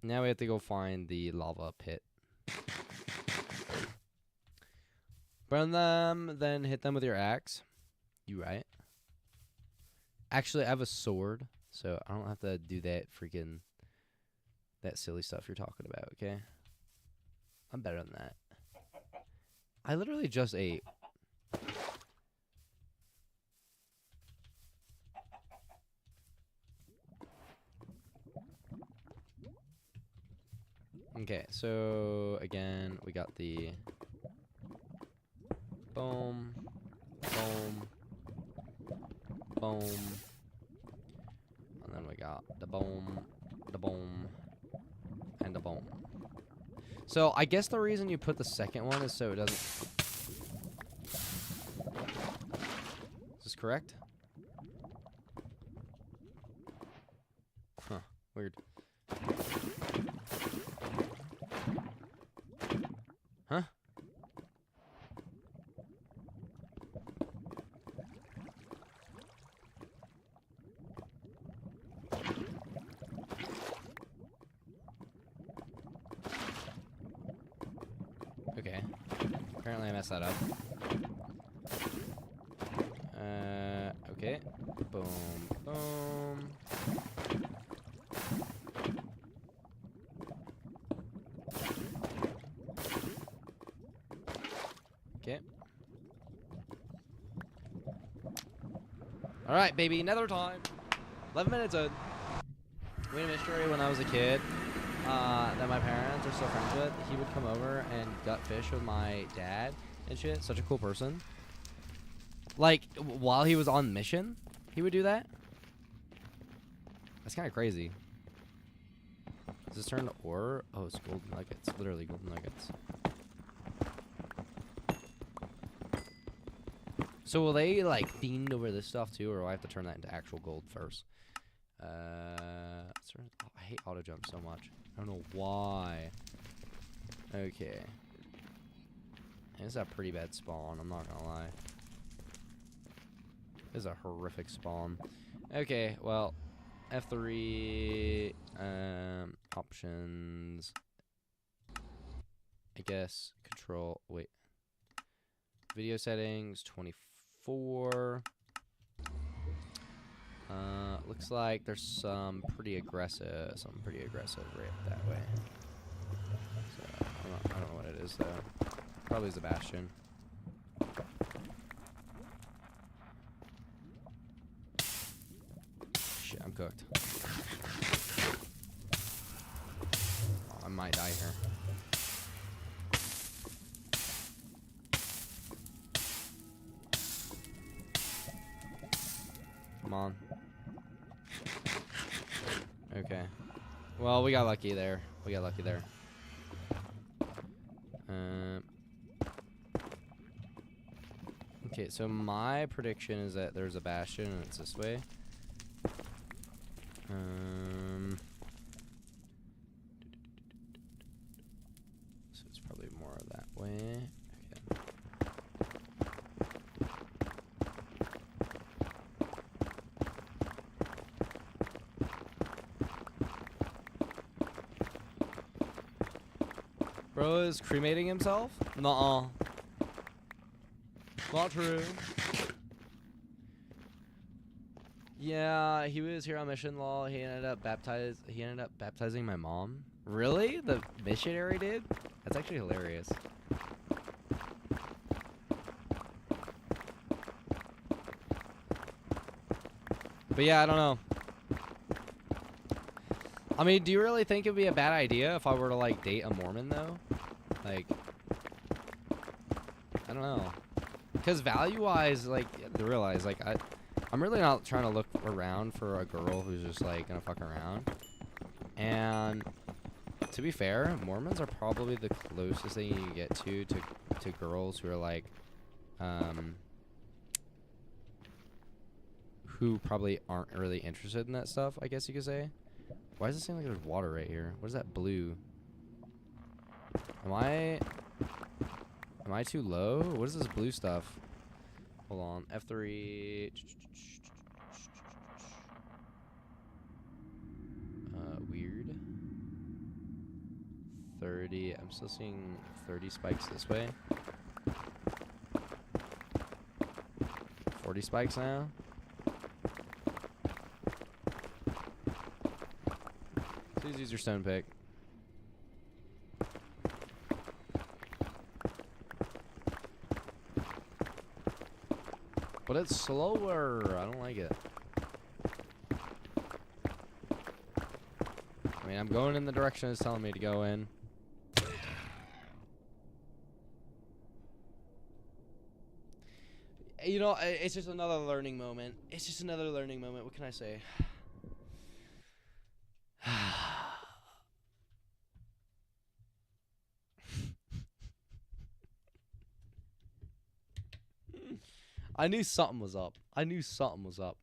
Now we have to go find the lava pit. Burn them, then hit them with your axe. You right. Actually, I have a sword, so I don't have to do that freaking... that silly stuff you're talking about, okay? I'm better than that. I literally just ate. Okay, so again, we got the boom, boom, boom, and then we got the boom, and the boom. So I guess the reason you put the second one is so it doesn't... Is this correct? Huh. Weird. Huh? Okay. Apparently I messed that up. Okay. Boom, boom. Okay. Alright, baby, another time. 11 minutes in. We had a mystery when I was a kid that my parents are still friends with. He would come over and gut fish with my dad and shit. Such a cool person. Like, while he was on mission, he would do that. That's kind of crazy. Does this turn to ore? Oh, it's golden nuggets. Literally golden nuggets. So will they, like, fiend over this stuff, too? Or do I have to turn that into actual gold first? I hate auto jump so much. I don't know why. Okay. This is a pretty bad spawn, I'm not gonna lie. This is a horrific spawn. Okay, well, F3, options, I guess, control, wait. Video settings, 24. Looks like there's something pretty aggressive right that way. So, I don't know what it is, though. Probably is a bastion. Shit, I'm cooked. Oh, I might die here. Come on. Okay. Well, we got lucky there. Okay, so my prediction is that there's a bastion and it's this way. So it's probably more that way. Okay. Bro is cremating himself? Nuh-uh. Not true. Yeah, he was here on mission law. He ended up baptizing my mom. Really? The missionary did? That's actually hilarious. But yeah, I don't know. I mean, do you really think it'd be a bad idea if I were to, like, date a Mormon, though? Like, I don't know. Because value-wise, like, realize, like, I'm really not trying to look around for a girl who's just, like, gonna fuck around. And to be fair, Mormons are probably the closest thing you can get to girls who are, like, who probably aren't really interested in that stuff, I guess you could say. Why does it seem like there's water right here? What is that blue? Am I too low? What is this blue stuff? Hold on. F3. Weird. 30. I'm still seeing 30 spikes this way. 40 spikes now. Please use your stone pick. But it's slower. I don't like it. I mean, I'm going in the direction it's telling me to go in. You know, it's just another learning moment. What can I say? I knew something was up. I knew something was up.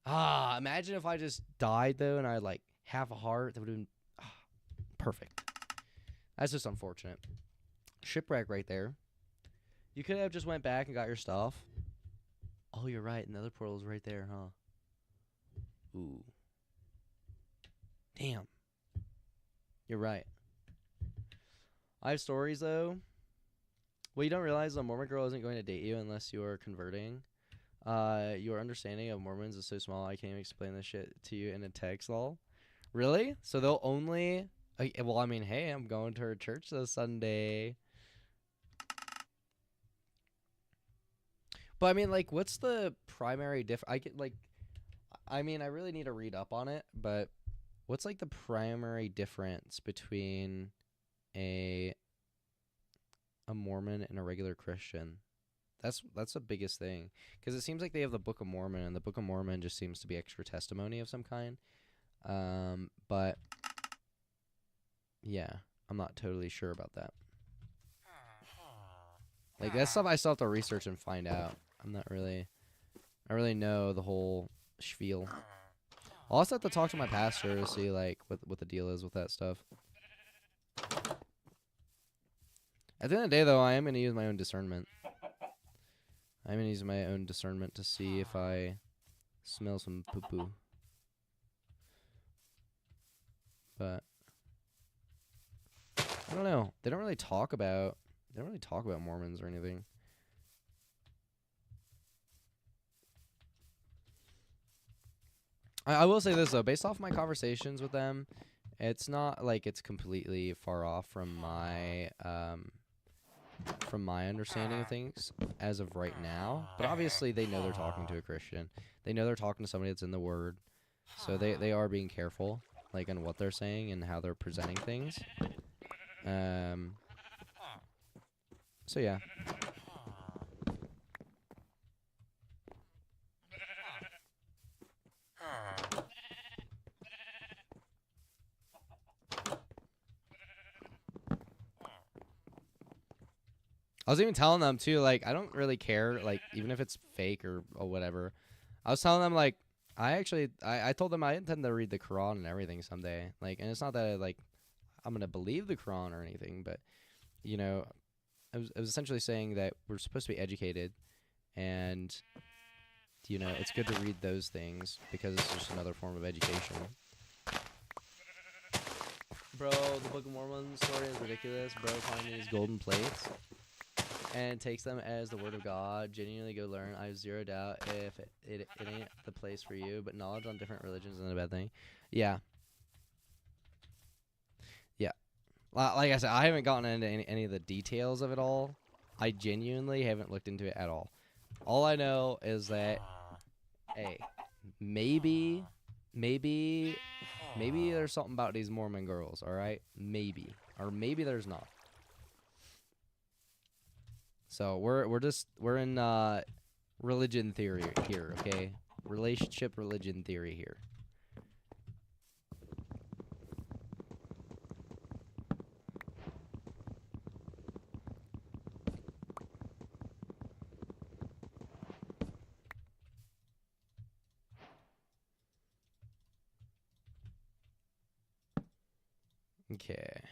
Imagine if I just died though and I had like half a heart. That would have been perfect. That's just unfortunate. Shipwreck right there. You could have just went back and got your stuff. Oh, you're right. Another portal's right there, huh? Ooh. Damn. You're right. I have stories though. Well, you don't realize a Mormon girl isn't going to date you unless you are converting. Your understanding of Mormons is so small I can't even explain this shit to you in a text lol. Really? So they'll only... well, I mean, hey, I'm going to her church this Sunday. But I mean, like, what's the primary I mean, I really need to read up on it, but what's like the primary difference between a Mormon and a regular Christian? That's the biggest thing, because it seems like they have the Book of Mormon, and the Book of Mormon just seems to be extra testimony of some kind. But yeah, I'm not totally sure about that. Like, that's stuff I still have to research and find out. I don't really know the whole spiel. I'll also have to talk to my pastor to see like what the deal is with that stuff. At the end of the day, though, I am gonna use my own discernment. I'm gonna use my own discernment to see if I smell some poo-poo. But I don't know. They don't really talk about Mormons or anything. I will say this though, based off my conversations with them, it's not like it's completely far off from my understanding of things as of right now. But obviously they know they're talking to a Christian. They know they're talking to somebody that's in the Word. So they are being careful, like, in what they're saying and how they're presenting things. So yeah. I was even telling them too, like, I don't really care, like, even if it's fake or whatever. I was telling them, like, I told them I intend to read the Quran and everything someday. Like, and it's not that I'm gonna believe the Quran or anything, but you know, I was essentially saying that we're supposed to be educated, and you know, it's good to read those things because it's just another form of education. Bro, the Book of Mormon story is ridiculous. Bro, finding these golden plates and takes them as the word of God. Genuinely go learn. I have zero doubt if it ain't the place for you, but knowledge on different religions isn't a bad thing. Yeah. Yeah. Like I said, I haven't gotten into any of the details of it all. I genuinely haven't looked into it at all. All I know is that, hey, maybe there's something about these Mormon girls, all right? Maybe. Or maybe there's not. So we're in religion theory here, okay? Relationship religion theory here. Okay.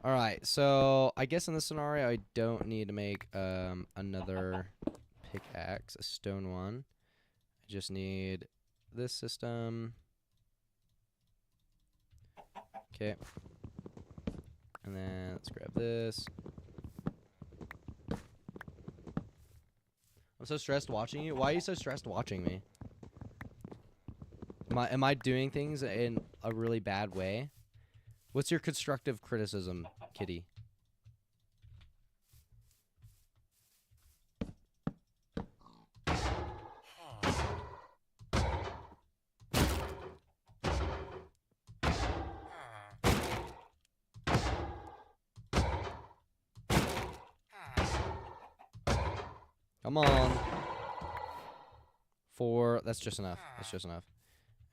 Alright, so I guess in this scenario I don't need to make another pickaxe, a stone one. I just need this system. Okay. And then let's grab this. I'm so stressed watching you. Why are you so stressed watching me? Am I doing things in a really bad way? What's your constructive criticism, kitty? Come on. 4. That's just enough. That's just enough.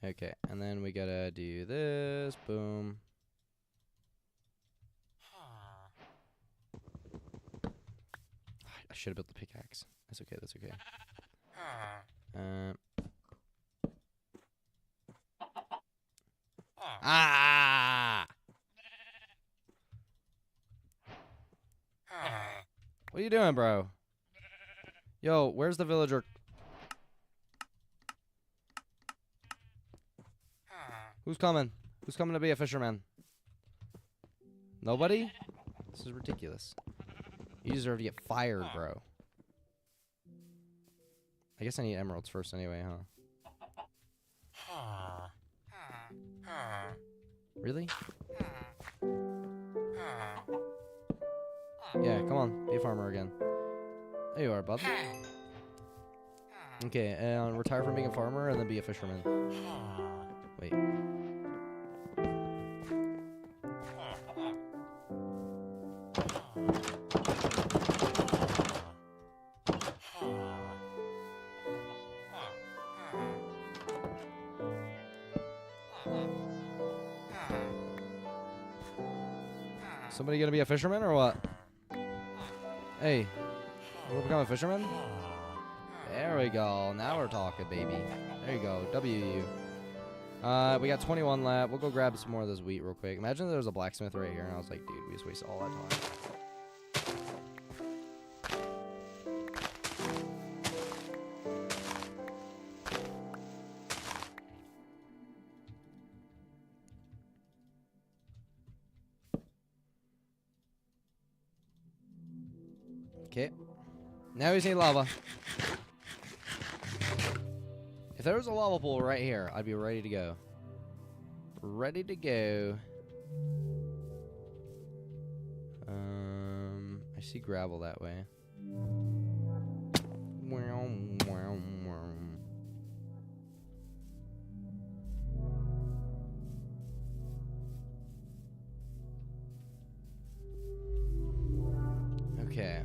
Okay, and then we gotta do this. Boom. should have built the pickaxe. That's okay. That's okay. Ah! What are you doing, bro? Yo, where's the villager? Who's coming? Who's coming to be a fisherman? Nobody? This is ridiculous. You deserve to get fired, bro. I guess I need emeralds first anyway, huh? Really? Yeah, come on. Be a farmer again. There you are, bud. Okay, and retire from being a farmer and then be a fisherman. Wait. Somebody gonna be a fisherman or what? Hey, you wanna become a fisherman? There we go. Now we're talking, baby. There you go. WU. We got 21 left. We'll go grab some more of this wheat real quick. Imagine there was a blacksmith right here, and I was like, dude, we just wasted all that time. Okay. Now we see lava. If there was a lava pool right here, I'd be ready to go. Ready to go. I see gravel that way. Okay.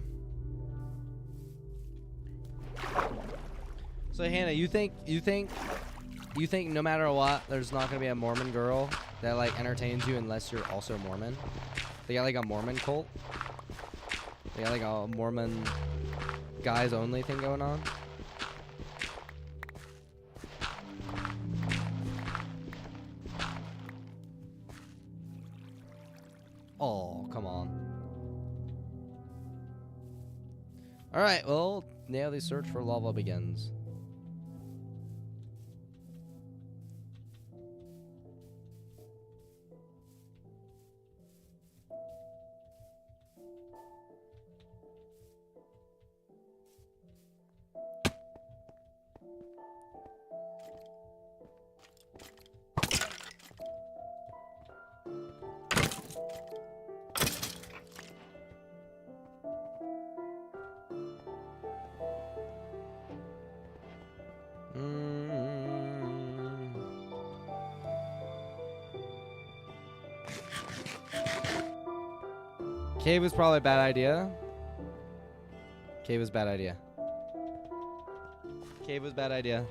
So Hannah, you think no matter what, there's not gonna be a Mormon girl that like entertains you unless you're also Mormon? They got like a Mormon cult. They got like a Mormon guys only thing going on. Oh, come on. All right, well, now the search for lava begins. Cave was probably a bad idea. Cave was a bad idea. Cave was a bad idea.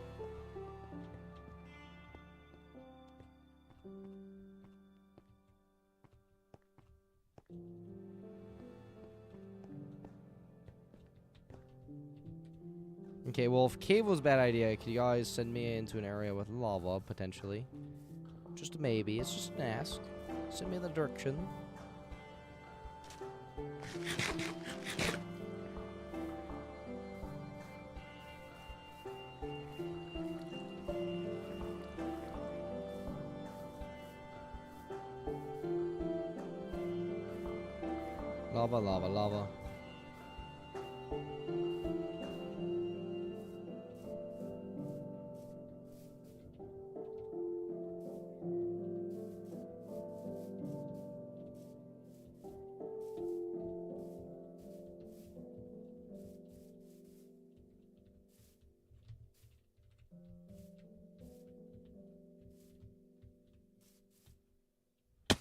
Okay, well, if cave was a bad idea, could you guys send me into an area with lava, potentially? Just a maybe. It's just an ask. Send me in the direction. Lava, lava, lava.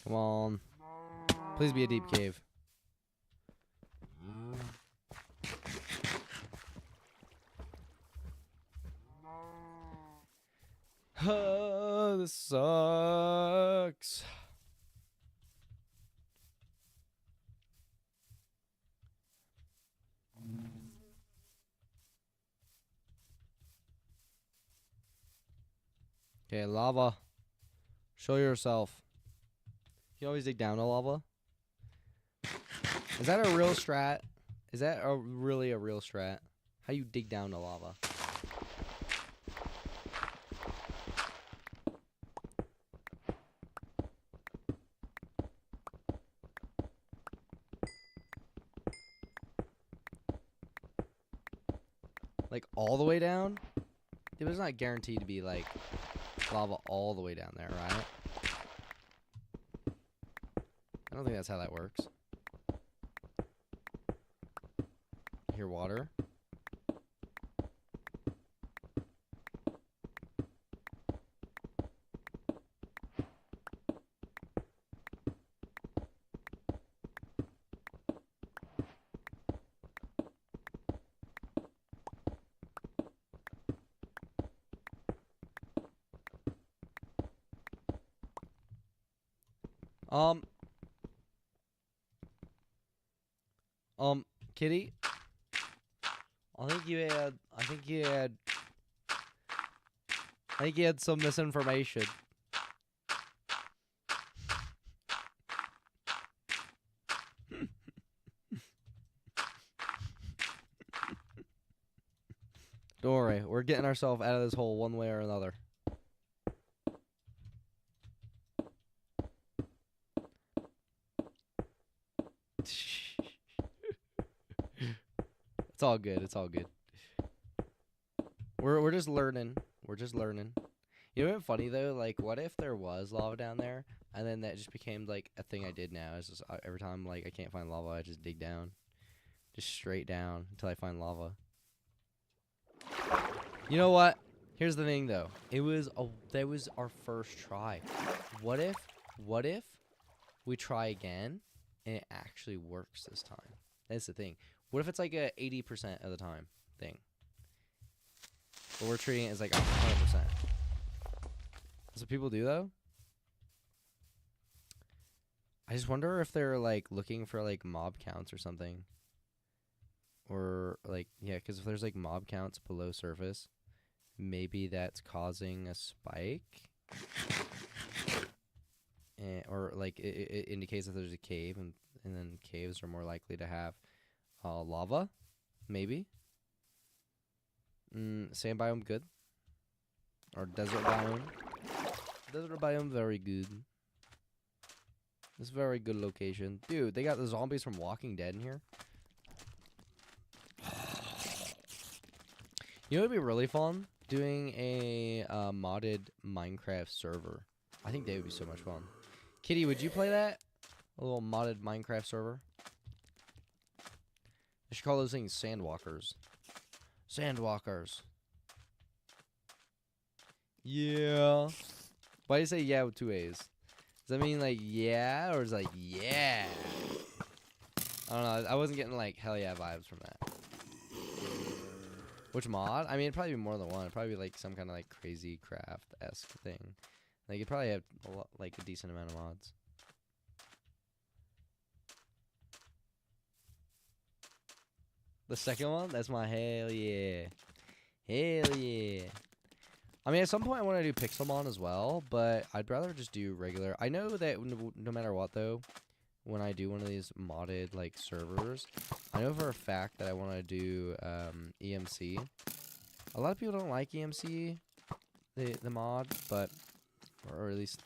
Come on. Please be a deep cave. This sucks. Okay, lava. Show yourself. You always dig down to lava. Is that a real strat? Is that really a real strat? How you dig down to lava? Like all the way down? Dude, it's not guaranteed to be like lava all the way down there, right? I don't think that's how that works. Hear water? Um, Kitty, I think you had some misinformation. Don't worry, we're getting ourselves out of this hole one way or another. It's all good. It's all good. We're just learning. We're just learning. You know what's funny though? Like, what if there was lava down there, and then that just became like a thing I did now? Is just every time like I can't find lava, I just dig down, just straight down until I find lava. You know what? Here's the thing though. That was our first try. What if we try again and it actually works this time? That's the thing. What if it's like a 80% of the time thing? But we're treating it as like 100%. That's what people do though. I just wonder if they're like looking for like mob counts or something. Or like, yeah, because if there's like mob counts below surface, maybe that's causing a spike. Or like it indicates that there's a cave, and then caves are more likely to have lava, maybe. Sand biome good, or desert biome. Desert biome very good. It's a very good location, dude. They got the zombies from Walking Dead in here. You know what'd be really fun? Doing a modded Minecraft server. I think they would be so much fun. Kitty, would you play that? A little modded Minecraft server? I should call those things sandwalkers. Sandwalkers. Yeah. Why do you say yeah with two A's? Does that mean like yeah, or is it like yeah? I don't know. I wasn't getting like hell yeah vibes from that. Which mod? I mean, it'd probably be more than one. It'd probably be like some kind of like crazy craft-esque thing. Like, you'd probably have like a decent amount of mods. The second one? That's my hell yeah. Hell yeah. I mean, at some point I want to do Pixelmon as well, but I'd rather just do regular. I know that no matter what, though, when I do one of these modded, like, servers, I know for a fact that I want to do EMC. A lot of people don't like EMC, the mod, but, or at least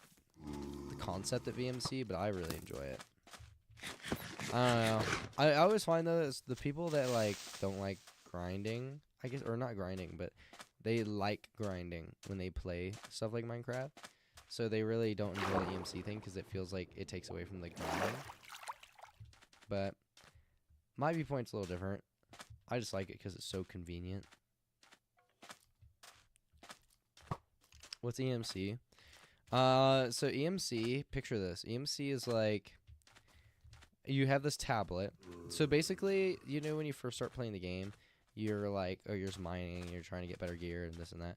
the concept of EMC, but I really enjoy it. I don't know. I always find though that the people that like don't like grinding, I guess, or not grinding, but they like grinding when they play stuff like Minecraft. So they really don't enjoy the EMC thing because it feels like it takes away from the grinding. But my viewpoint's a little different. I just like it because it's so convenient. What's EMC? So EMC, picture this. EMC is like, you have this tablet. So basically, you know, when you first start playing the game, you're like, oh, you're just mining, you're trying to get better gear and this and that.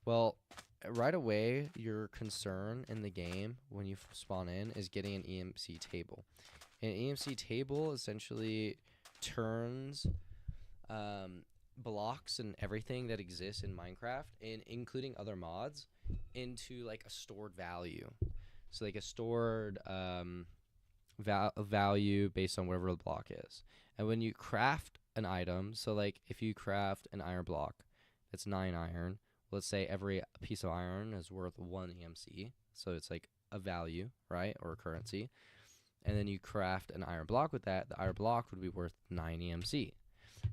Well, right away, your concern in the game when you spawn in is getting an EMC table. An EMC table essentially turns blocks and everything that exists in Minecraft, and including other mods, into like a stored value. So like a stored value based on whatever the block is. And when you craft an item, so like if you craft an iron block, that's 9 iron. Let's say every piece of iron is worth 1 EMC, so it's like a value, right, or a currency. And then you craft an iron block with that. The iron block would be worth 9 EMC.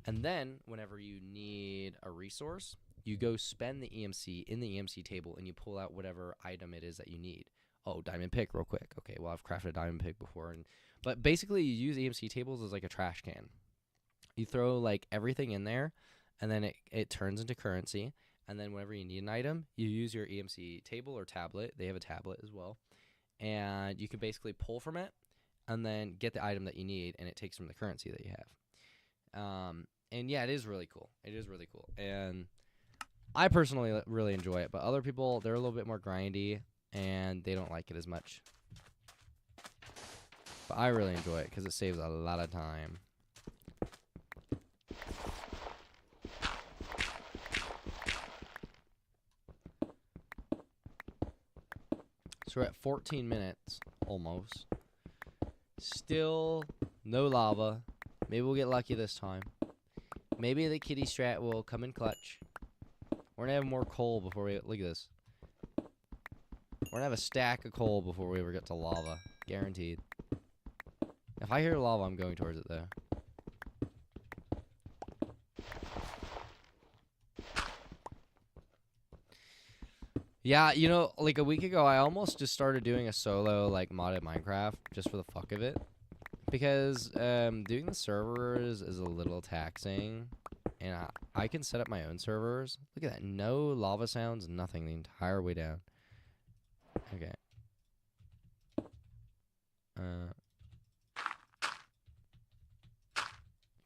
And then whenever you need a resource, you go spend the EMC in the EMC table and you pull out whatever item it is that you need. Oh, diamond pick real quick. Okay, well, I've crafted a diamond pick before. But basically, you use EMC tables as like a trash can. You throw like everything in there, and then it turns into currency. And then whenever you need an item, you use your EMC table or tablet. They have a tablet as well. And you can basically pull from it and then get the item that you need, and it takes from the currency that you have. And yeah, it is really cool. It is really cool. And I personally really enjoy it, but other people, they're a little bit more grindy, and they don't like it as much. But I really enjoy it because it saves a lot of time. So we're at 14 minutes, almost. Still no lava. Maybe we'll get lucky this time. Maybe the kitty strat will come in clutch. We're gonna have more coal before we... Look at this. We're gonna have a stack of coal before we ever get to lava. Guaranteed. If I hear lava, I'm going towards it, though. Yeah, you know, like a week ago, I almost just started doing a solo, like, modded Minecraft, just for the fuck of it. Because doing the servers is a little taxing, and I can set up my own servers. Look at that. No lava sounds, nothing the entire way down. Okay.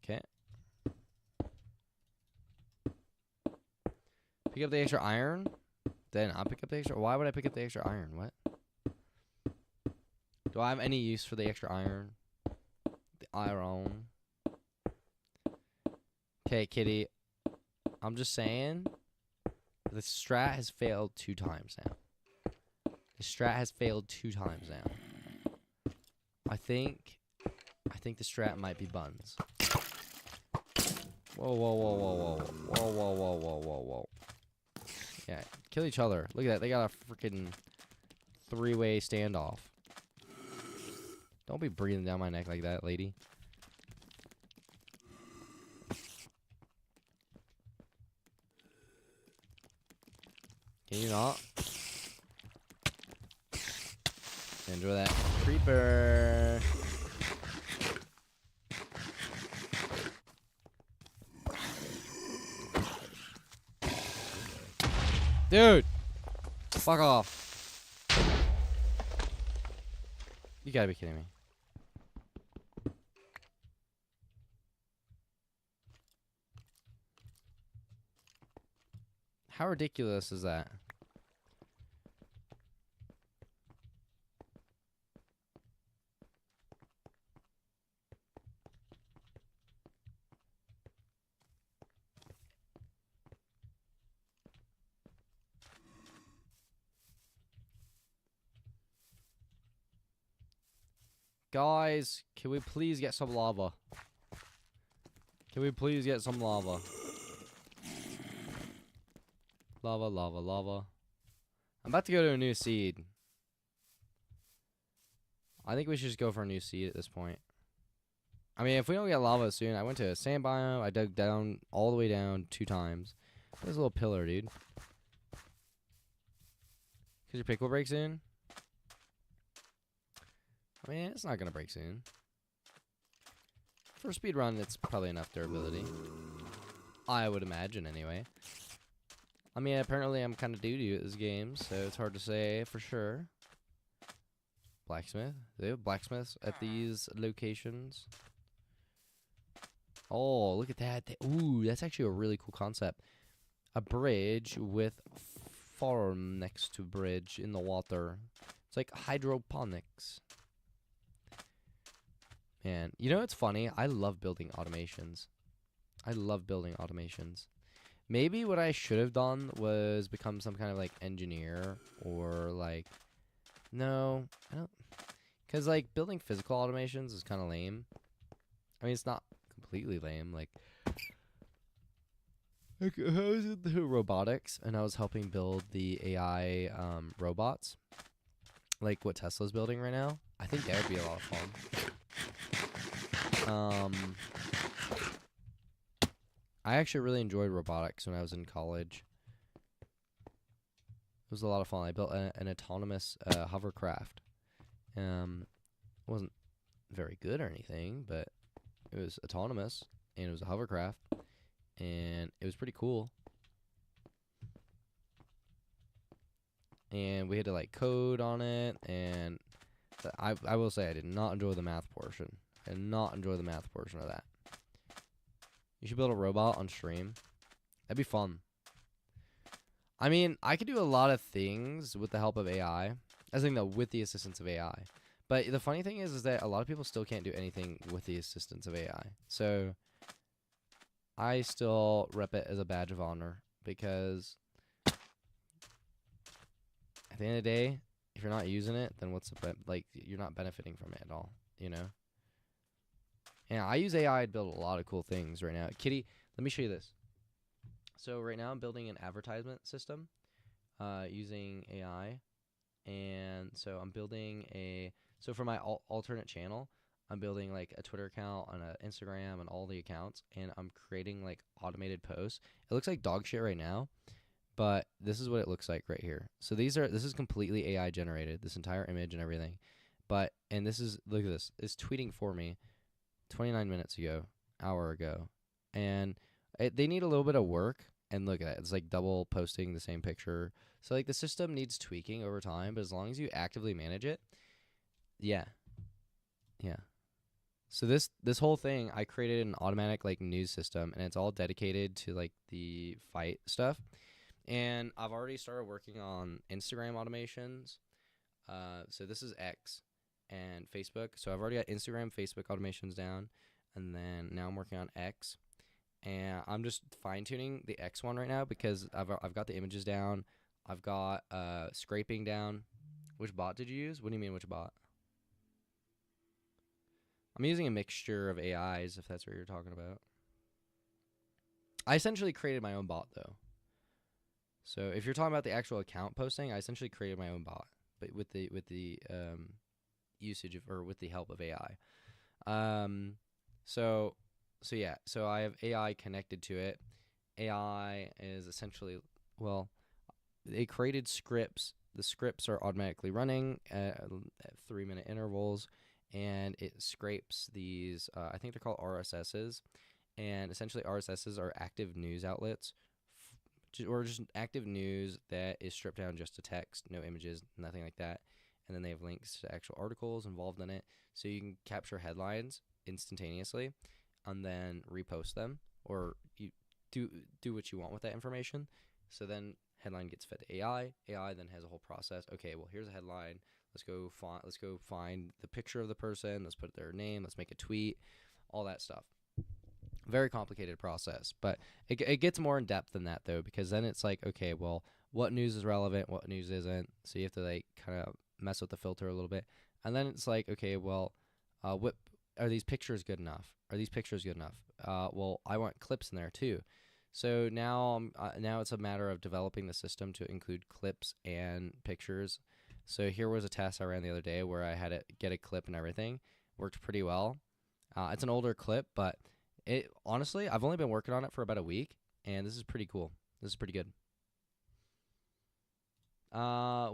Okay. Pick up the extra iron. Then I'll pick up the extra... Why would I pick up the extra iron? What? Do I have any use for the extra iron? The iron. Okay, kitty. I'm just saying. The strat has failed 2 times now. The strat has failed 2 times now. I think the strat might be buns. Whoa, whoa, whoa, whoa, whoa. Whoa, whoa, whoa, whoa, whoa, whoa. Yeah, kill each other. Look at that. They got a freaking 3-way standoff. Don't be breathing down my neck like that, lady. Can you not? Enjoy that creeper. Dude! Fuck off. You gotta be kidding me. How ridiculous is that? Guys, can we please get some lava? Can we please get some lava? Lava, lava, lava. I'm about to go to a new seed. I think we should just go for a new seed at this point. I mean, if we don't get lava soon, I went to a sand biome. I dug down all the way down 2 times. There's a little pillar, dude. Because your pick will break soon? I mean, it's not going to break soon. For a speed run, it's probably enough durability. I would imagine, anyway. I mean, apparently I'm kind of doo-doo at this game, so it's hard to say for sure. Blacksmith. They have blacksmiths at these locations. Oh, look at that. Ooh, that's actually a really cool concept. A bridge with farm next to bridge in the water. It's like hydroponics. Man, you know what's funny? I love building automations. I love building automations. Maybe what I should have done was become some kind of like engineer or like no, I don't, because like building physical automations is kind of lame. I mean, it's not completely lame. Like I was into robotics and I was helping build the AI robots, like what Tesla's building right now. I think that would be a lot of fun. I actually really enjoyed robotics when I was in college. It was a lot of fun. I built an autonomous hovercraft. It wasn't very good or anything, but it was autonomous and it was a hovercraft and it was pretty cool. And we had to like code on it, and I will say I did not enjoy the math portion. I did not enjoy the math portion of that. You should build a robot on stream. That'd be fun. I mean, I could do a lot of things with the help of AI. I think though, with the assistance of AI. But the funny thing is that a lot of people still can't do anything with the assistance of AI. So I still rep it as a badge of honor because at the end of the day, if you're not using it, then what's the like? You're not benefiting from it at all, you know. And I use AI to build a lot of cool things right now. Kitty, let me show you this. So right now I'm building an advertisement system using AI. And so I'm building so for my alternate channel, I'm building like a Twitter account and an Instagram and all the accounts. And I'm creating like automated posts. It looks like dog shit right now, but this is what it looks like right here. So this is completely AI generated, this entire image and everything. And this is, look at this. It's tweeting for me 29 minutes ago, hour ago. And they need a little bit of work. And look at that. It's like double posting the same picture. So like the system needs tweaking over time, but as long as you actively manage it, yeah. Yeah. So this whole thing, I created an automatic like news system, and it's all dedicated to like the fight stuff. And I've already started working on Instagram automations. So this is X and Facebook. So I've already got Instagram, Facebook automations down, and then now I'm working on X. And I'm just fine tuning the X one right now because I've got the images down. I've got scraping down. Which bot did you use? What do you mean which bot? I'm using a mixture of AIs, if that's what you're talking about. I essentially created my own bot though. So if you're talking about the actual account posting, I essentially created my own bot, but with the usage of, or with the help of AI. So yeah, so I have AI connected to it. AI is essentially, well, they created scripts. The scripts are automatically running at 3-minute intervals, and it scrapes these, I think they're called RSSs. And essentially RSSs are active news outlets, or just active news that is stripped down just to text, no images, nothing like that. And then they have links to actual articles involved in it. So you can capture headlines instantaneously and then repost them, or you do what you want with that information. So then headline gets fed to AI. AI then has a whole process. Okay, well, here's a headline. Let's go find the picture of the person. Let's put their name. Let's make a tweet. All that stuff. Very complicated process, but it gets more in depth than that though, because then it's like, okay, well, what news is relevant, what news isn't. So you have to like kind of mess with the filter a little bit, and then it's like, okay, well, what are these pictures good enough? Are these pictures good enough? Well, I want clips in there too. So now it's a matter of developing the system to include clips and pictures. So here was a test I ran the other day where I had to get a clip and everything. Worked pretty well. It's an older clip, but it honestly, I've only been working on it for about a week, and this is pretty cool. This is pretty good.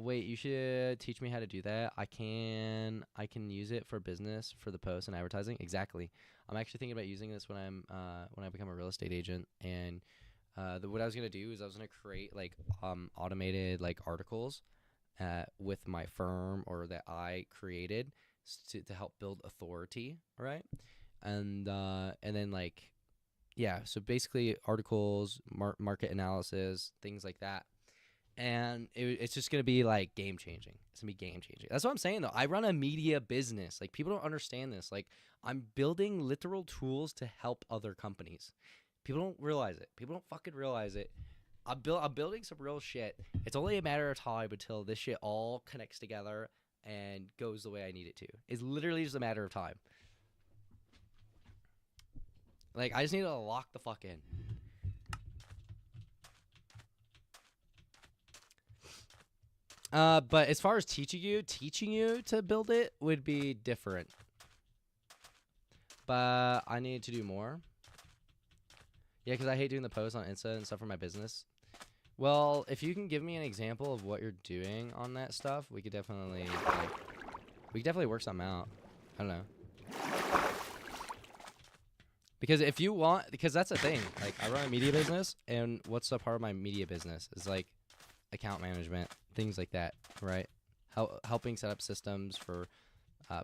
Wait, you should teach me how to do that. I can use it for business, for the post and advertising. Exactly. I'm actually thinking about using this when I become a real estate agent. And what I was gonna do is I was gonna create like automated like articles with my firm or that I created to help build authority, right? And then like, yeah, so basically articles, market analysis, things like that. And it's just gonna be like game changing. It's gonna be game changing. That's what I'm saying though. I run a media business. Like, people don't understand this. Like, I'm building literal tools to help other companies. People don't realize it. People don't fucking realize it. I'm building some real shit. It's only a matter of time until this shit all connects together and goes the way I need it to. It's literally just a matter of time. Like, I just need to lock the fuck in. But as far as teaching you to build it would be different. But I need to do more. Yeah, because I hate doing the posts on Insta and stuff for my business. Well, if you can give me an example of what you're doing on that stuff, we could definitely work something out. I don't know. Because if you want, because that's the thing. Like, I run a media business, and what's a part of my media business is like account management, things like that, right? Helping set up systems for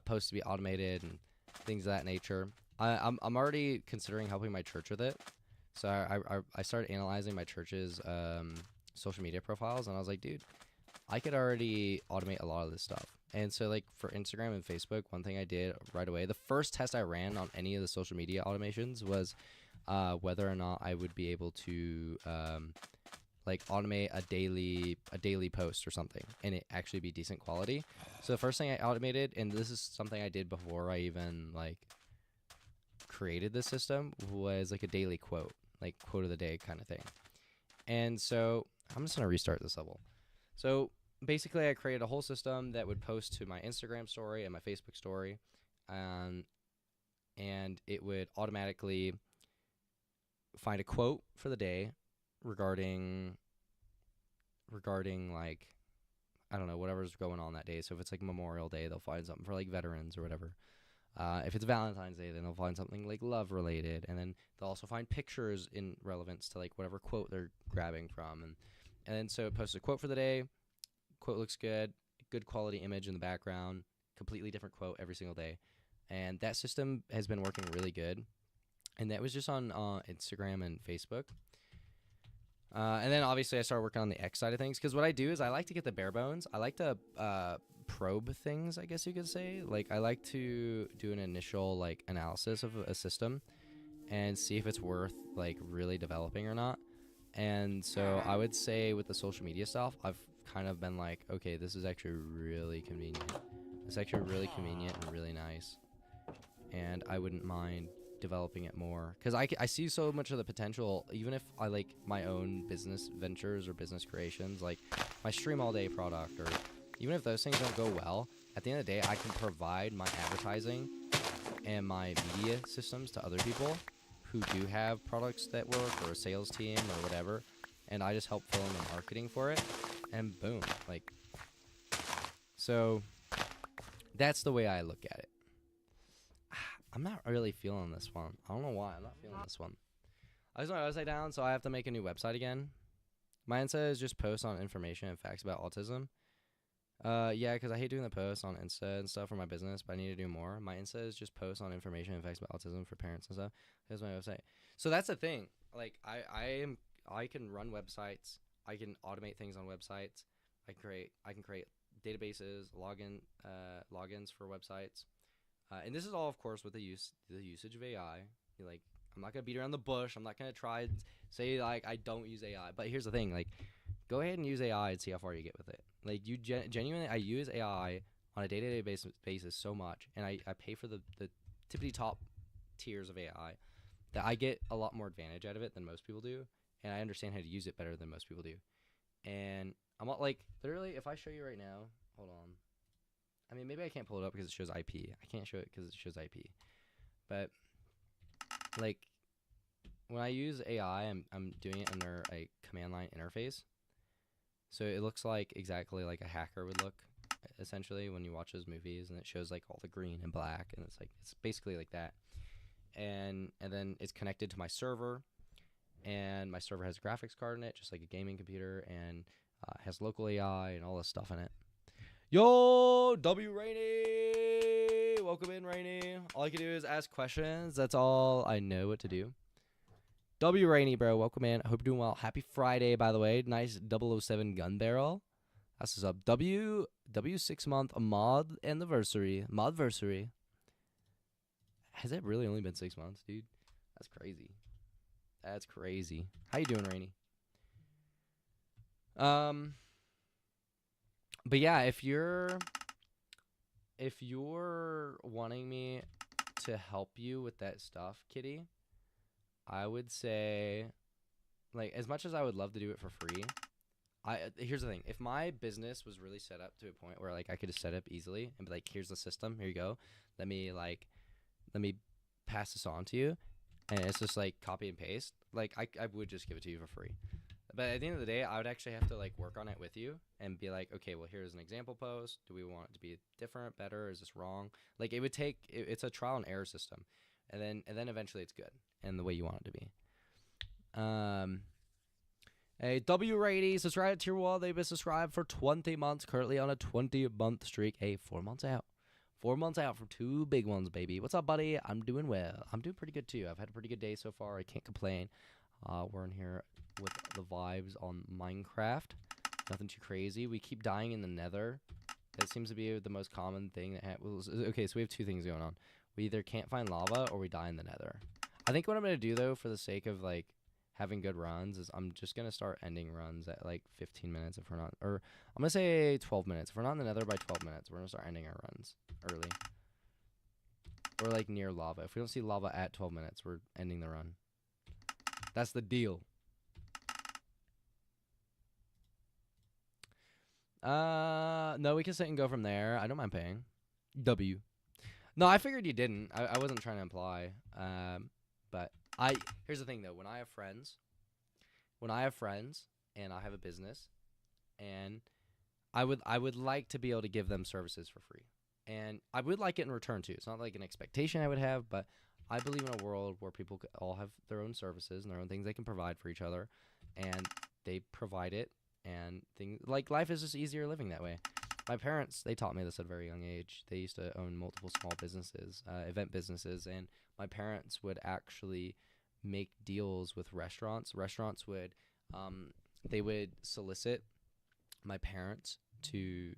posts to be automated and things of that nature. I'm already considering helping my church with it. So I started analyzing my church's social media profiles, and I was like, dude, I could already automate a lot of this stuff. And so, like, for Instagram and Facebook, one thing I did right away, the first test I ran on any of the social media automations was whether or not I would be able to like automate a daily post or something, and it actually be decent quality. So the first thing I automated, and this is something I did before I even like created the system, was like a daily quote, like quote of the day kind of thing. And so I'm just gonna restart this level. So basically, I created a whole system that would post to my Instagram story and my Facebook story, and it would automatically find a quote for the day regarding like, I don't know, whatever's going on that day. So if it's like Memorial Day, they'll find something for like veterans or whatever. If it's Valentine's Day, then they'll find something like love related, and then they'll also find pictures in relevance to like whatever quote they're grabbing from, and then so it posts a quote for the day. Quote looks good quality image in the background, completely different quote every single day, and that system has been working really good. And that was just on Instagram and Facebook. And then obviously I started working on the X side of things, because what I do is I like to get the bare bones. I like to probe things, I guess you could say. Like, I like to do an initial like analysis of a system and see if it's worth like really developing or not. And so I would say with the social media stuff, I've kind of been like, okay, this is actually really convenient. It's actually really convenient and really nice, and I wouldn't mind developing it more, because I see so much of the potential. Even if I like my own business ventures or business creations, like my stream all day product, or even if those things don't go well, at the end of the day, I can provide my advertising and my media systems to other people who do have products that work, or a sales team or whatever, and I just help fill in the marketing for it, and boom. Like, so that's the way I look at it. I'm not really feeling this one. I don't know why I'm not feeling this one. I just want my website down, so I have to make a new website again. My Insta is just posts on information and facts about autism. Yeah, because I hate doing the posts on Insta and stuff for my business, but I need to do more. My Insta is just posts on information and facts about autism for parents and stuff. Here's my website. So that's the thing. Like, I can run websites. I can automate things on websites. I can create databases, logins for websites. And this is all, of course, with the usage of AI. Like, I'm not gonna beat around the bush. I'm not gonna try say like I don't use AI. But here's the thing: like, go ahead and use AI and see how far you get with it. Like, you genuinely, I use AI on a day-to-day basis so much, and I pay for the tippity top tiers of AI, that I get a lot more advantage out of it than most people do, and I understand how to use it better than most people do. And I'm not, like, literally, if I show you right now, hold on. I mean, maybe I can't pull it up because it shows IP. I can't show it because it shows IP. But, like, when I use AI, I'm doing it under a command line interface. So it looks like exactly like a hacker would look, essentially, when you watch those movies, and it shows like all the green and black, and it's basically like that. And then it's connected to my server, and my server has a graphics card in it, just like a gaming computer, and has local AI and all this stuff in it. Yo, W Rainy! Welcome in, Rainy. All I can do is ask questions. That's all I know what to do. W Rainy, bro, welcome in. I hope you're doing well. Happy Friday, by the way. Nice 007 gun barrel. That's what's up. W 6-month mod anniversary. Modversary. Has it really only been 6 months, dude? That's crazy. That's crazy. How you doing, Rainy? Um, but yeah, if you're wanting me to help you with that stuff, Kitty, I would say, like, as much as I would love to do it for free, here's the thing. If my business was really set up to a point where like I could just set up easily and be like, here's the system, here you go. Let me like let me pass this on to you, and it's just like copy and paste. Like I would just give it to you for free. But at the end of the day, I would actually have to like work on it with you and be like, okay, well, here's an example post. Do we want it to be different, better? Is this wrong? Like it would take. It's a trial and error system, and then eventually it's good and the way you want it to be. Um, a W Rady subscribed to your wall. They've been subscribed for 20 months. Currently on a 20-month streak. Hey, 4 months out. 4 months out from 2 big ones, baby. What's up, buddy? I'm doing well. I'm doing pretty good too. I've had a pretty good day so far. I can't complain. We're in here with the vibes on Minecraft. Nothing too crazy. We keep dying in the Nether. That seems to be the most common thing that happens. Okay, so we have two things going on. We either can't find lava or we die in the Nether. I think what I'm gonna do though, for the sake of like having good runs, is I'm just gonna start ending runs at like 15 minutes if we're not, or I'm gonna say 12 minutes. If we're not in the Nether by 12 minutes, we're gonna start ending our runs early. Or like near lava. If we don't see lava at 12 minutes, we're ending the run. That's the deal. No, we can sit and go from there. I don't mind paying. W. No, I figured you didn't. I wasn't trying to imply. But here's the thing though. When I have friends and I have a business, and I would like to be able to give them services for free. And I would like it in return too. It's not like an expectation I would have, but I believe in a world where people all have their own services and their own things they can provide for each other, and they provide it. And things like life is just easier living that way. My parents, they taught me this at a very young age. They used to own multiple small businesses, event businesses, and my parents would actually make deals with restaurants. Restaurants would, they would solicit my parents to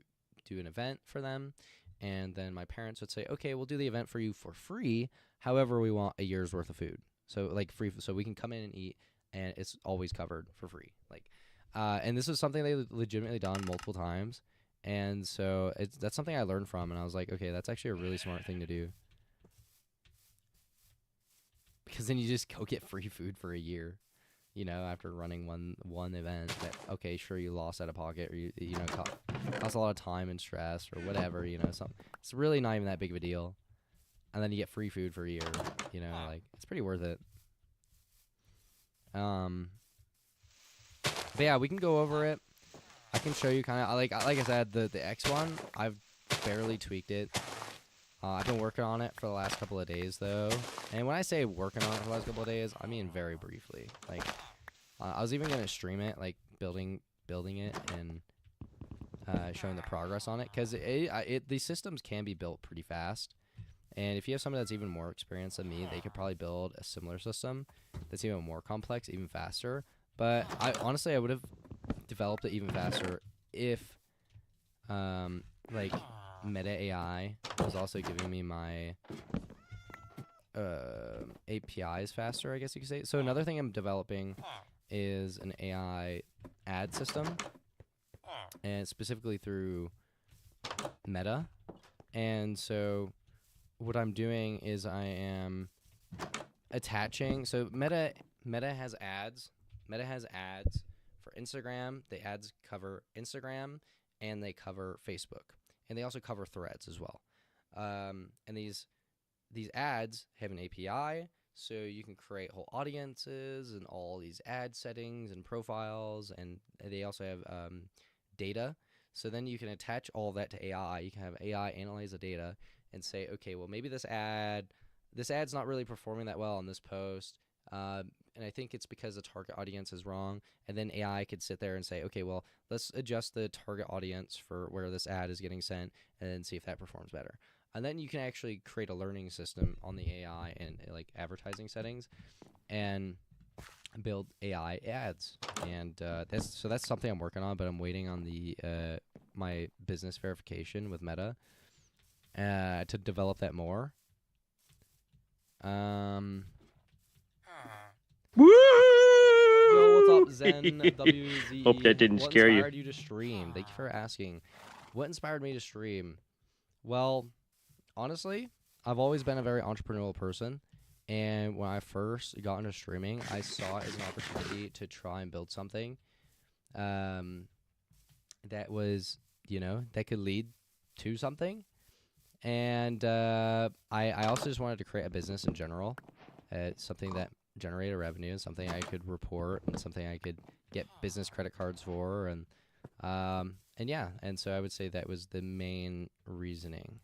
do an event for them, and then my parents would say, okay, we'll do the event for you for free. However, we want a year's worth of food. So like free, so we can come in and eat, and it's always covered for free. Like, and this was something they legitimately done multiple times. And so that's something I learned from, and I was like, okay, that's actually a really smart thing to do. Because then you just go get free food for a year, after running one event that, okay, sure, you lost out of pocket, or you know cost a lot of time and stress or whatever, it's really not even that big of a deal. And then you get free food for a year, like it's pretty worth it. But yeah, we can go over it. I can show you kind of like I said, the X1, I've barely tweaked it. I've been working on it for the last couple of days though, and when I say working on it for the last couple of days, I mean very briefly. Like I was even gonna stream it, like building it and showing the progress on it, because these systems can be built pretty fast. And if you have somebody that's even more experienced than me, they could probably build a similar system that's even more complex, even faster. But I would have developed it even faster if like Meta AI was also giving me my APIs faster, I guess you could say. So another thing I'm developing is an AI ad system, and specifically through Meta. And so what I'm doing is I am attaching, so Meta has ads. Meta has ads for Instagram. The ads cover Instagram, and they cover Facebook, and they also cover Threads as well. And these ads have an API, so you can create whole audiences and all these ad settings and profiles, and they also have data. So then you can attach all of that to AI. You can have AI analyze the data and say, okay, well, maybe this ad's not really performing that well on this post. And I think it's because the target audience is wrong. And then AI could sit there and say, okay, well, let's adjust the target audience for where this ad is getting sent and then see if that performs better. And then you can actually create a learning system on the AI and like advertising settings and build AI ads. And that's something I'm working on, but I'm waiting on the my business verification with Meta to develop that more. Woo! Zen Hope that WZ. didn't What scare you. inspired you to stream? Thank you for asking. What inspired me to stream? Well, honestly, I've always been a very entrepreneurial person. And when I first got into streaming, I saw it as an opportunity to try and build something um, that was, that could lead to something. And I also just wanted to create a business in general, something that generated revenue, and something I could report, and something I could get business credit cards for, and yeah, and so I would say that was the main reasoning.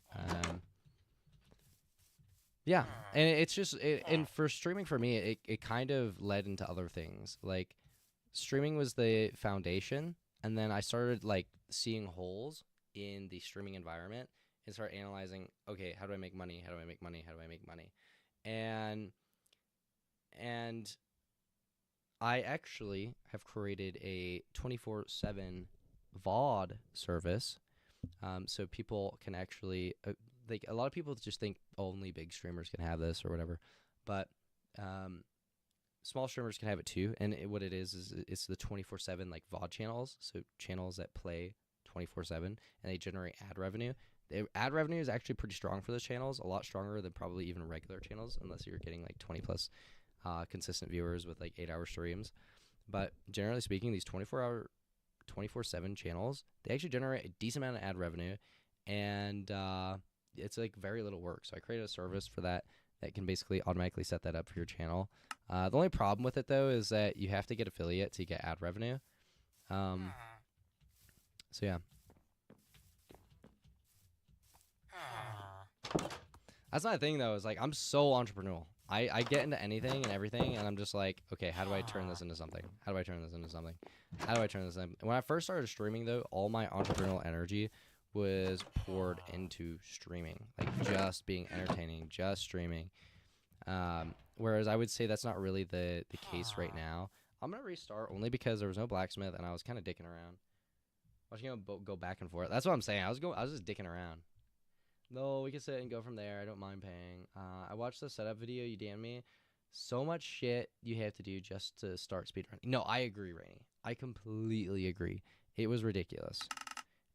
Yeah, and it's just, and for streaming for me, it kind of led into other things. Like streaming was the foundation, and then I started like seeing holes in the streaming environment and start analyzing, okay, how do I make money? How do I make money? How do I make money? And and I actually have created a 24/7 VOD service, so people can actually like a lot of people just think only big streamers can have this or whatever, but um, small streamers can have it too. And what it is it's the 24/7 like VOD channels, so channels that play 24/7 and they generate ad revenue. The ad revenue is actually pretty strong for those channels, a lot stronger than probably even regular channels, unless you're getting like 20 plus consistent viewers with like 8-hour streams. But generally speaking, these 24/7 channels, they actually generate a decent amount of ad revenue, and it's like very little work. So I created a service for that can basically automatically set that up for your channel. The only problem with it though is that you have to get affiliate to get ad revenue. Um, so yeah, that's not a thing though. Is like I'm so entrepreneurial. I get into anything and everything, and I'm just like, okay, how do I turn this into something? How do I turn this into something? How do I turn this in? When I first started streaming though, all my entrepreneurial energy was poured into streaming, like just being entertaining, just streaming. Whereas I would say that's not really the case right now. I'm gonna restart only because there was no blacksmith and I was kind of dicking around. Watching him go back and forth. That's what I'm saying. I was just dicking around. No, we can sit and go from there. I don't mind paying. I watched the setup video you damn me. So much shit you have to do just to start speedrunning. No, I agree, Rainy. I completely agree. It was ridiculous.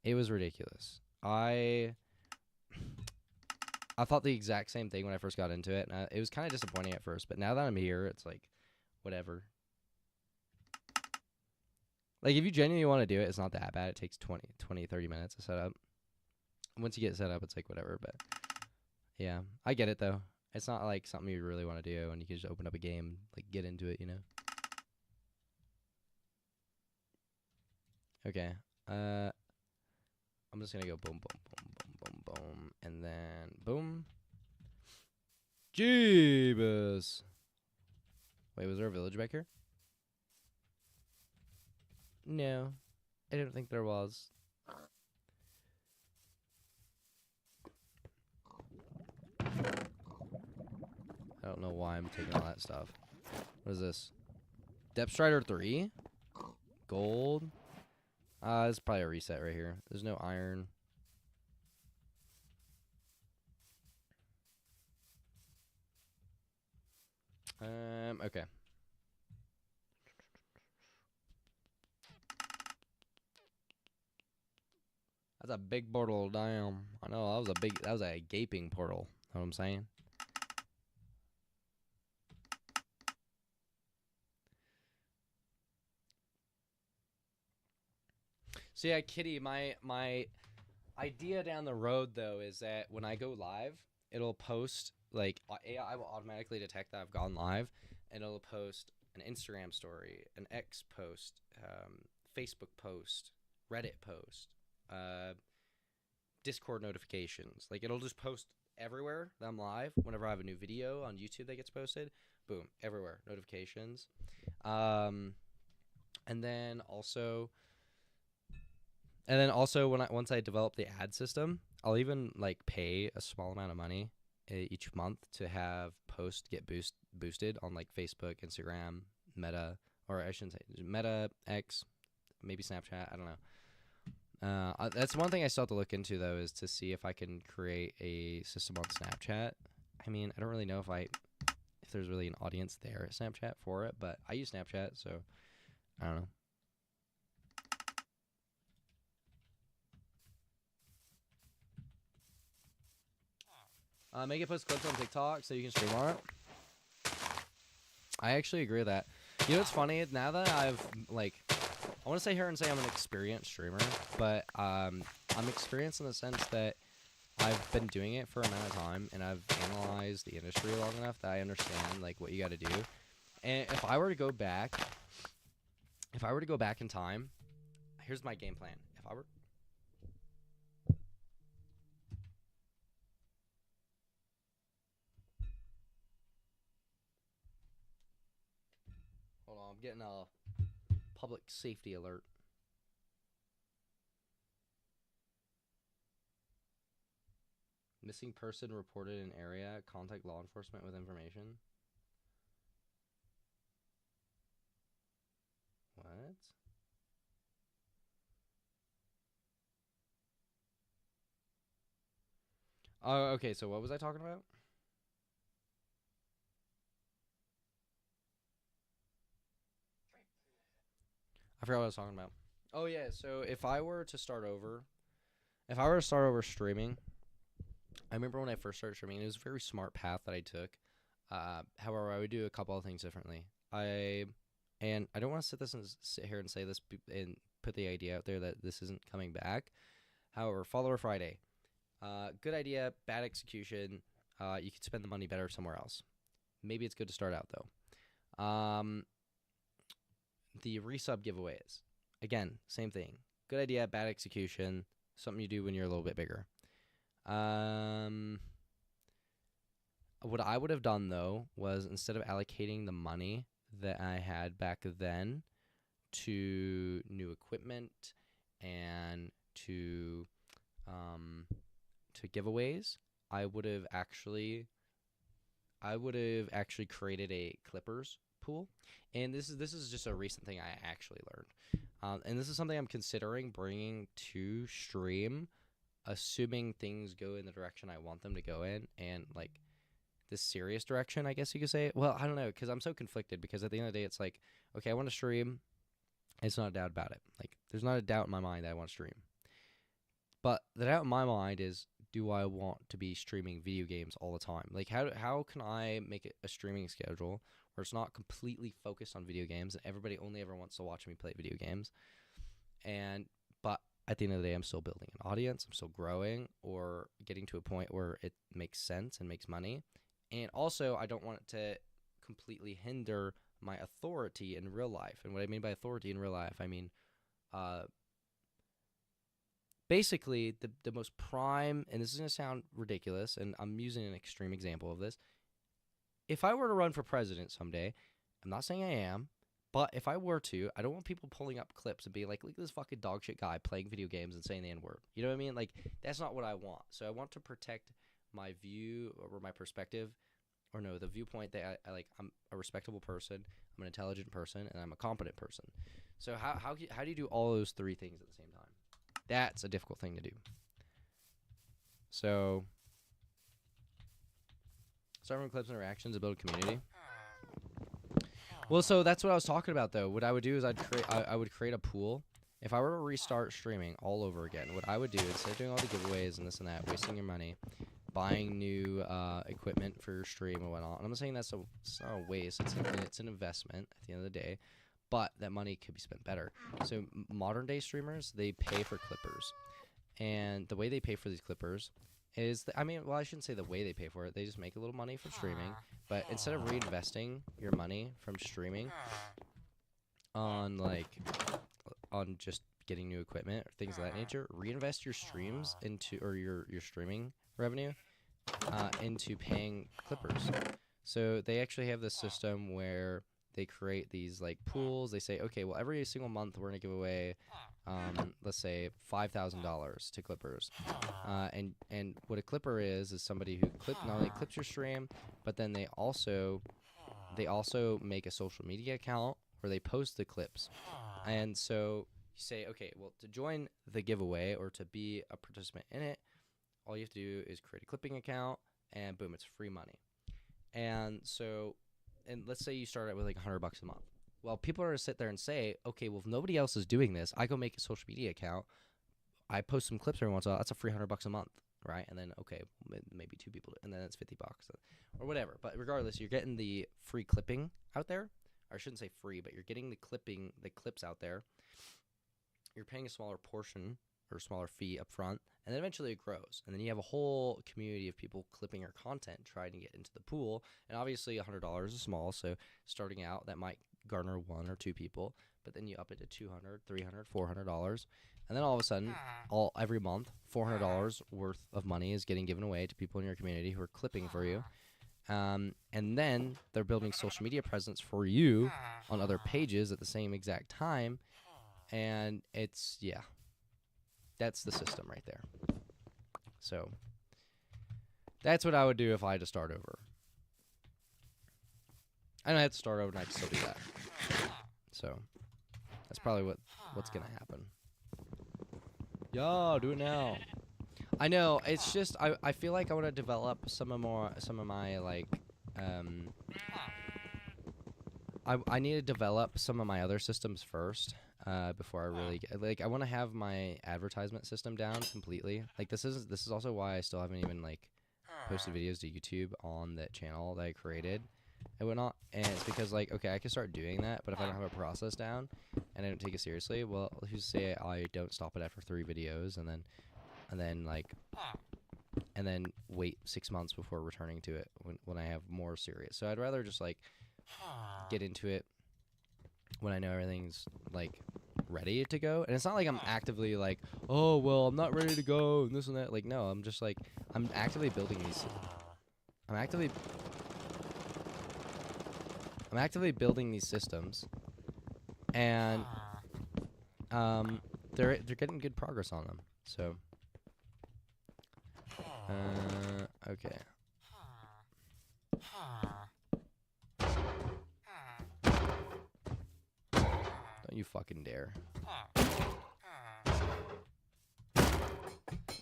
It was ridiculous. I thought the exact same thing when I first got into it. And it was kind of disappointing at first, but now that I'm here, it's like, whatever. Like, if you genuinely want to do it, it's not that bad. It takes 20, 30 minutes to set up. Once you get set up, it's like, whatever. But, yeah. I get it, though. It's not, like, something you really want to do, and you can just open up a game, like, get into it, Okay. I'm just gonna go boom, boom, boom, boom, boom, boom, and then boom. Jeebus. Wait, was there a village back here? No, I didn't think there was. I don't know why I'm taking all that stuff. What is this? Depth Strider 3? Gold? It's probably a reset right here. There's no iron. Okay. That's a big portal, damn. I know, that was a gaping portal. Know what I'm saying? So yeah, Kitty, my idea down the road though is that when I go live, it'll post like AI will automatically detect that I've gone live, and it'll post an Instagram story, an X post, Facebook post, Reddit post, uh, Discord notifications. Like it'll just post everywhere that I'm live. Whenever I have a new video on YouTube that gets posted, boom, everywhere notifications. Um, and then also when once I develop the ad system, I'll even like pay a small amount of money each month to have posts get boosted on like Facebook, Instagram, Meta, or I shouldn't say Meta, X, maybe Snapchat. I don't know. That's one thing I still have to look into though, is to see if I can create a system on Snapchat. I mean, I don't really know if there's really an audience there at Snapchat for it, but I use Snapchat, so I don't know. Make it post clips on TikTok so you can stream on it. I actually agree with that. You know what's funny? Now that I've, like, I want to say here and say I'm an experienced streamer, but I'm experienced in the sense that I've been doing it for a amount of time, and I've analyzed the industry long enough that I understand, like, what you got to do. And if I were to go back in time, here's my game plan. If I were Hold on, I'm getting a public safety alert. Missing person reported in area. Contact law enforcement with information. What? Oh, okay, so what was I talking about? I forgot what I was talking about. Oh, yeah, so if I were to start over streaming, I remember when I first started streaming, it was a very smart path that I took. However, I would do a couple of things differently. And I don't want to sit here and say this and put the idea out there that this isn't coming back. However, Follower Friday, good idea, bad execution. You could spend the money better somewhere else. Maybe it's good to start out though. The resub giveaways, again, same thing. Good idea, bad execution. Something you do when you're a little bit bigger. What I would have done though was instead of allocating the money that I had back then to new equipment and to giveaways, I would have actually created a Clippers pool. And this is just a recent thing I actually learned. And this is something I'm considering bringing to stream, assuming things go in the direction I want them to go in, and like this serious direction, I guess you could say. Well, I don't know, because I'm so conflicted, because at the end of the day, it's like, okay, I want to stream. It's not a doubt about it. Like, there's not a doubt in my mind that I want to stream. But the doubt in my mind is, do I want to be streaming video games all the time? Like, how can I make it a streaming schedule where it's not completely focused on video games and everybody only ever wants to watch me play video games? But at the end of the day, I'm still building an audience. I'm still growing or getting to a point where it makes sense and makes money. And also, I don't want it to completely hinder my authority in real life. And what I mean by authority in real life, I mean, basically, the most prime, and this is going to sound ridiculous, and I'm using an extreme example of this. If I were to run for president someday, I'm not saying I am, but if I were to, I don't want people pulling up clips and being like, look at this fucking dog shit guy playing video games and saying the N-word. You know what I mean? Like, that's not what I want. So I want to protect my view or my perspective, or no, the viewpoint that I like. I'm a respectable person, I'm an intelligent person, and I'm a competent person. So how do you do all those three things at the same time? That's a difficult thing to do. So start from clips and reactions to build a community. Well, so that's what I was talking about though. What I would do is I would create a pool. If I were to restart streaming all over again, what I would do, instead of doing all the giveaways and this and that, wasting your money, buying new equipment for your stream and whatnot. And I'm not saying it's not a waste. It's an investment at the end of the day, but that money could be spent better. So modern day streamers, they pay for clippers, and the way they pay for these clippers is I shouldn't say the way they pay for it. They just make a little money from streaming, but instead of reinvesting your money from streaming on just getting new equipment or things of that nature, reinvest your streams into, or your streaming revenue into paying clippers. So they actually have this system where they create these like pools. They say, okay, well, every single month we're gonna give away, let's say $5,000 to clippers. And what a clipper is somebody who not only clips your stream, but then they also make a social media account where they post the clips. And so you say, okay, well, to join the giveaway or to be a participant in it, all you have to do is create a clipping account, and boom, it's free money. And so, and let's say you start out with like $100 a month. Well, people are going to sit there and say, okay, well, if nobody else is doing this, I go make a social media account. I post some clips every once in a while. That's a free $100 a month, right? And then, okay, maybe 2 people, and then it's $50 or whatever. But regardless, you're getting the free clipping out there. Or I shouldn't say free, but you're getting the clips out there. You're paying a smaller portion or smaller fee up front, and then eventually it grows. And then you have a whole community of people clipping your content, trying to get into the pool. And obviously $100 is small, so starting out, that might garner 1 or 2 people, but then you up it to $200, $300, $400. And then all of a sudden, every month, $400 worth of money is getting given away to people in your community who are clipping for you. And then they're building social media presence for you on other pages at the same exact time. And it's, yeah, that's the system right there. So that's what I would do if I had to start over. I don't have to start over, and I can still do that. So that's probably what's going to happen. Yeah, do it now. I know, it's just, I feel like I want to develop some of my, like, I need to develop some of my other systems first, before I really get, like, I want to have my advertisement system down completely. Like, this is also why I still haven't even, like, posted videos to YouTube on that channel that I created and whatnot. And it's because, like, okay, I can start doing that, but if I don't have a process down and I don't take it seriously, well, who's to say I don't stop it after 3 videos and then wait 6 months before returning to it when I have more serious. So I'd rather just, like, get into it when I know everything's, like, ready to go. And it's not like I'm actively like, oh, well, I'm not ready to go and this and that. Like, no, I'm just like, I'm actively building these. I'm actively building these systems, and they're getting good progress on them. So okay. Don't you fucking dare.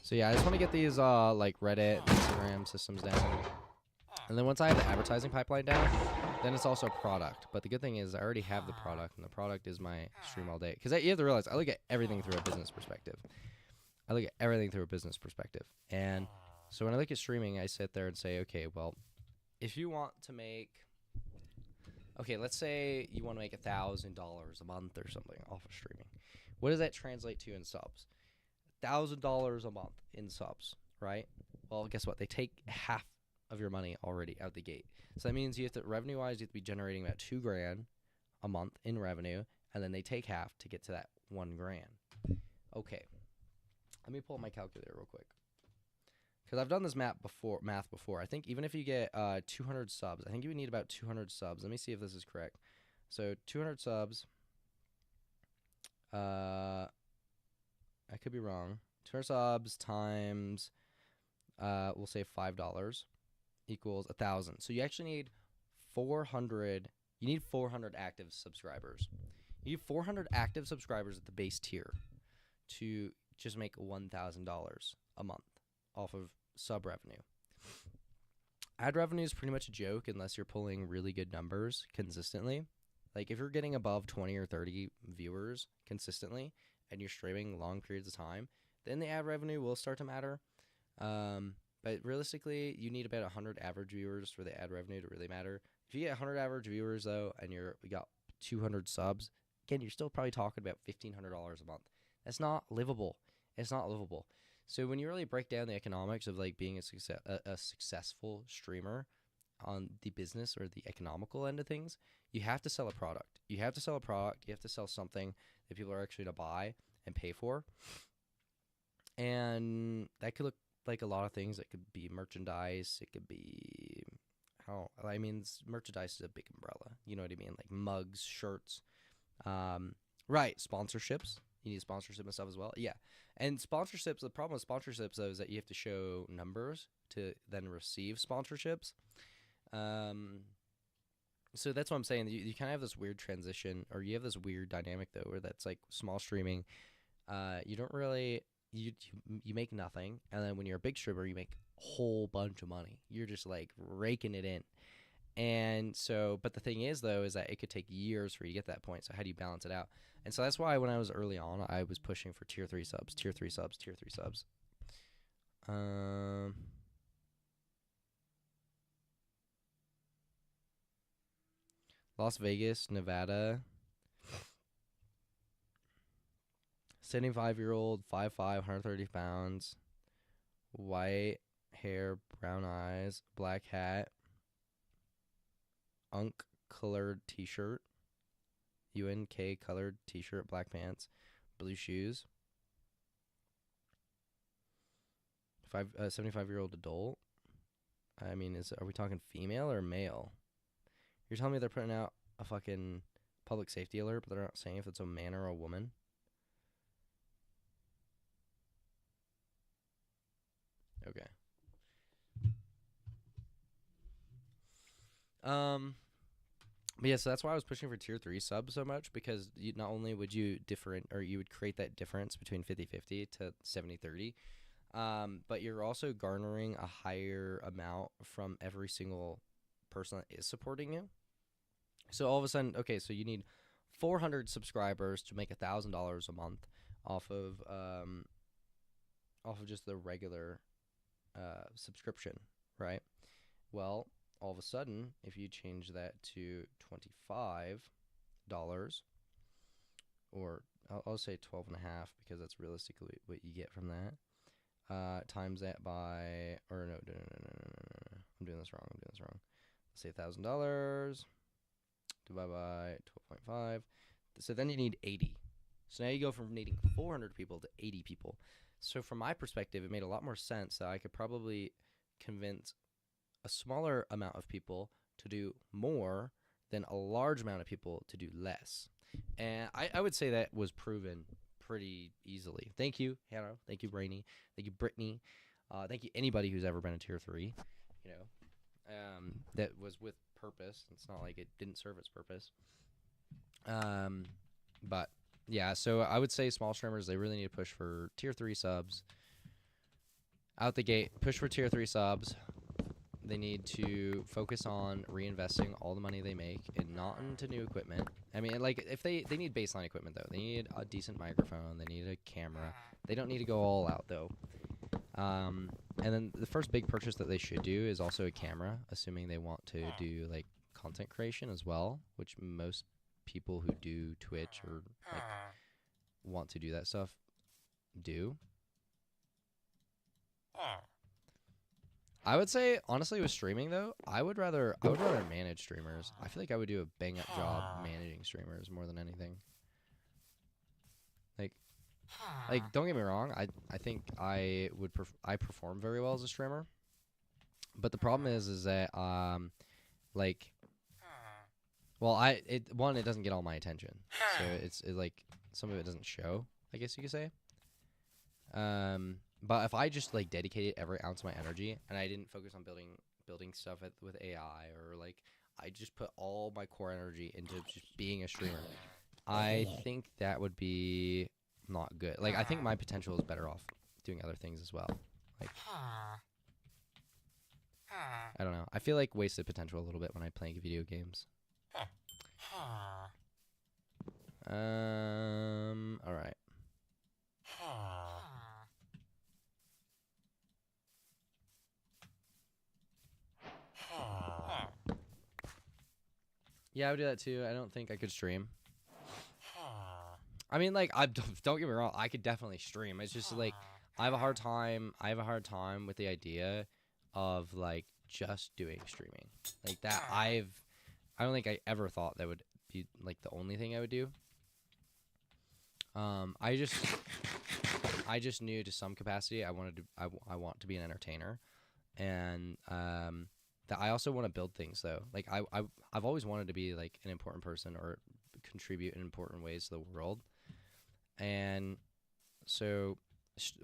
So yeah, I just want to get these like Reddit, Instagram systems down. And then once I have the advertising pipeline down, then it's also a product. But the good thing is I already have the product, and the product is my stream all day. Because you have to realize, I look at everything through a business perspective. And so when I look at streaming, I sit there and say, okay, well, if you want to make, okay, let's say you want to make $1,000 a month or something off of streaming. What does that translate to in subs? $1,000 a month in subs, right? Well, guess what? They take half of your money already out the gate. So that means you have to, revenue-wise, you have to be generating about $2,000 a month in revenue, and then they take half to get to that $1,000. Okay, let me pull up my calculator real quick, because I've done this math before. I think even if you get 200 subs, I think you would need about 200 subs. Let me see if this is correct. So 200 subs. I could be wrong. 200 subs times, we'll say $5 equals 1,000. So you actually need 400. You need 400 active subscribers. You need 400 active subscribers at the base tier to just make $1,000 a month off of sub revenue. Ad revenue is pretty much a joke unless you're pulling really good numbers consistently. Like, if you're getting above 20 or 30 viewers consistently and you're streaming long periods of time, then the ad revenue will start to matter. But realistically, you need about 100 average viewers for the ad revenue to really matter. If you get 100 average viewers, though, and you got 200 subs, again, you're still probably talking about $1,500 a month. That's not livable. It's not livable. So when you really break down the economics of, like, being a successful streamer on the business or the economical end of things, you have to sell a product. You have to sell something that people are actually to buy and pay for. And that could look like a lot of things. It could be merchandise. It could be, merchandise is a big umbrella. You know what I mean? Like mugs, shirts. Right, sponsorships. You need sponsorship and stuff as well. Yeah. And sponsorships, the problem with sponsorships, though, is that you have to show numbers to then receive sponsorships. So that's what I'm saying. You kind of have this weird transition, or you have this weird dynamic, though, where that's like small streaming. You don't really, you make nothing. And then when you're a big streamer, you make a whole bunch of money. You're just like raking it in. And so, but the thing is, though, is that it could take years for you to get that point. So how do you balance it out? And so that's why when I was early on, I was pushing for tier 3 subs, tier 3 subs, tier 3 subs. Las Vegas, Nevada. 75-year-old, 5'5", 130 pounds, white hair, brown eyes, black hat, UNK colored t-shirt, UNK colored t-shirt, black pants, blue shoes. 75-year-old adult. I mean, are we talking female or male? You're telling me they're putting out a fucking public safety alert, but they're not saying if it's a man or a woman? Okay. But yeah, so that's why I was pushing for tier 3 subs so much, because not only would you you would create that difference between 50-50 to 70-30, but you're also garnering a higher amount from every single person that is supporting you. So all of a sudden, okay, so you need 400 subscribers to make $1,000 a month off of just the regular subscription, right? Well, all of a sudden, if you change that to $25, or I'll say 12 and a half, because that's realistically what you get from that, times that by, or no, I'm doing this wrong. Let's say $1,000 divided by 12.5. So then you need 80. So now you go from needing 400 people to 80 people. So from my perspective, it made a lot more sense that I could probably convince a smaller amount of people to do more than a large amount of people to do less. And I would say that was proven pretty easily. Thank you, Hannah. Thank you, Brainy. Thank you, Brittany. Thank you, anybody who's ever been a tier 3. You know, that was with purpose. It's not like it didn't serve its purpose. But yeah, so I would say small streamers, they really need to push for tier 3 subs. Out the gate, push for tier 3 subs. They need to focus on reinvesting all the money they make and not into new equipment. I mean, like, if they need baseline equipment, though. They need a decent microphone. They need a camera. They don't need to go all out, though. And then the first big purchase that they should do is also a camera, assuming they want to do, like, content creation as well, which most people who do Twitch or, like, want to do that stuff do. I would say, honestly, with streaming, though, I would rather manage streamers. I feel like I would do a bang-up job managing streamers more than anything. Like, don't get me wrong. I think I would I perform very well as a streamer. But the problem is that like, well, it doesn't get all my attention, so it's like some of it doesn't show, I guess you could say. But if I just like dedicated every ounce of my energy and I didn't focus on building stuff with AI, or like I just put all my core energy into just being a streamer, I think that would be not good. Like, I think my potential is better off doing other things as well. Like, I don't know. I feel like wasted potential a little bit when I play video games. All right. Yeah, I would do that too. I don't think I could stream. I mean, like, don't get me wrong. I could definitely stream. It's just like I have a hard time with the idea of like just doing streaming like that. I don't think I ever thought that would be like the only thing I would do. I just knew to some capacity I want to be an entertainer, and that I also want to build things though. Like I've always wanted to be like an important person or contribute in important ways to the world. And so,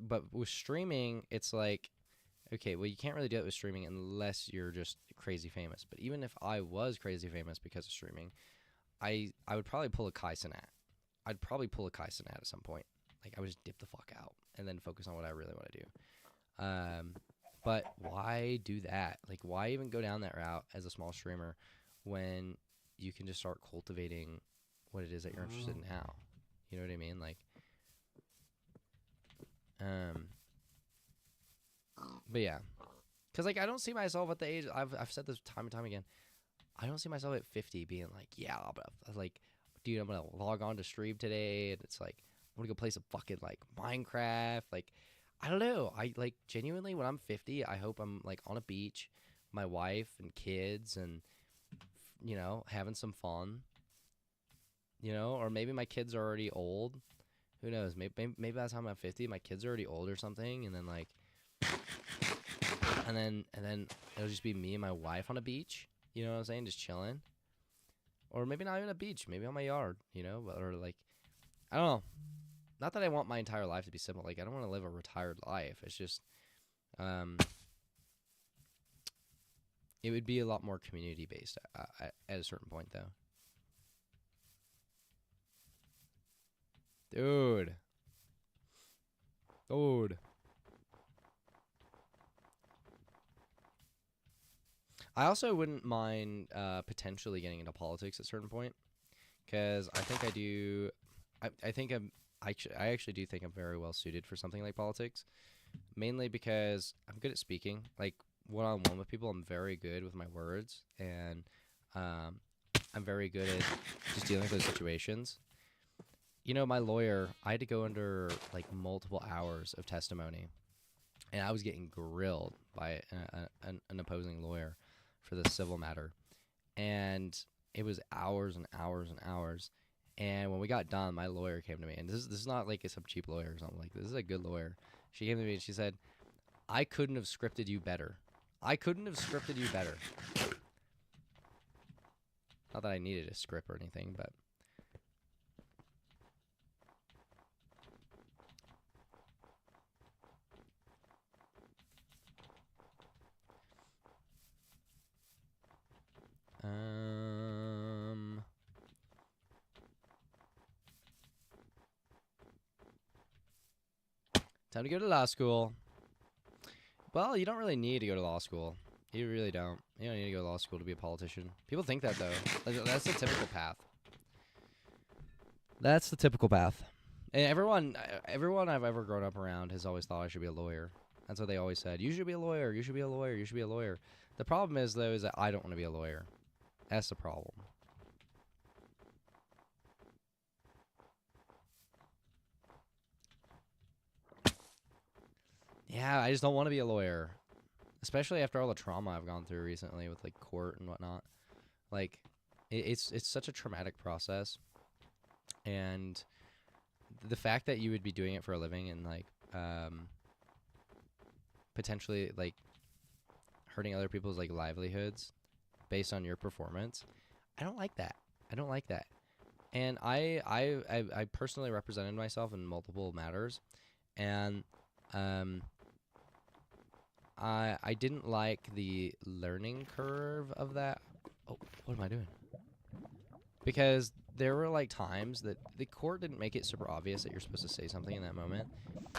but with streaming, it's like, okay, well, you can't really do it with streaming unless you're just crazy famous. But even if I was crazy famous because of streaming, I would probably pull a Kai Cenat. I'd probably pull a Kai Cenat at some point. Like, I would just dip the fuck out and then focus on what I really want to do. But why do that? Like, why even go down that route as a small streamer when you can just start cultivating what it is that you're interested in now? You know what I mean? Like, um, but yeah, because like I don't see myself at the age I've said this time and time again. I don't see myself at 50 being like, yeah, like, dude, I'm gonna log on to stream today, and it's like I'm gonna go play some fucking like Minecraft. Like, I don't know. I like genuinely when I'm 50, I hope I'm like on a beach, my wife and kids, and having some fun. Or maybe my kids are already old. Who knows? Maybe by the time I'm 50, my kids are already old or something, and then like, and then it'll just be me and my wife on a beach. You know what I'm saying? Just chilling. Or maybe not even a beach. Maybe on my yard. Or like, I don't know. Not that I want my entire life to be simple. Like, I don't want to live a retired life. It's just, it would be a lot more community based at a certain point, though. Dude. I also wouldn't mind potentially getting into politics at a certain point, because I think I do. I think I actually do think I'm very well suited for something like politics, mainly because I'm good at speaking. Like, one-on-one with people, I'm very good with my words, and I'm very good at just dealing with those situations. My lawyer, I had to go under like multiple hours of testimony, and I was getting grilled by an opposing lawyer for this civil matter, and it was hours and hours and hours. And when we got done, my lawyer came to me, and this is not like some cheap lawyer or something. Like, this is a good lawyer. She came to me and she said, "I couldn't have scripted you better. I couldn't have scripted you better." Not that I needed a script or anything, but time to go to law school. Well, you don't really need to go to law school. You really don't. You don't need to go to law school to be a politician. People think that, though. That's the typical path. That's the typical path. And everyone I've ever grown up around has always thought I should be a lawyer. That's what they always said. You should be a lawyer. You should be a lawyer. You should be a lawyer. The problem is, though, is that I don't want to be a lawyer. That's the problem. Yeah, I just don't want to be a lawyer. Especially after all the trauma I've gone through recently with like court and whatnot. Like, it's such a traumatic process. And the fact that you would be doing it for a living and like potentially like hurting other people's like livelihoods based on your performance, I don't like that. I don't like that. And I personally represented myself in multiple matters, and I didn't like the learning curve of that. Oh, what am I doing? Because there were like times that the court didn't make it super obvious that you're supposed to say something in that moment,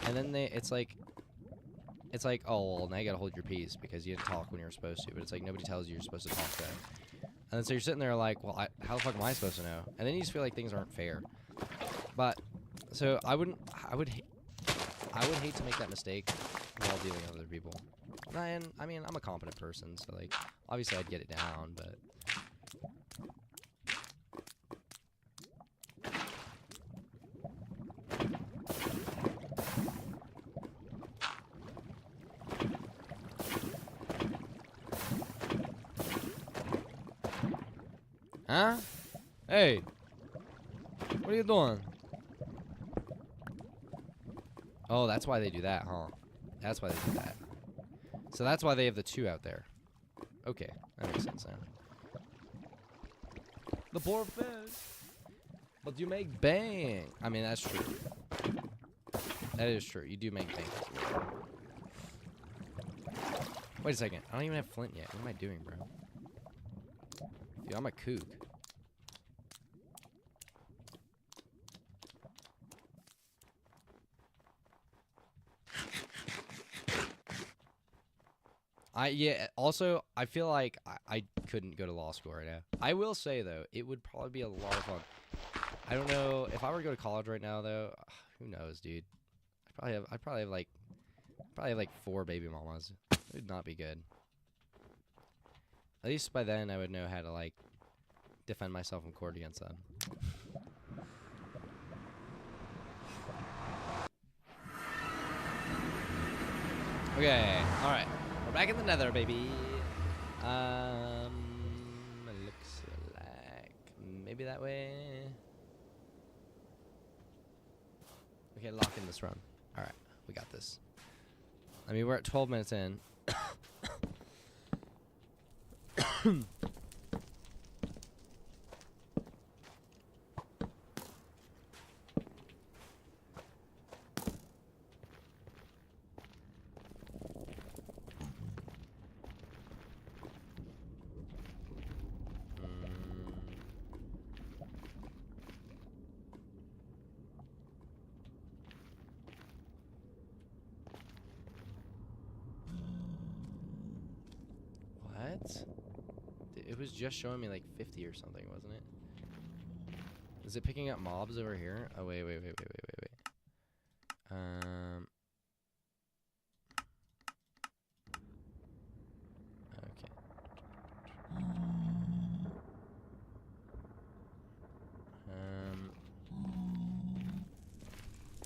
and then it's like, oh, well, now you gotta hold your peace because you didn't talk when you were supposed to. But it's like nobody tells you you're supposed to talk then. And then so you're sitting there like, well, how the fuck am I supposed to know? And then you just feel like things aren't fair. But so I would hate to make that mistake while dealing with other people. And I mean, I'm a competent person, so like obviously I'd get it down, but huh? Hey, what are you doing? Oh, that's why they do that, huh? That's why they do that. So that's why they have the two out there. Okay, that makes sense now. The poor fish. But you make bang. I mean, that's true. That is true. You do make bang. Wait a second. I don't even have flint yet. What am I doing, bro? Dude, I'm a kook. Yeah. Also, I feel like I couldn't go to law school right now. I will say though, it would probably be a lot of fun. I don't know if I were to go to college right now though. Who knows, dude? I'd probably have like 4 baby mamas. It would not be good. At least by then I would know how to like defend myself in court against them. Okay, all right. We're back in the Nether, baby. Looks like maybe that way. Okay, lock in this run. All right, we got this. I mean, we're at 12 minutes in. What? It was just showing me like 50 or something, wasn't it? Is it picking up mobs over here? Oh, wait. Okay. Um,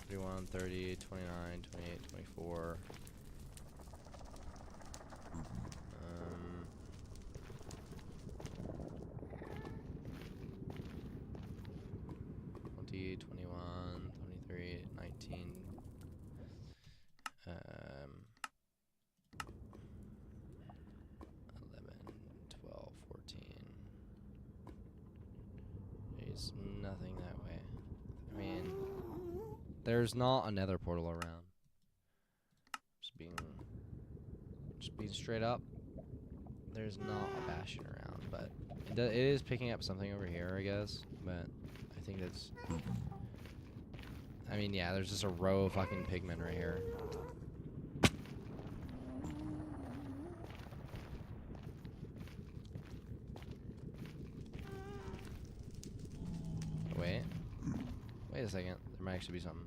31, 30, 29, 28, 24. 20, 21, 23, 19. 11, 12, 14. There's nothing that way. I mean, there's not another portal around. Just being straight up. There's not a bastion around, but it is picking up something over here, I guess. But I think that's. I mean, yeah, there's just a row of fucking pigmen right here. Wait a second. There might actually be something.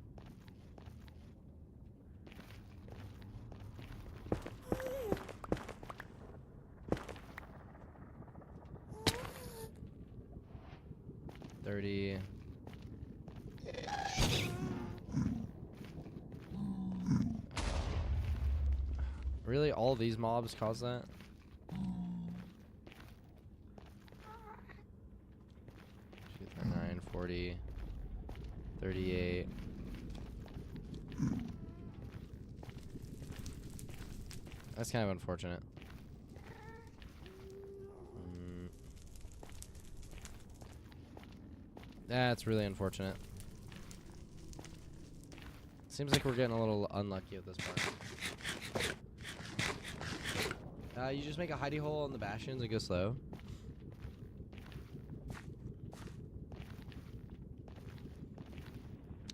Really? All these mobs cause that? 9, 40, 38. That's kind of unfortunate. That's really unfortunate. Seems like we're getting a little unlucky at this point. You just make a hidey hole on the bastions and go slow.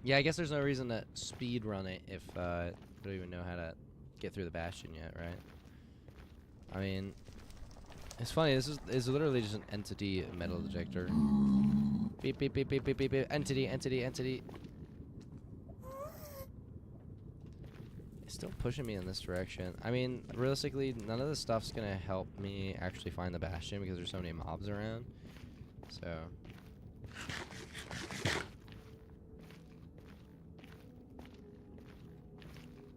Yeah, I guess there's no reason to speed run it if you don't even know how to get through the bastion yet, right? I mean, it's funny. This is literally just an entity metal detector. Beep beep beep beep beep beep beep. Entity. It's still pushing me in this direction. I mean, realistically, none of this stuff's gonna help me actually find the bastion because there's so many mobs around. So.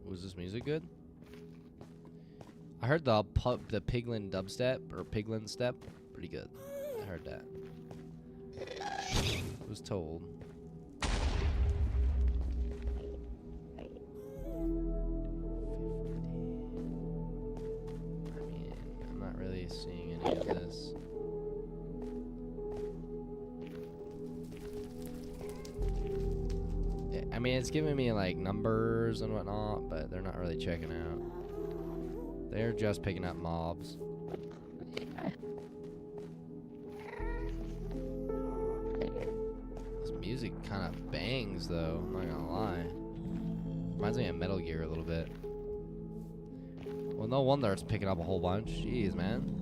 Was this music good? I heard the piglin dubstep or piglin step. Pretty good. I heard that. I was told. I'm not really seeing any of this. I mean, it's giving me like numbers and whatnot, but they're not really checking out. They're just picking up mobs. This music kind of bangs, though. I'm not gonna lie. Reminds me of Metal Gear a little bit. Well, no wonder it's picking up a whole bunch. Jeez, man.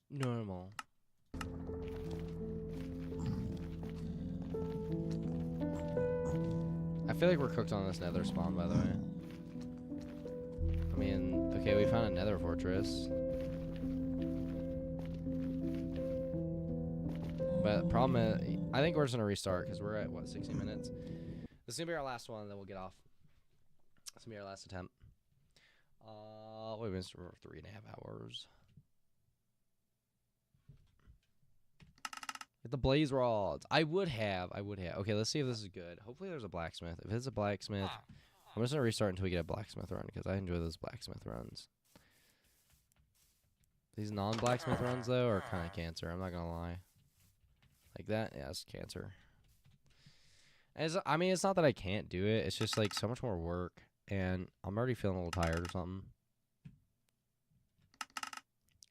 Normal. I feel like we're cooked on this nether spawn, by the way. I mean, okay, we found a nether fortress. But the problem is, I think we're just going to restart because we're at, what, 60 minutes? This is going to be our last one, and then we'll get off. This is going to be our last attempt. We've been for 3.5 hours. Get the blaze rods. I would have. Okay, let's see if this is good. Hopefully there's a blacksmith. If it's a blacksmith, I'm just going to restart until we get a blacksmith run because I enjoy those blacksmith runs. These non-blacksmith runs, though, are kind of cancer. I'm not going to lie. Like that? Yeah, it's cancer. I mean, it's not that I can't do it. It's just, like, so much more work. And I'm already feeling a little tired or something.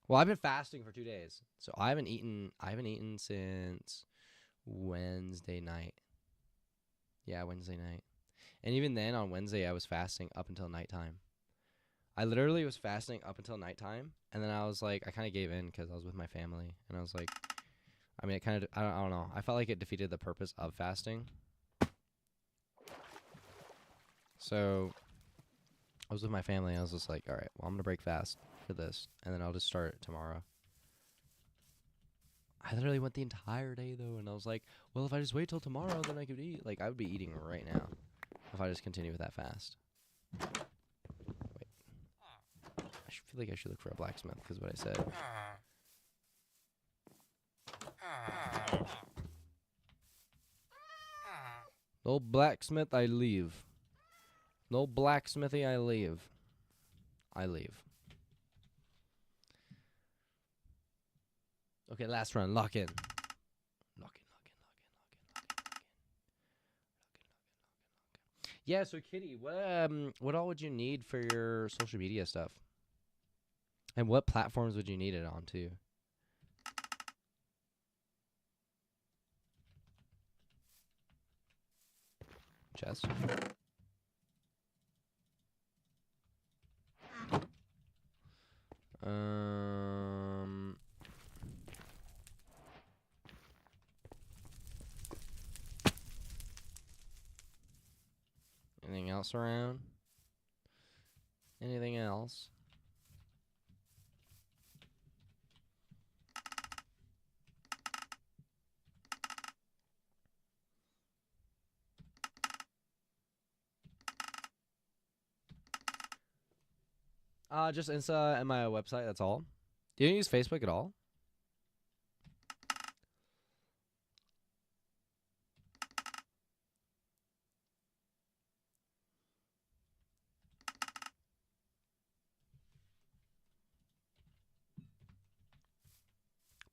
Well, I've been fasting for 2 days. So I haven't eaten since Wednesday night. Yeah, Wednesday night. And even then, on Wednesday, I was fasting up until nighttime. I literally was fasting up until nighttime. And then I was like, I kind of gave in because I was with my family. And I was like, I mean, it kind of, I don't know. I felt like it defeated the purpose of fasting. So I was with my family. And I was just like, all right, well, I'm going to break fast for this. And then I'll just start it tomorrow. I literally went the entire day, though. And I was like, well, if I just wait till tomorrow, then I could eat. Like, I would be eating right now if I just continue with that fast. Wait. I feel like I should look for a blacksmith because of what I said. No blacksmith, I leave. No blacksmithy, I leave. I leave. Okay, last run. Lock in. Lock in. Yeah, so Kitty, what all would you need for your social media stuff? And what platforms would you need it on too? Chest. Anything else around? Anything else? Just Insta and my website, that's all. Do you use Facebook at all?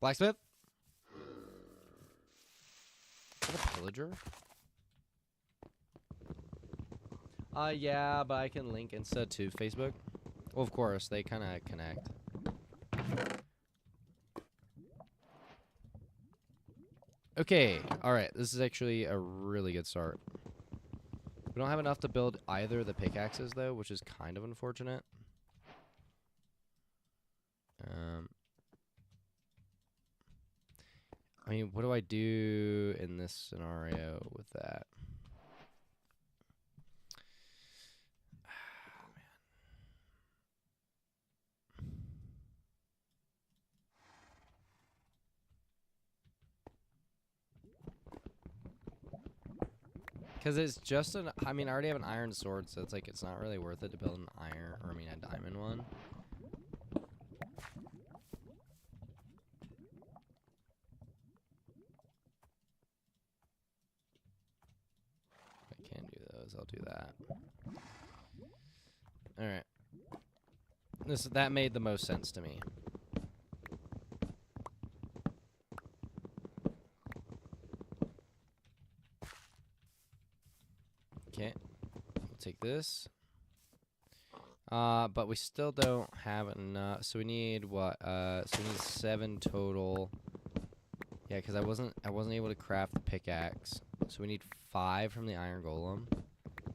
Blacksmith? Is that a pillager? Yeah, but I can link Insta to Facebook. Well, of course, they kind of connect. Okay, alright, this is actually a really good start. We don't have enough to build either of the pickaxes, though, which is kind of unfortunate. I mean, what do I do in this scenario with that? Because it's just an, I mean, I already have an iron sword, so it's like, it's not really worth it to build an iron, or I mean, a diamond one. If I can do those, I'll do that. Alright. That made the most sense to me. Okay. take this. But we still don't have enough. So we need what? So we need 7 total. Yeah, because I wasn't able to craft the pickaxe. So we need 5 from the iron golem.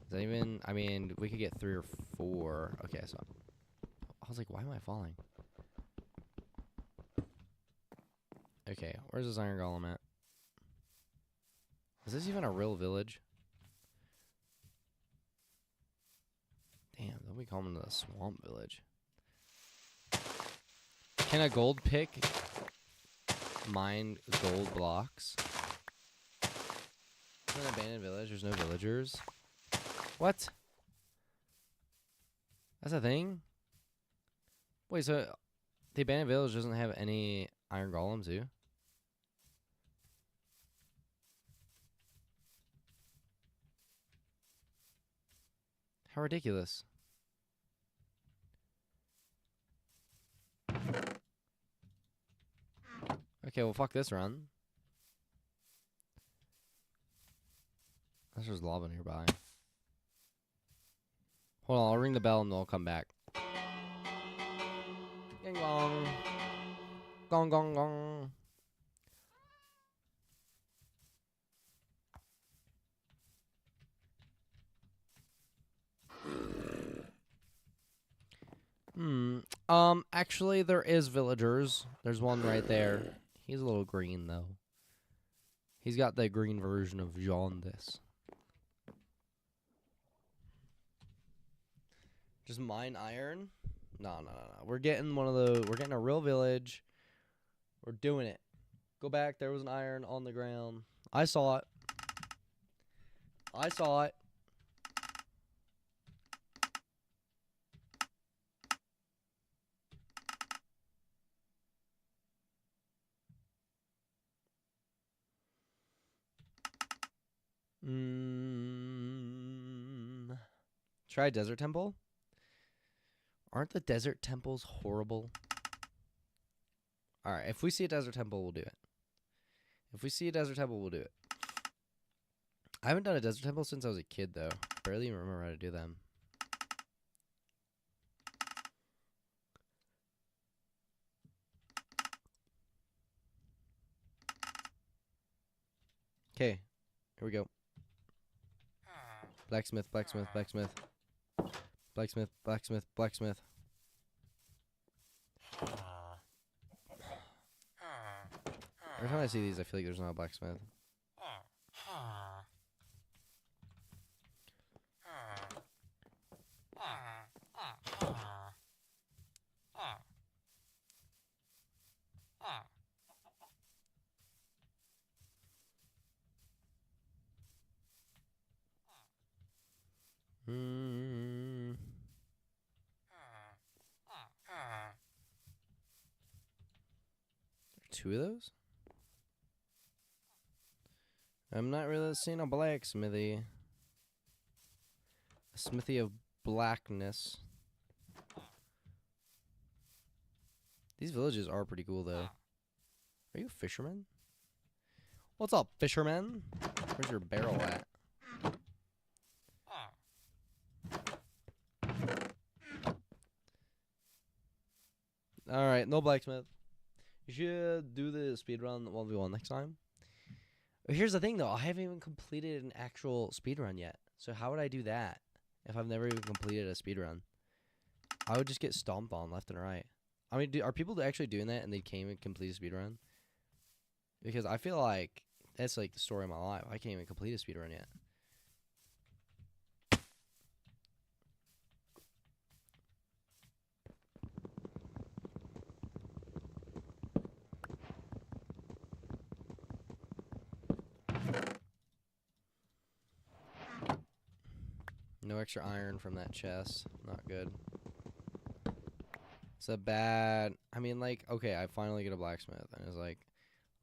Is that even? I mean, we could get 3 or 4. Okay, so I was like, why am I falling? Okay, where's this iron golem at? Is this even a real village? Damn, don't we call them the swamp village? Can a gold pick mine gold blocks? It's an abandoned village. There's no villagers. What? That's a thing? Wait, so the abandoned village doesn't have any iron golems, do? How ridiculous. Okay, well, fuck this run. There's just lava nearby. Hold on, I'll ring the bell and they'll come back. Gang gong. Gong gong gong. Actually, there is villagers. There's one right there. He's a little green, though. He's got the green version of jaundice. Just mine iron? No. We're getting one of the. We're getting a real village. We're doing it. Go back. There was an iron on the ground. I saw it. I saw it. Try Desert Temple? Aren't the desert temples horrible? Alright, if we see a desert temple, we'll do it. If we see a desert temple, we'll do it. I haven't done a desert temple since I was a kid, though. Barely even remember how to do them. Okay, here we go. Blacksmith, blacksmith, blacksmith. Blacksmith, blacksmith, blacksmith. Every time I see these, I feel like there's not a blacksmith. Two of those? I'm not really seeing a blacksmithy. A smithy of blackness. These villages are pretty cool, though. Are you a fisherman? What's up, fisherman? Where's your barrel at? Alright, no blacksmith. You should do the speedrun 1v1 next time. But here's the thing, though. I haven't even completed an actual speedrun yet. So how would I do that if I've never even completed a speedrun? I would just get stomped on left and right. I mean, are people actually doing that and they can't even complete a speedrun? Because I feel like that's like the story of my life. I can't even complete a speedrun yet. No extra iron from that chest. Not good. It's a bad... I mean, like, okay, I finally get a blacksmith. And it's like,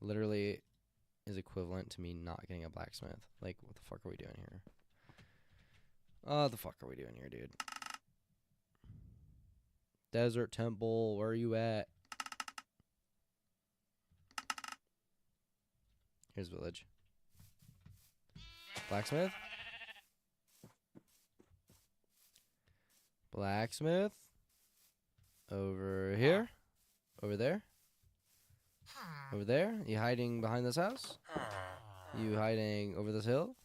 literally is equivalent to me not getting a blacksmith. Like, what the fuck are we doing here? What the fuck are we doing here, dude? Desert Temple, where are you at? Here's village. Blacksmith? Blacksmith. Over here. Over there. Over there. You hiding behind this house? You hiding over this hill?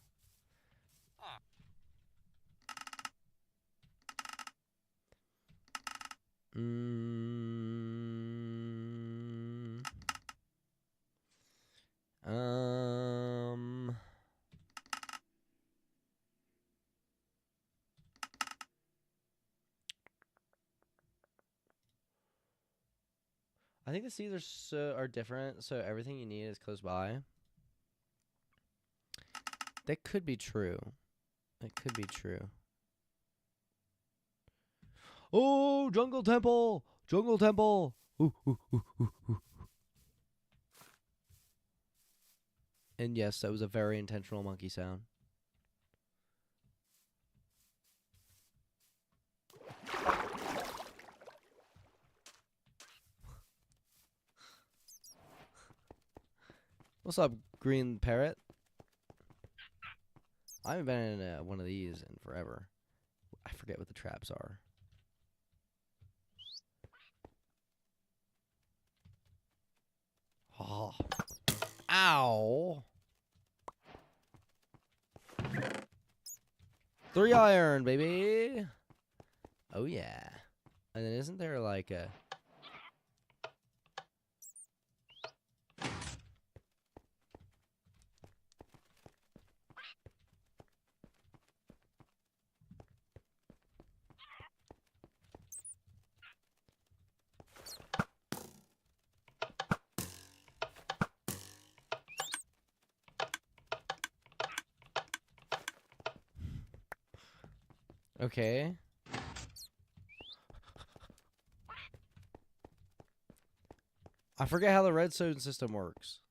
Um. I think the seeds are different, so everything you need is close by. That could be true. That could be true. Oh, jungle temple! Jungle temple! Ooh, ooh, ooh, ooh, ooh. And yes, that was a very intentional monkey sound. What's up, green parrot? I haven't been in one of these in forever. I forget what the traps are. Oh. Ow! 3 iron, baby! Oh, yeah. And then isn't there like a... Okay. I forget how the redstone system works.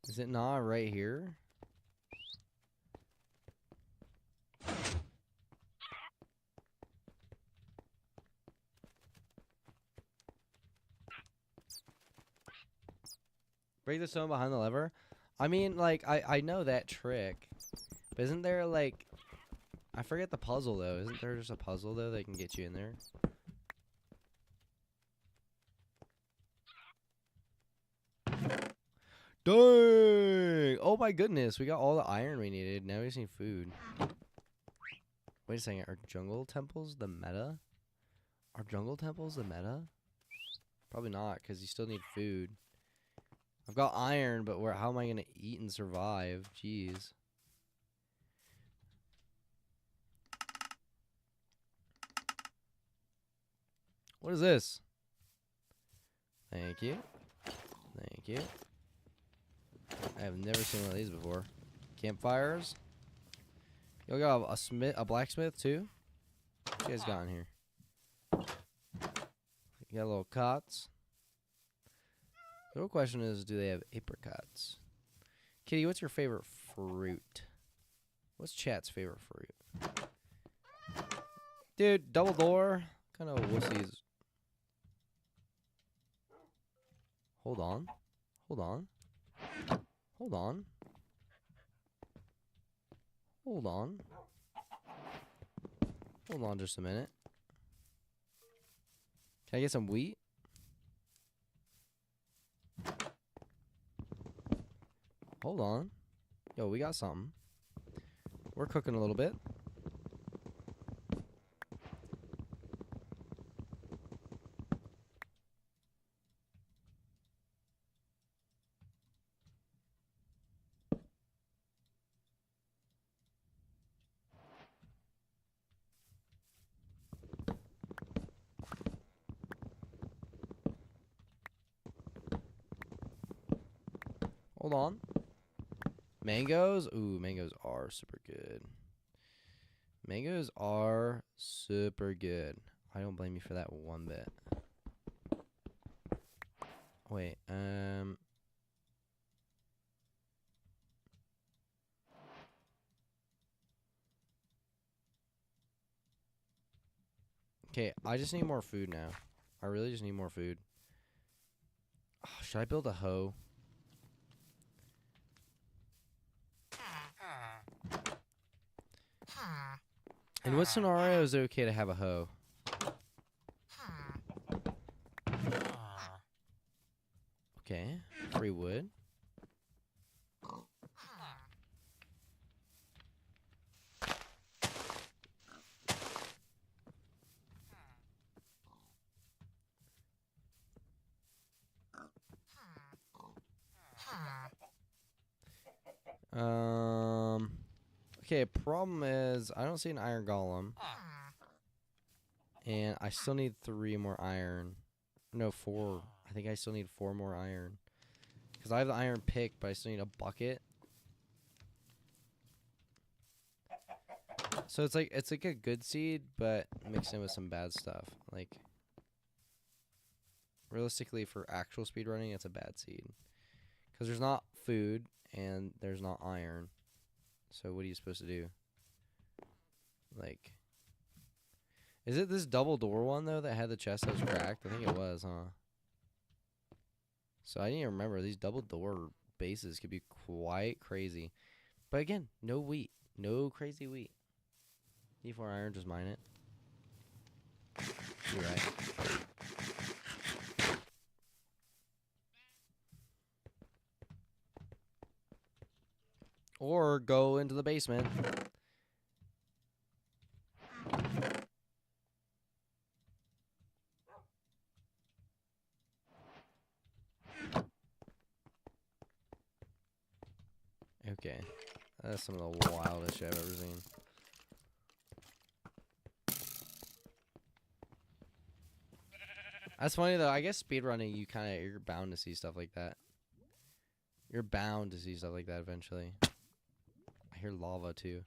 Is it not right here? Break the stone behind the lever? I mean, like, I know that trick. But isn't there, like... I forget the puzzle, though. Isn't there just a puzzle, though, that can get you in there? Dang! Oh, my goodness. We got all the iron we needed. Now we just need food. Wait a second. Are jungle temples the meta? Are jungle temples the meta? Probably not, because you still need food. I've got iron, but how am I going to eat and survive? Jeez. What is this? Thank you. Thank you. I have never seen one of these before. Campfires. You got a blacksmith too? What you guys got in here? You got little cots. The real question is, do they have apricots? Kitty, what's your favorite fruit? What's chat's favorite fruit? Dude, double door. Kind of wussies. Hold on. Hold on. Hold on. Hold on. Hold on just a minute. Can I get some wheat? Hold on. Yo, we got something. We're cooking a little bit. Hold on. Mangoes? Ooh, mangoes are super good. Mangoes are super good. I don't blame you for that one bit. Wait, okay, I just need more food now. I really just need more food. Oh, should I build a hoe? In what scenario is it okay to have a hoe? Okay, free wood. Okay, problem is I don't see an iron golem. And I still need 3 more iron. No, 4. I think I still need 4 more iron. Because I have the iron pick, but I still need a bucket. So it's like a good seed, but mixed in with some bad stuff. Like, realistically, for actual speedrunning, it's a bad seed. Because there's not food, and there's not iron. So what are you supposed to do? Like, is it this double door one, though, that had the chest that was cracked? I think it was, huh? So I need to remember, these double door bases could be quite crazy. But again, no wheat. No crazy wheat. Need 4 iron, just mine it. You're right. Or go into the basement. Okay. That's some of the wildest shit I've ever seen. That's funny though. I guess speedrunning, you're bound to see stuff like that. You're bound to see stuff like that eventually. I hear lava too.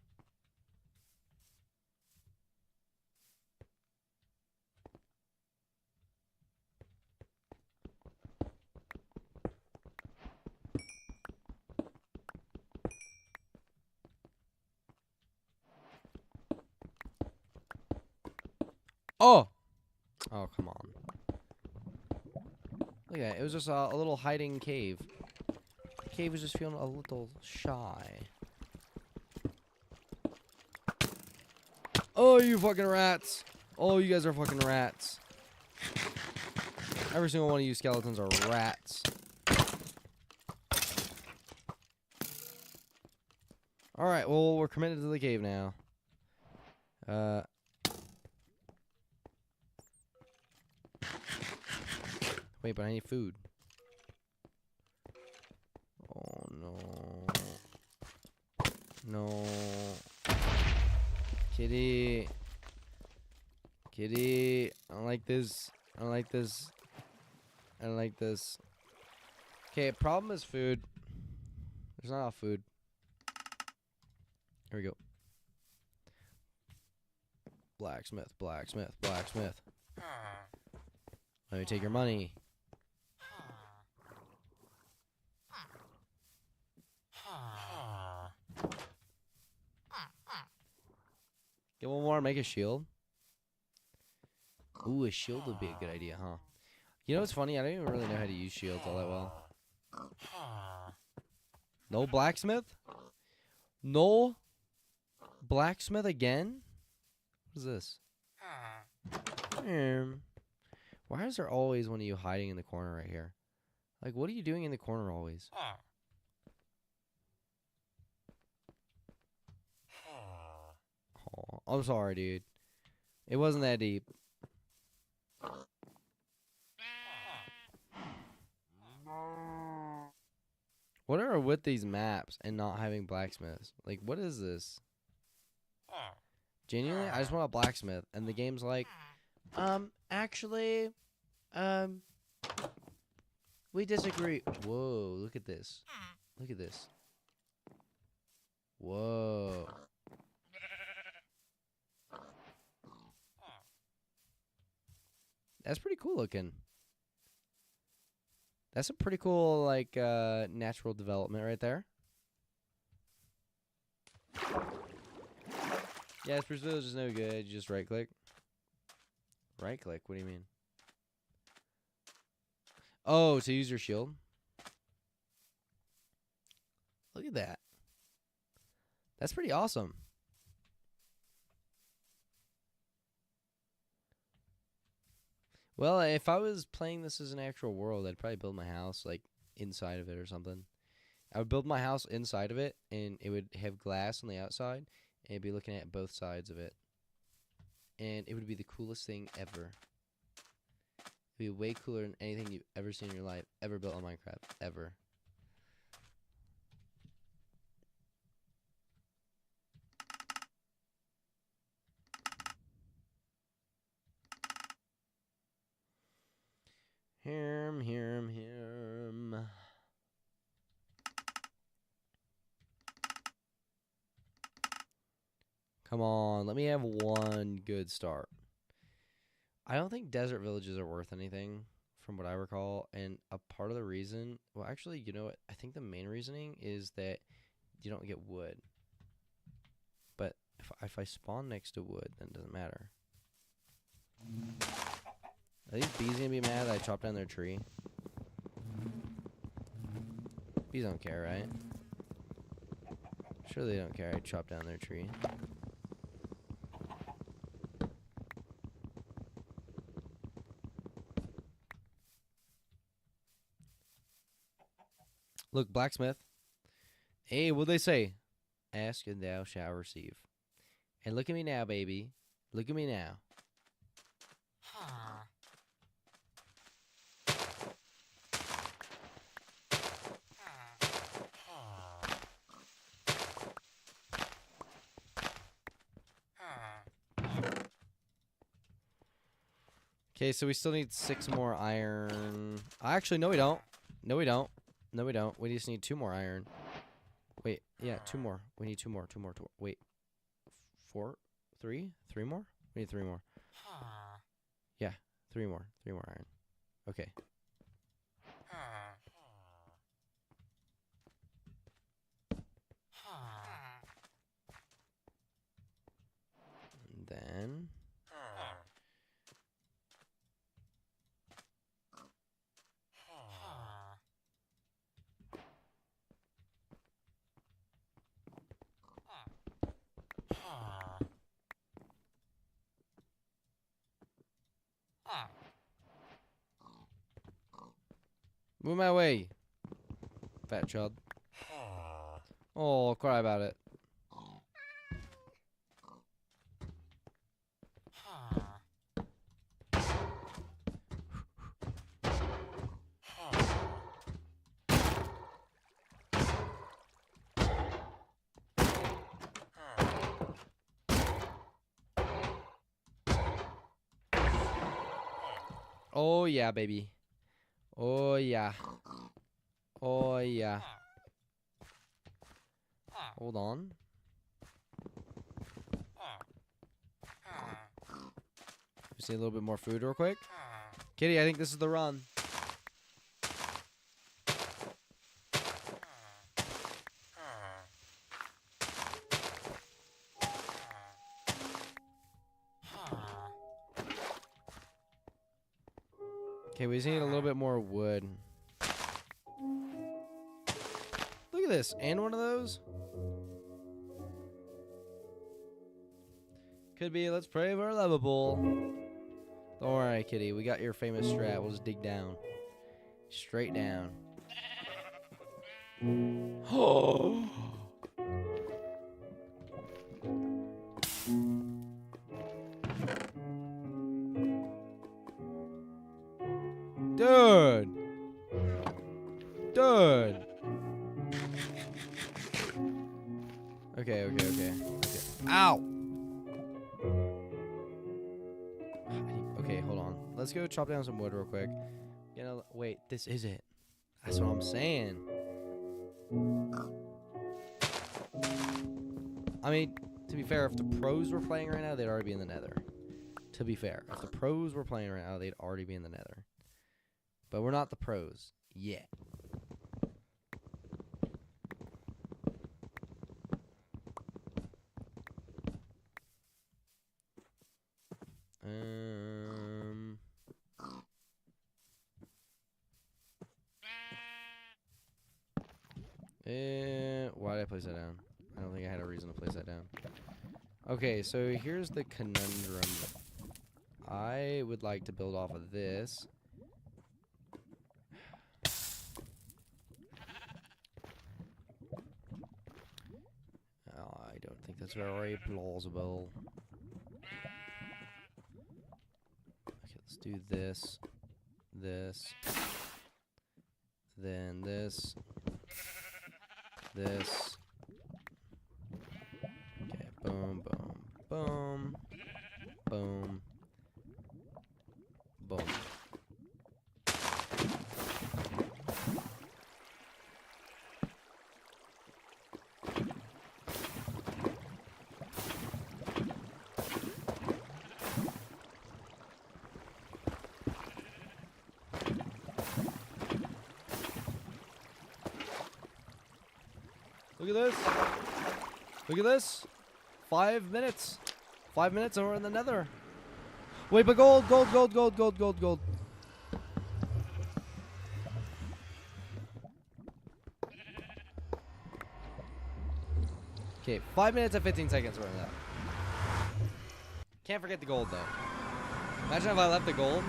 Oh! Oh, come on. Look at that. It was just a little hiding cave. The cave was just feeling a little shy. Oh, you fucking rats. Oh, you guys are fucking rats. Every single one of you skeletons are rats. Alright, well, we're committed to the cave now. Wait, but I need food. Oh, no. No. Kitty. Kitty. I don't like this. I don't like this. I don't like this. Okay, problem is food. There's not enough food. Here we go. Blacksmith, blacksmith, blacksmith. Let me take your money. Get one more, make a shield. Ooh, a shield would be a good idea, huh? You know what's funny? I don't even really know how to use shields all that well. No blacksmith? No blacksmith again? What is this? Why is there always one of you hiding in the corner right here? Like, what are you doing in the corner always? Oh, I'm sorry, dude. It wasn't that deep. What are with these maps and not having blacksmiths? Like, what is this? Genuinely, I just want a blacksmith, and the game's like, actually, we disagree. Whoa, look at this. Look at this. Whoa. That's pretty cool looking. That's a pretty cool, like, natural development right there. Yeah, Spruce Village is no good. You just right-click. Right-click? What do you mean? Oh, to use your shield? Look at that. That's pretty awesome. Well, if I was playing this as an actual world, I'd probably build my house, like, inside of it or something. I would build my house inside of it, and it would have glass on the outside, and it'd be looking at both sides of it. And it would be the coolest thing ever. It'd be way cooler than anything you've ever seen in your life, ever built on Minecraft, ever. Hirm. Come on, let me have one good start. I don't think desert villages are worth anything, from what I recall, and a part of the reason, well, actually, you know what? I think the main reasoning is that you don't get wood. But if I spawn next to wood, then it doesn't matter. Are these bees gonna be mad that I chopped down their tree? Bees don't care, right? Sure they don't care I chopped down their tree. Look, blacksmith. Hey, what'd they say? Ask and thou shalt receive. And look at me now, baby. Look at me now. Okay, so we still need 6 more iron. Actually, no we don't. No we don't. No we don't. We just need 2 more iron. Wait, yeah, 2 more. We need 2 more. 2 more. Wait. 4? 3? 3 more? We need 3 more. Yeah, 3 more. 3 more iron. Okay. And then move my way, fat child. Oh, cry about it. Oh yeah, baby. Oh yeah. Oh yeah. Hold on. Just need a little bit more food real quick. Kitty, I think this is the run. Okay, we just need a little bit more wood. Look at this. And one of those? Could be, let's pray for a lovable. Don't worry, kitty. We got your famous strat. We'll just dig down. Straight down. Oh! Dude! Dude! Okay. Ow! Okay, hold on. Let's go chop down some wood real quick. You know, wait, this is it. That's what I'm saying. I mean, to be fair, if the pros were playing right now, they'd already be in the nether. To be fair, if the pros were playing right now, they'd already be in the nether. But we're not the pros yet. place that down? I don't think I had a reason to place that down. Okay, so here's the conundrum. I would like to build off of this. Oh, I don't think that's very plausible. Okay, let's do this. This. Then this. This. Okay, boom, boom, boom. Boom. Boom. Look at this. Look at this. 5 minutes. 5 minutes and we're in the nether. Wait, but gold, gold, gold, gold, gold, gold, gold. Okay, 5 minutes and 15 seconds we're in that. Can't forget the gold though. Imagine if I left the gold.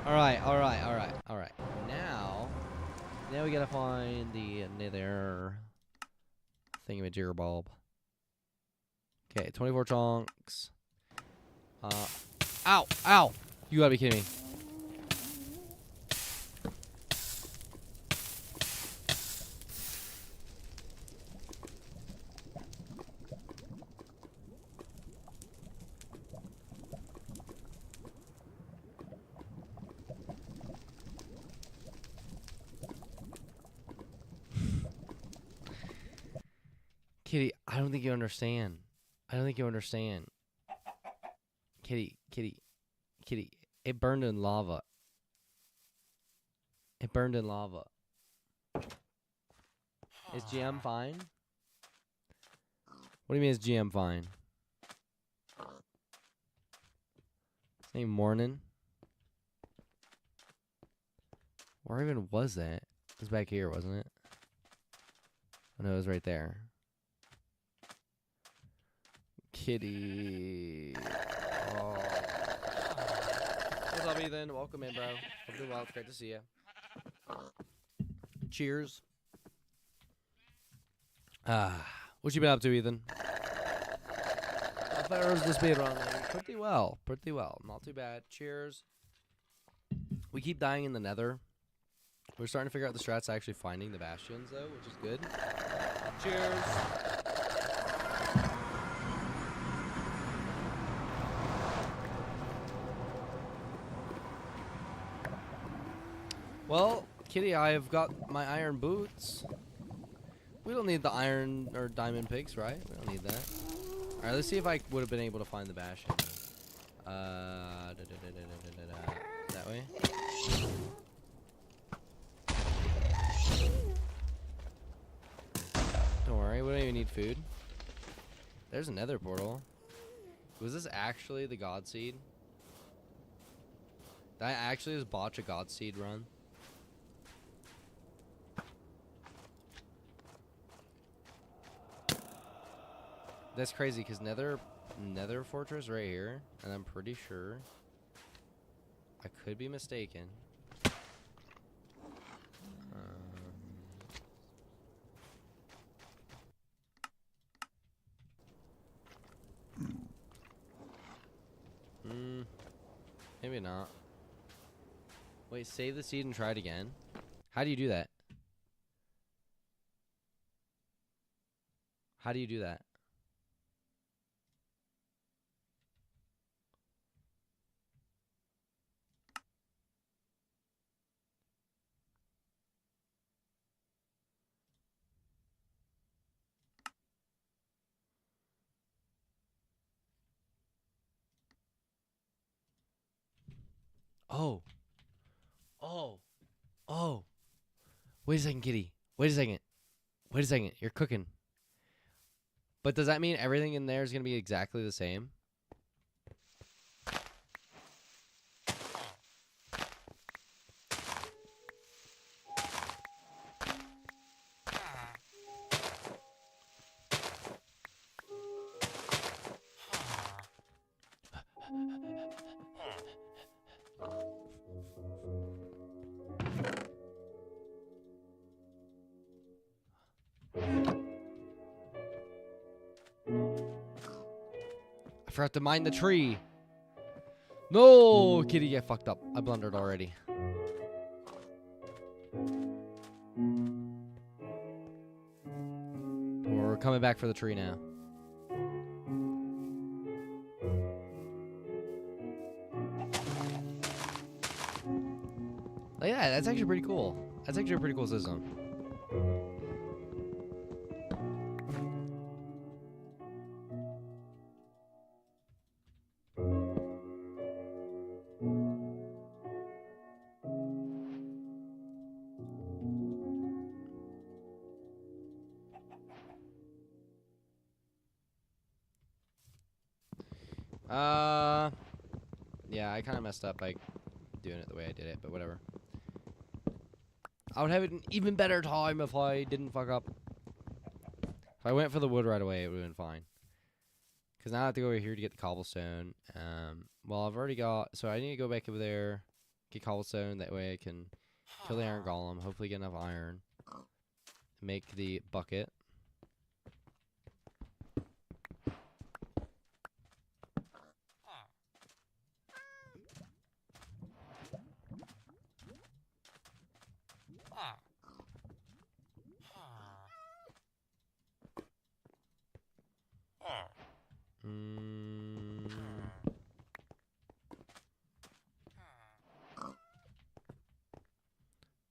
Alright, alright, alright, alright. Now we gotta find the nether thingamajigger bulb. Okay, 24 chunks. Ow! Ow! You gotta be kidding me. Kitty, I don't think you understand. I don't think you understand. Kitty, kitty, kitty. It burned in lava. It burned in lava. Is GM fine? What do you mean is GM fine? It's ain't morning. Where even was that? It was back here, wasn't it? Oh no, it was right there. Kitty. Oh. What's up, Ethan? Welcome in, bro. Hope you're well. It's great to see you. Cheers. What you been up to, Ethan? How far is the speed run? Pretty well. Pretty well. Not too bad. Cheers. We keep dying in the nether. We're starting to figure out the strats actually finding the bastions, though, which is good. Cheers. Well, Kitty, I've got my iron boots. We don't need the iron or diamond picks, right? We don't need that. Alright, let's see if I would have been able to find the bastion. That way. Don't worry, we don't even need food. There's a nether portal. Was this actually the god seed? Did I actually just botch a god seed run? That's crazy because nether fortress right here, and I'm pretty sure I could be mistaken. Maybe not. Wait, save the seed and try it again. How do you do that? How do you do that? Oh. Oh. Oh. Wait a second, Kitty. Wait a second. Wait a second. You're cooking. But does that mean everything in there is going to be exactly the same? forgot to mine the tree. No, kitty, get fucked up. I blundered already. We're coming back for the tree now. Like that, that's actually pretty cool. That's actually a pretty cool system. Yeah, I kind of messed up by doing it the way I did it, but whatever. I would have an even better time if I didn't fuck up. If I went for the wood right away, it would have been fine. Because now I have to go over here to get the cobblestone. Well, I've already got... So I need to go back over there, get cobblestone. That way I can kill the iron golem, hopefully get enough iron. Make the bucket.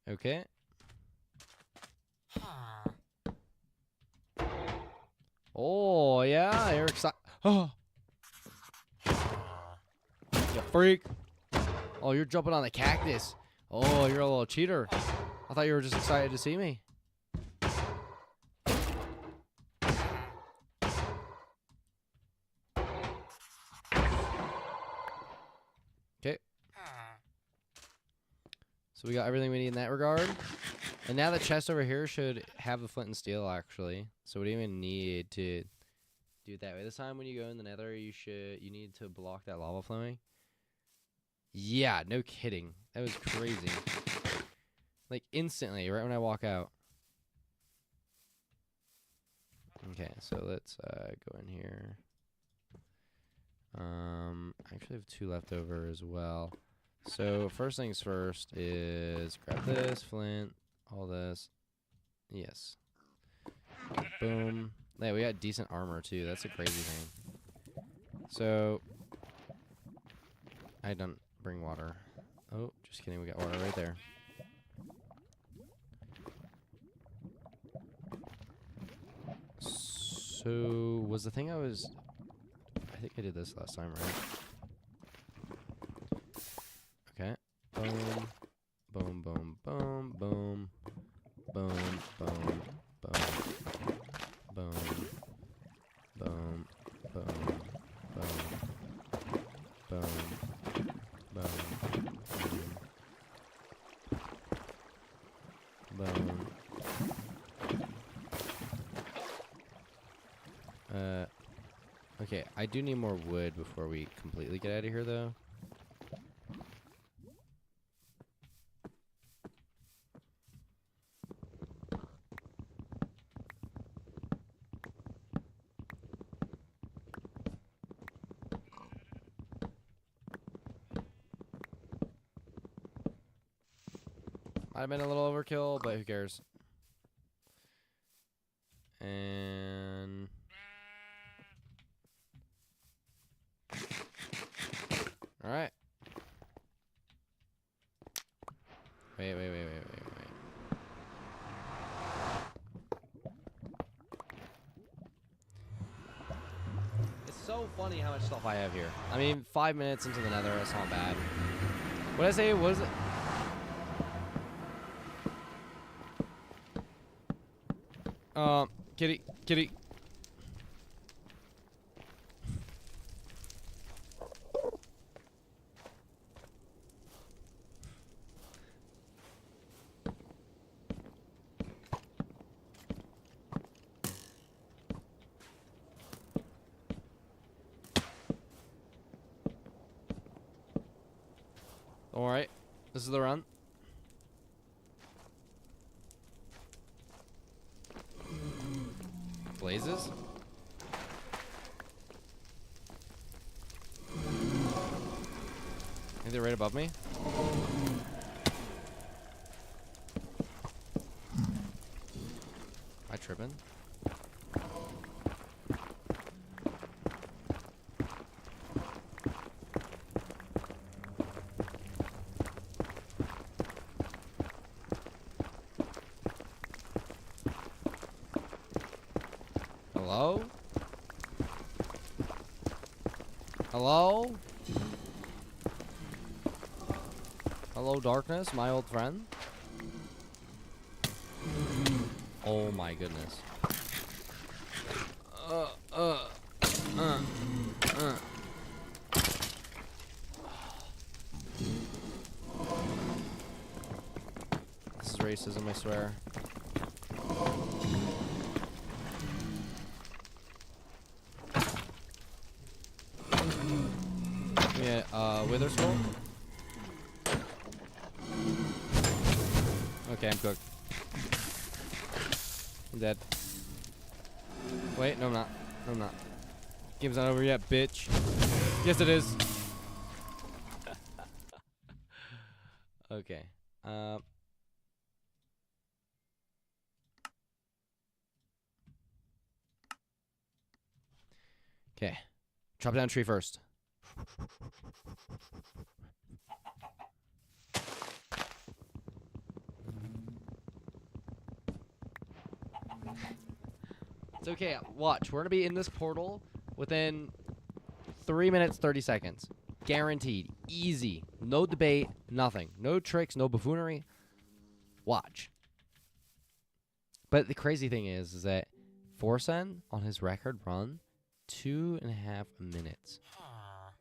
Okay. Oh, yeah, you're excited. Oh. You freak. Oh, you're jumping on the cactus. Oh, you're a little cheater. I thought you were just excited to see me. Okay. So we got everything we need in that regard. And now the chest over here should have the flint and steel, actually. So we don't even need to do it that way. This time when you go in the nether, you need to block that lava flowing. Yeah, no kidding. That was crazy. Like, instantly, right when I walk out. Okay, so let's go in here. I actually have 2 left over as well. So, first things first is grab this, flint, all this. Yes. Boom. Yeah, we got decent armor, too. That's a crazy thing. So, I don't bring water. Oh, just kidding. We got water right there. So, was the thing I think I did this last time, right? Okay. Boom. Boom, boom, boom, boom. Boom, boom, boom. Boom. Boom. Boom. Boom. Boom. Boom. Boom. Okay, I do need more wood before we completely get out of here, though. Might have been a little overkill, but who cares? And... Alright. Wait. It's so funny how much stuff I have here. I mean, 5 minutes into the nether, that's not bad. What did I say? What is it? Kitty. Alright, this is the run. Blazes? Is it right above me? Am I tripping? Hello? Hello? Hello, darkness, my old friend. Oh my goodness. This is racism, I swear. Yeah, Wither Skull? Okay, I'm cooked. I'm dead. Wait, no I'm not. No I'm not. Game's not over yet, bitch. Yes it is. Okay. Okay. Chop down tree first. It's okay. Watch. We're going to be in this portal within 3 minutes, 30 seconds. Guaranteed. Easy. No debate. Nothing. No tricks. No buffoonery. Watch. But the crazy thing is that Forsen, on his record run, 2.5 minutes.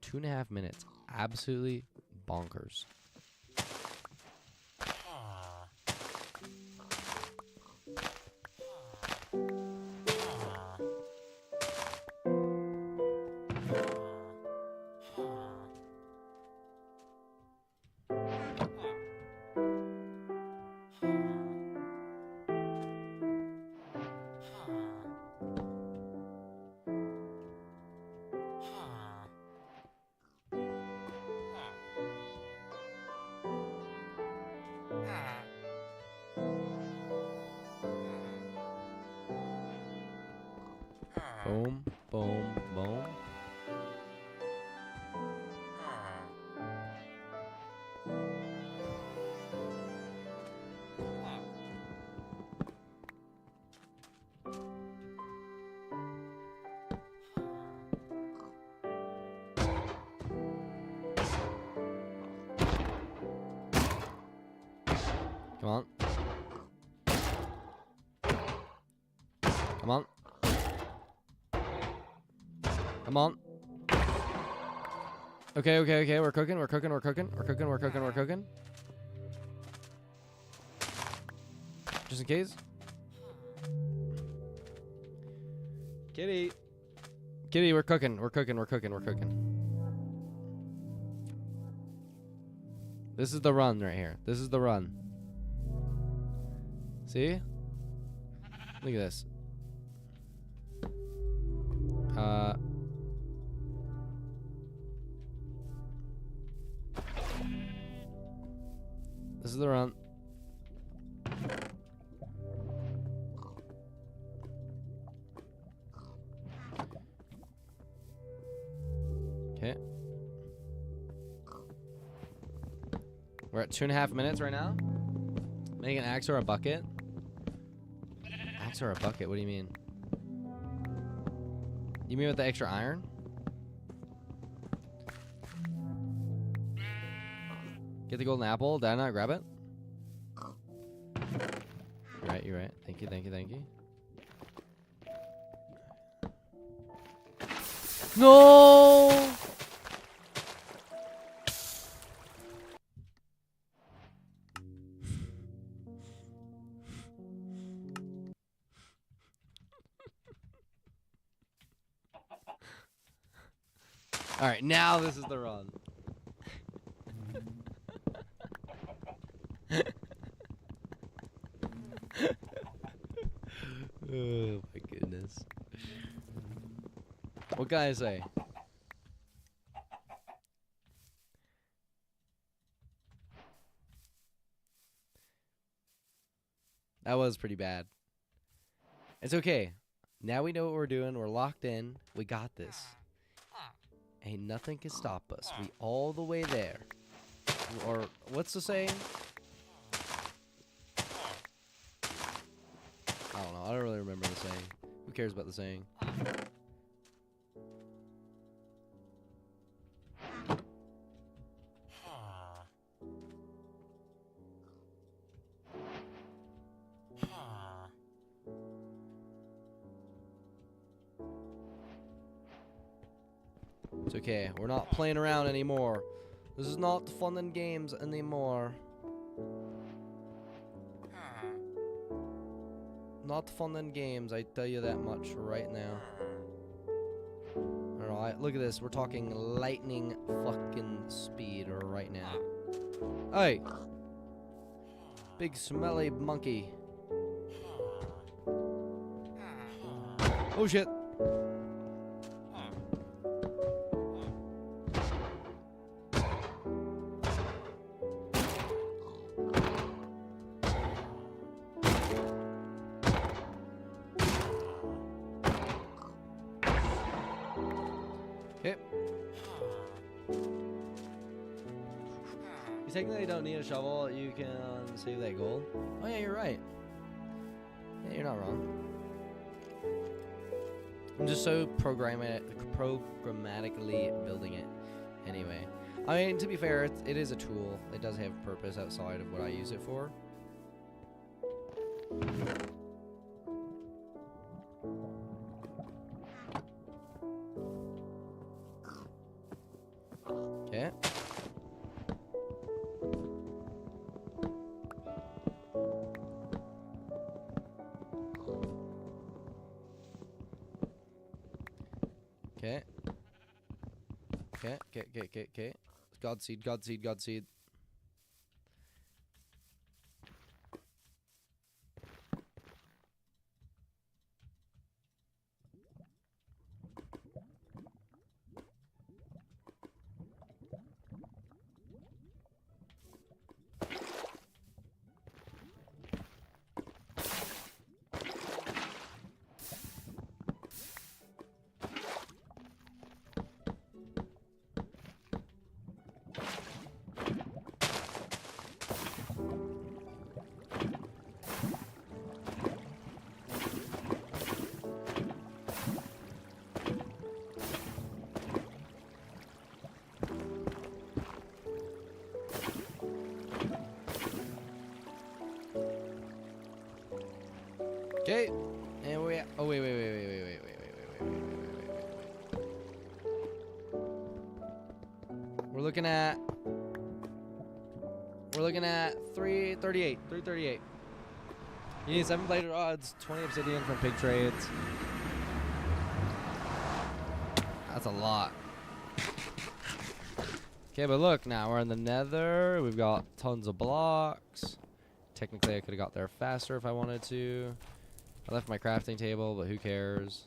2.5 minutes. Absolutely bonkers. Boom, boom, boom. Come on. Come on. Come on. Okay, okay, okay. We're cooking, we're cooking, we're cooking. We're cooking, we're cooking, we're cooking. Just in case. Kitty. Kitty, we're cooking, we're cooking, we're cooking, we're cooking. This is the run right here. This is the run. See? Look at this. This is the run. Okay. We're at 2.5 minutes right now. Make an axe or a bucket. Axe or a bucket? What do you mean? You mean with the extra iron? Get the golden apple. Did I not grab it? You're right, you're right. Thank you, thank you, thank you. No! Alright, now this is the run. Oh my goodness. What can I say? That was pretty bad. It's okay. Now we know what we're doing. We're locked in. We got this. Ain't nothing can stop us. We all the way there. Or, what's the saying? I don't know. I don't really remember the saying. Who cares about the saying? It's okay. We're not playing around anymore. This is not fun and games anymore. Not fun and games, I tell you that much right now. Alright, look at this. We're talking lightning fucking speed right now. Hey! Big smelly monkey. Oh shit! Okay. You technically don't need a shovel. You can save that gold. Oh yeah, you're right. Yeah, you're not wrong. I'm just so programmatically building it. Anyway, I mean, to be fair, it is a tool. It does have purpose outside of what I use it for. Okay. Okay. Okay. Godseed, Godseed, Godseed. Okay, and we. Oh wait. We're looking at 338. 338. You need 7 bladed rods, 20 obsidian from pig trades. That's a lot. Okay, but look, now we're in the nether. We've got tons of blocks. Technically, I could have got there faster if I wanted to. I left my crafting table, but who cares?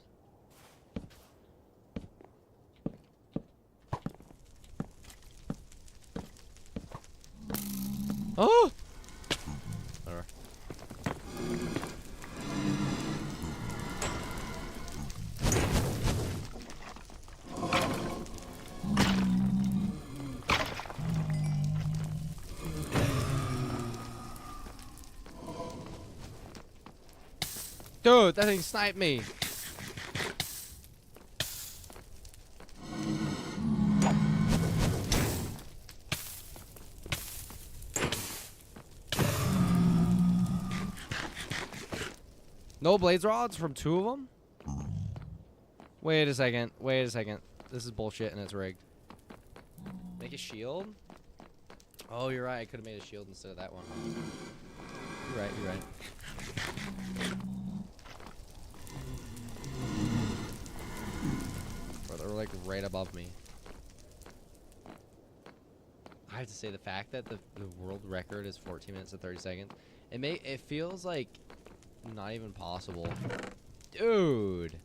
Oh! Whatever. Dude, that thing sniped me. No blades rods from 2 of them? Wait a second. This is bullshit and it's rigged. Make a shield? Oh, you're right. I could have made a shield instead of that one. You're right. Bro, they're like right above me. I have to say, the fact that the world record is 14 minutes and 30 seconds, it feels like not even possible. Dude.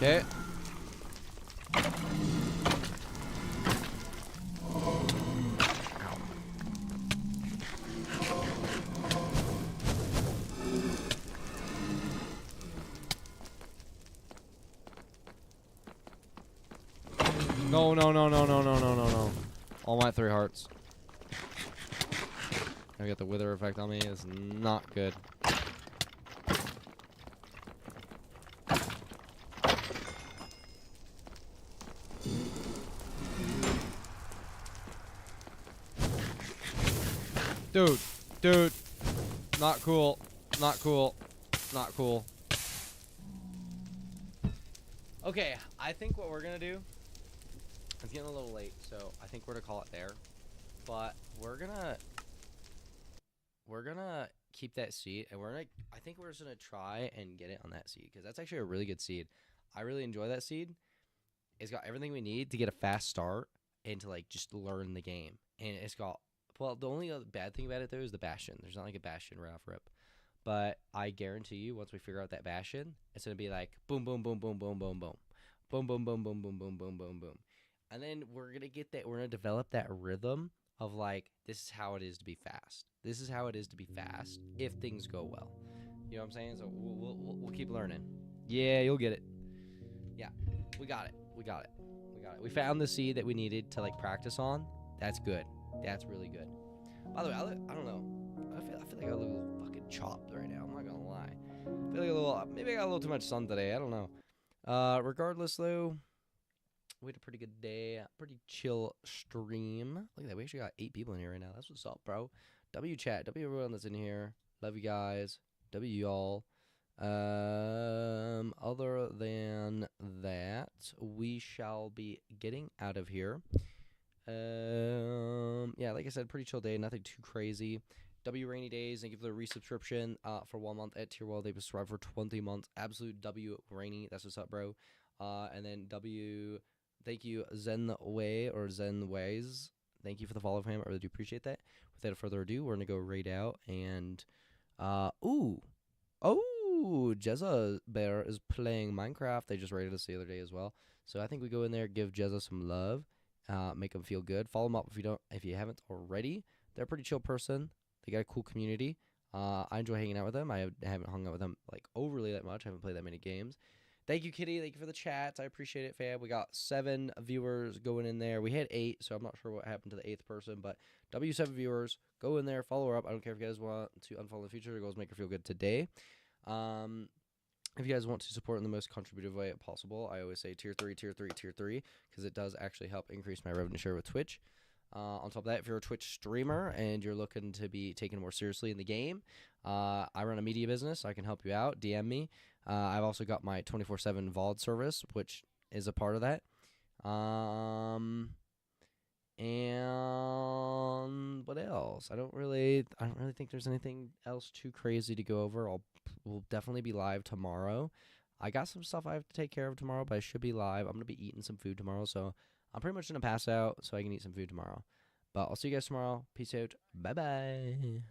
Okay. No, no, no, no, no, no, no, no, no. All my 3 hearts. I got the wither effect on me. It's not good. Dude. Not cool. Not cool. Not cool. Okay, I think what we're gonna do, it's getting a little late, so I think we're gonna call it there. But we're gonna keep that seed, and I think we're just gonna try and get it on that seed, because that's actually a really good seed. I really enjoy that seed. It's got everything we need to get a fast start and to like just learn the game. And it's got, well, the only other bad thing about it though is the Bastion. There's not like a Bastion right off rip. But I guarantee you, once we figure out that Bastion, it's gonna be like boom, boom, boom, boom, boom, boom, boom, boom, boom, boom, boom, boom, boom, boom, boom, boom, and then we're gonna get that. We're gonna develop that rhythm of like, this is how it is to be fast. This is how it is to be fast if things go well. You know what I'm saying? So we'll keep learning. Yeah, you'll get it. Yeah, we got it. We got it. We got it. We found the seed that we needed to like practice on. That's good. That's really good. By the way, I don't know. I feel like I look a little fucking chopped right now. I'm not gonna lie. I feel like a little. Maybe I got a little too much sun today. I don't know. Regardless though, we had a pretty good day. Pretty chill stream. Look at that. We actually got 8 people in here right now. That's what's up, bro. W chat. W everyone that's in here. Love you guys. W y'all. Other than that, we shall be getting out of here. Yeah, like I said, pretty chill day, nothing too crazy. W Rainy Days, thank you for the resubscription for 1 month at Tier World. They've been subscribed for 20 months. Absolute W Rainy, that's what's up, bro. And then W, thank you Zenway or Zenways. Thank you for the follow, fam. I really do appreciate that. Without further ado, we're gonna go raid out and Jezza Bear is playing Minecraft. They just raided us the other day as well. So I think we go in there, give Jezza some love, make them feel good. Follow them up if you haven't already. They're a pretty chill person. They got a cool community. I enjoy hanging out with them. I haven't hung out with them like overly that much. I haven't played that many games. Thank you, Kitty. Thank you for the chats. I appreciate it, fam. We got 7 viewers going in there. We had 8, so I'm not sure what happened to the 8th person, but W7 viewers, go in there, follow her up. I don't care if you guys want to unfollow in the future. Your goals make her feel good today. If you guys want to support in the most contributive way possible, I always say tier 3, because it does actually help increase my revenue share with Twitch. On top of that, if you're a Twitch streamer and you're looking to be taken more seriously in the game, I run a media business. I can help you out. DM me. I've also got my 24/7 VOD service, which is a part of that. And what else? I don't really think there's anything else too crazy to go over. We'll definitely be live tomorrow. I got some stuff I have to take care of tomorrow, but I should be live. I'm gonna be eating some food tomorrow, so I'm pretty much gonna pass out so I can eat some food tomorrow. But I'll see you guys tomorrow. Peace out. Bye bye.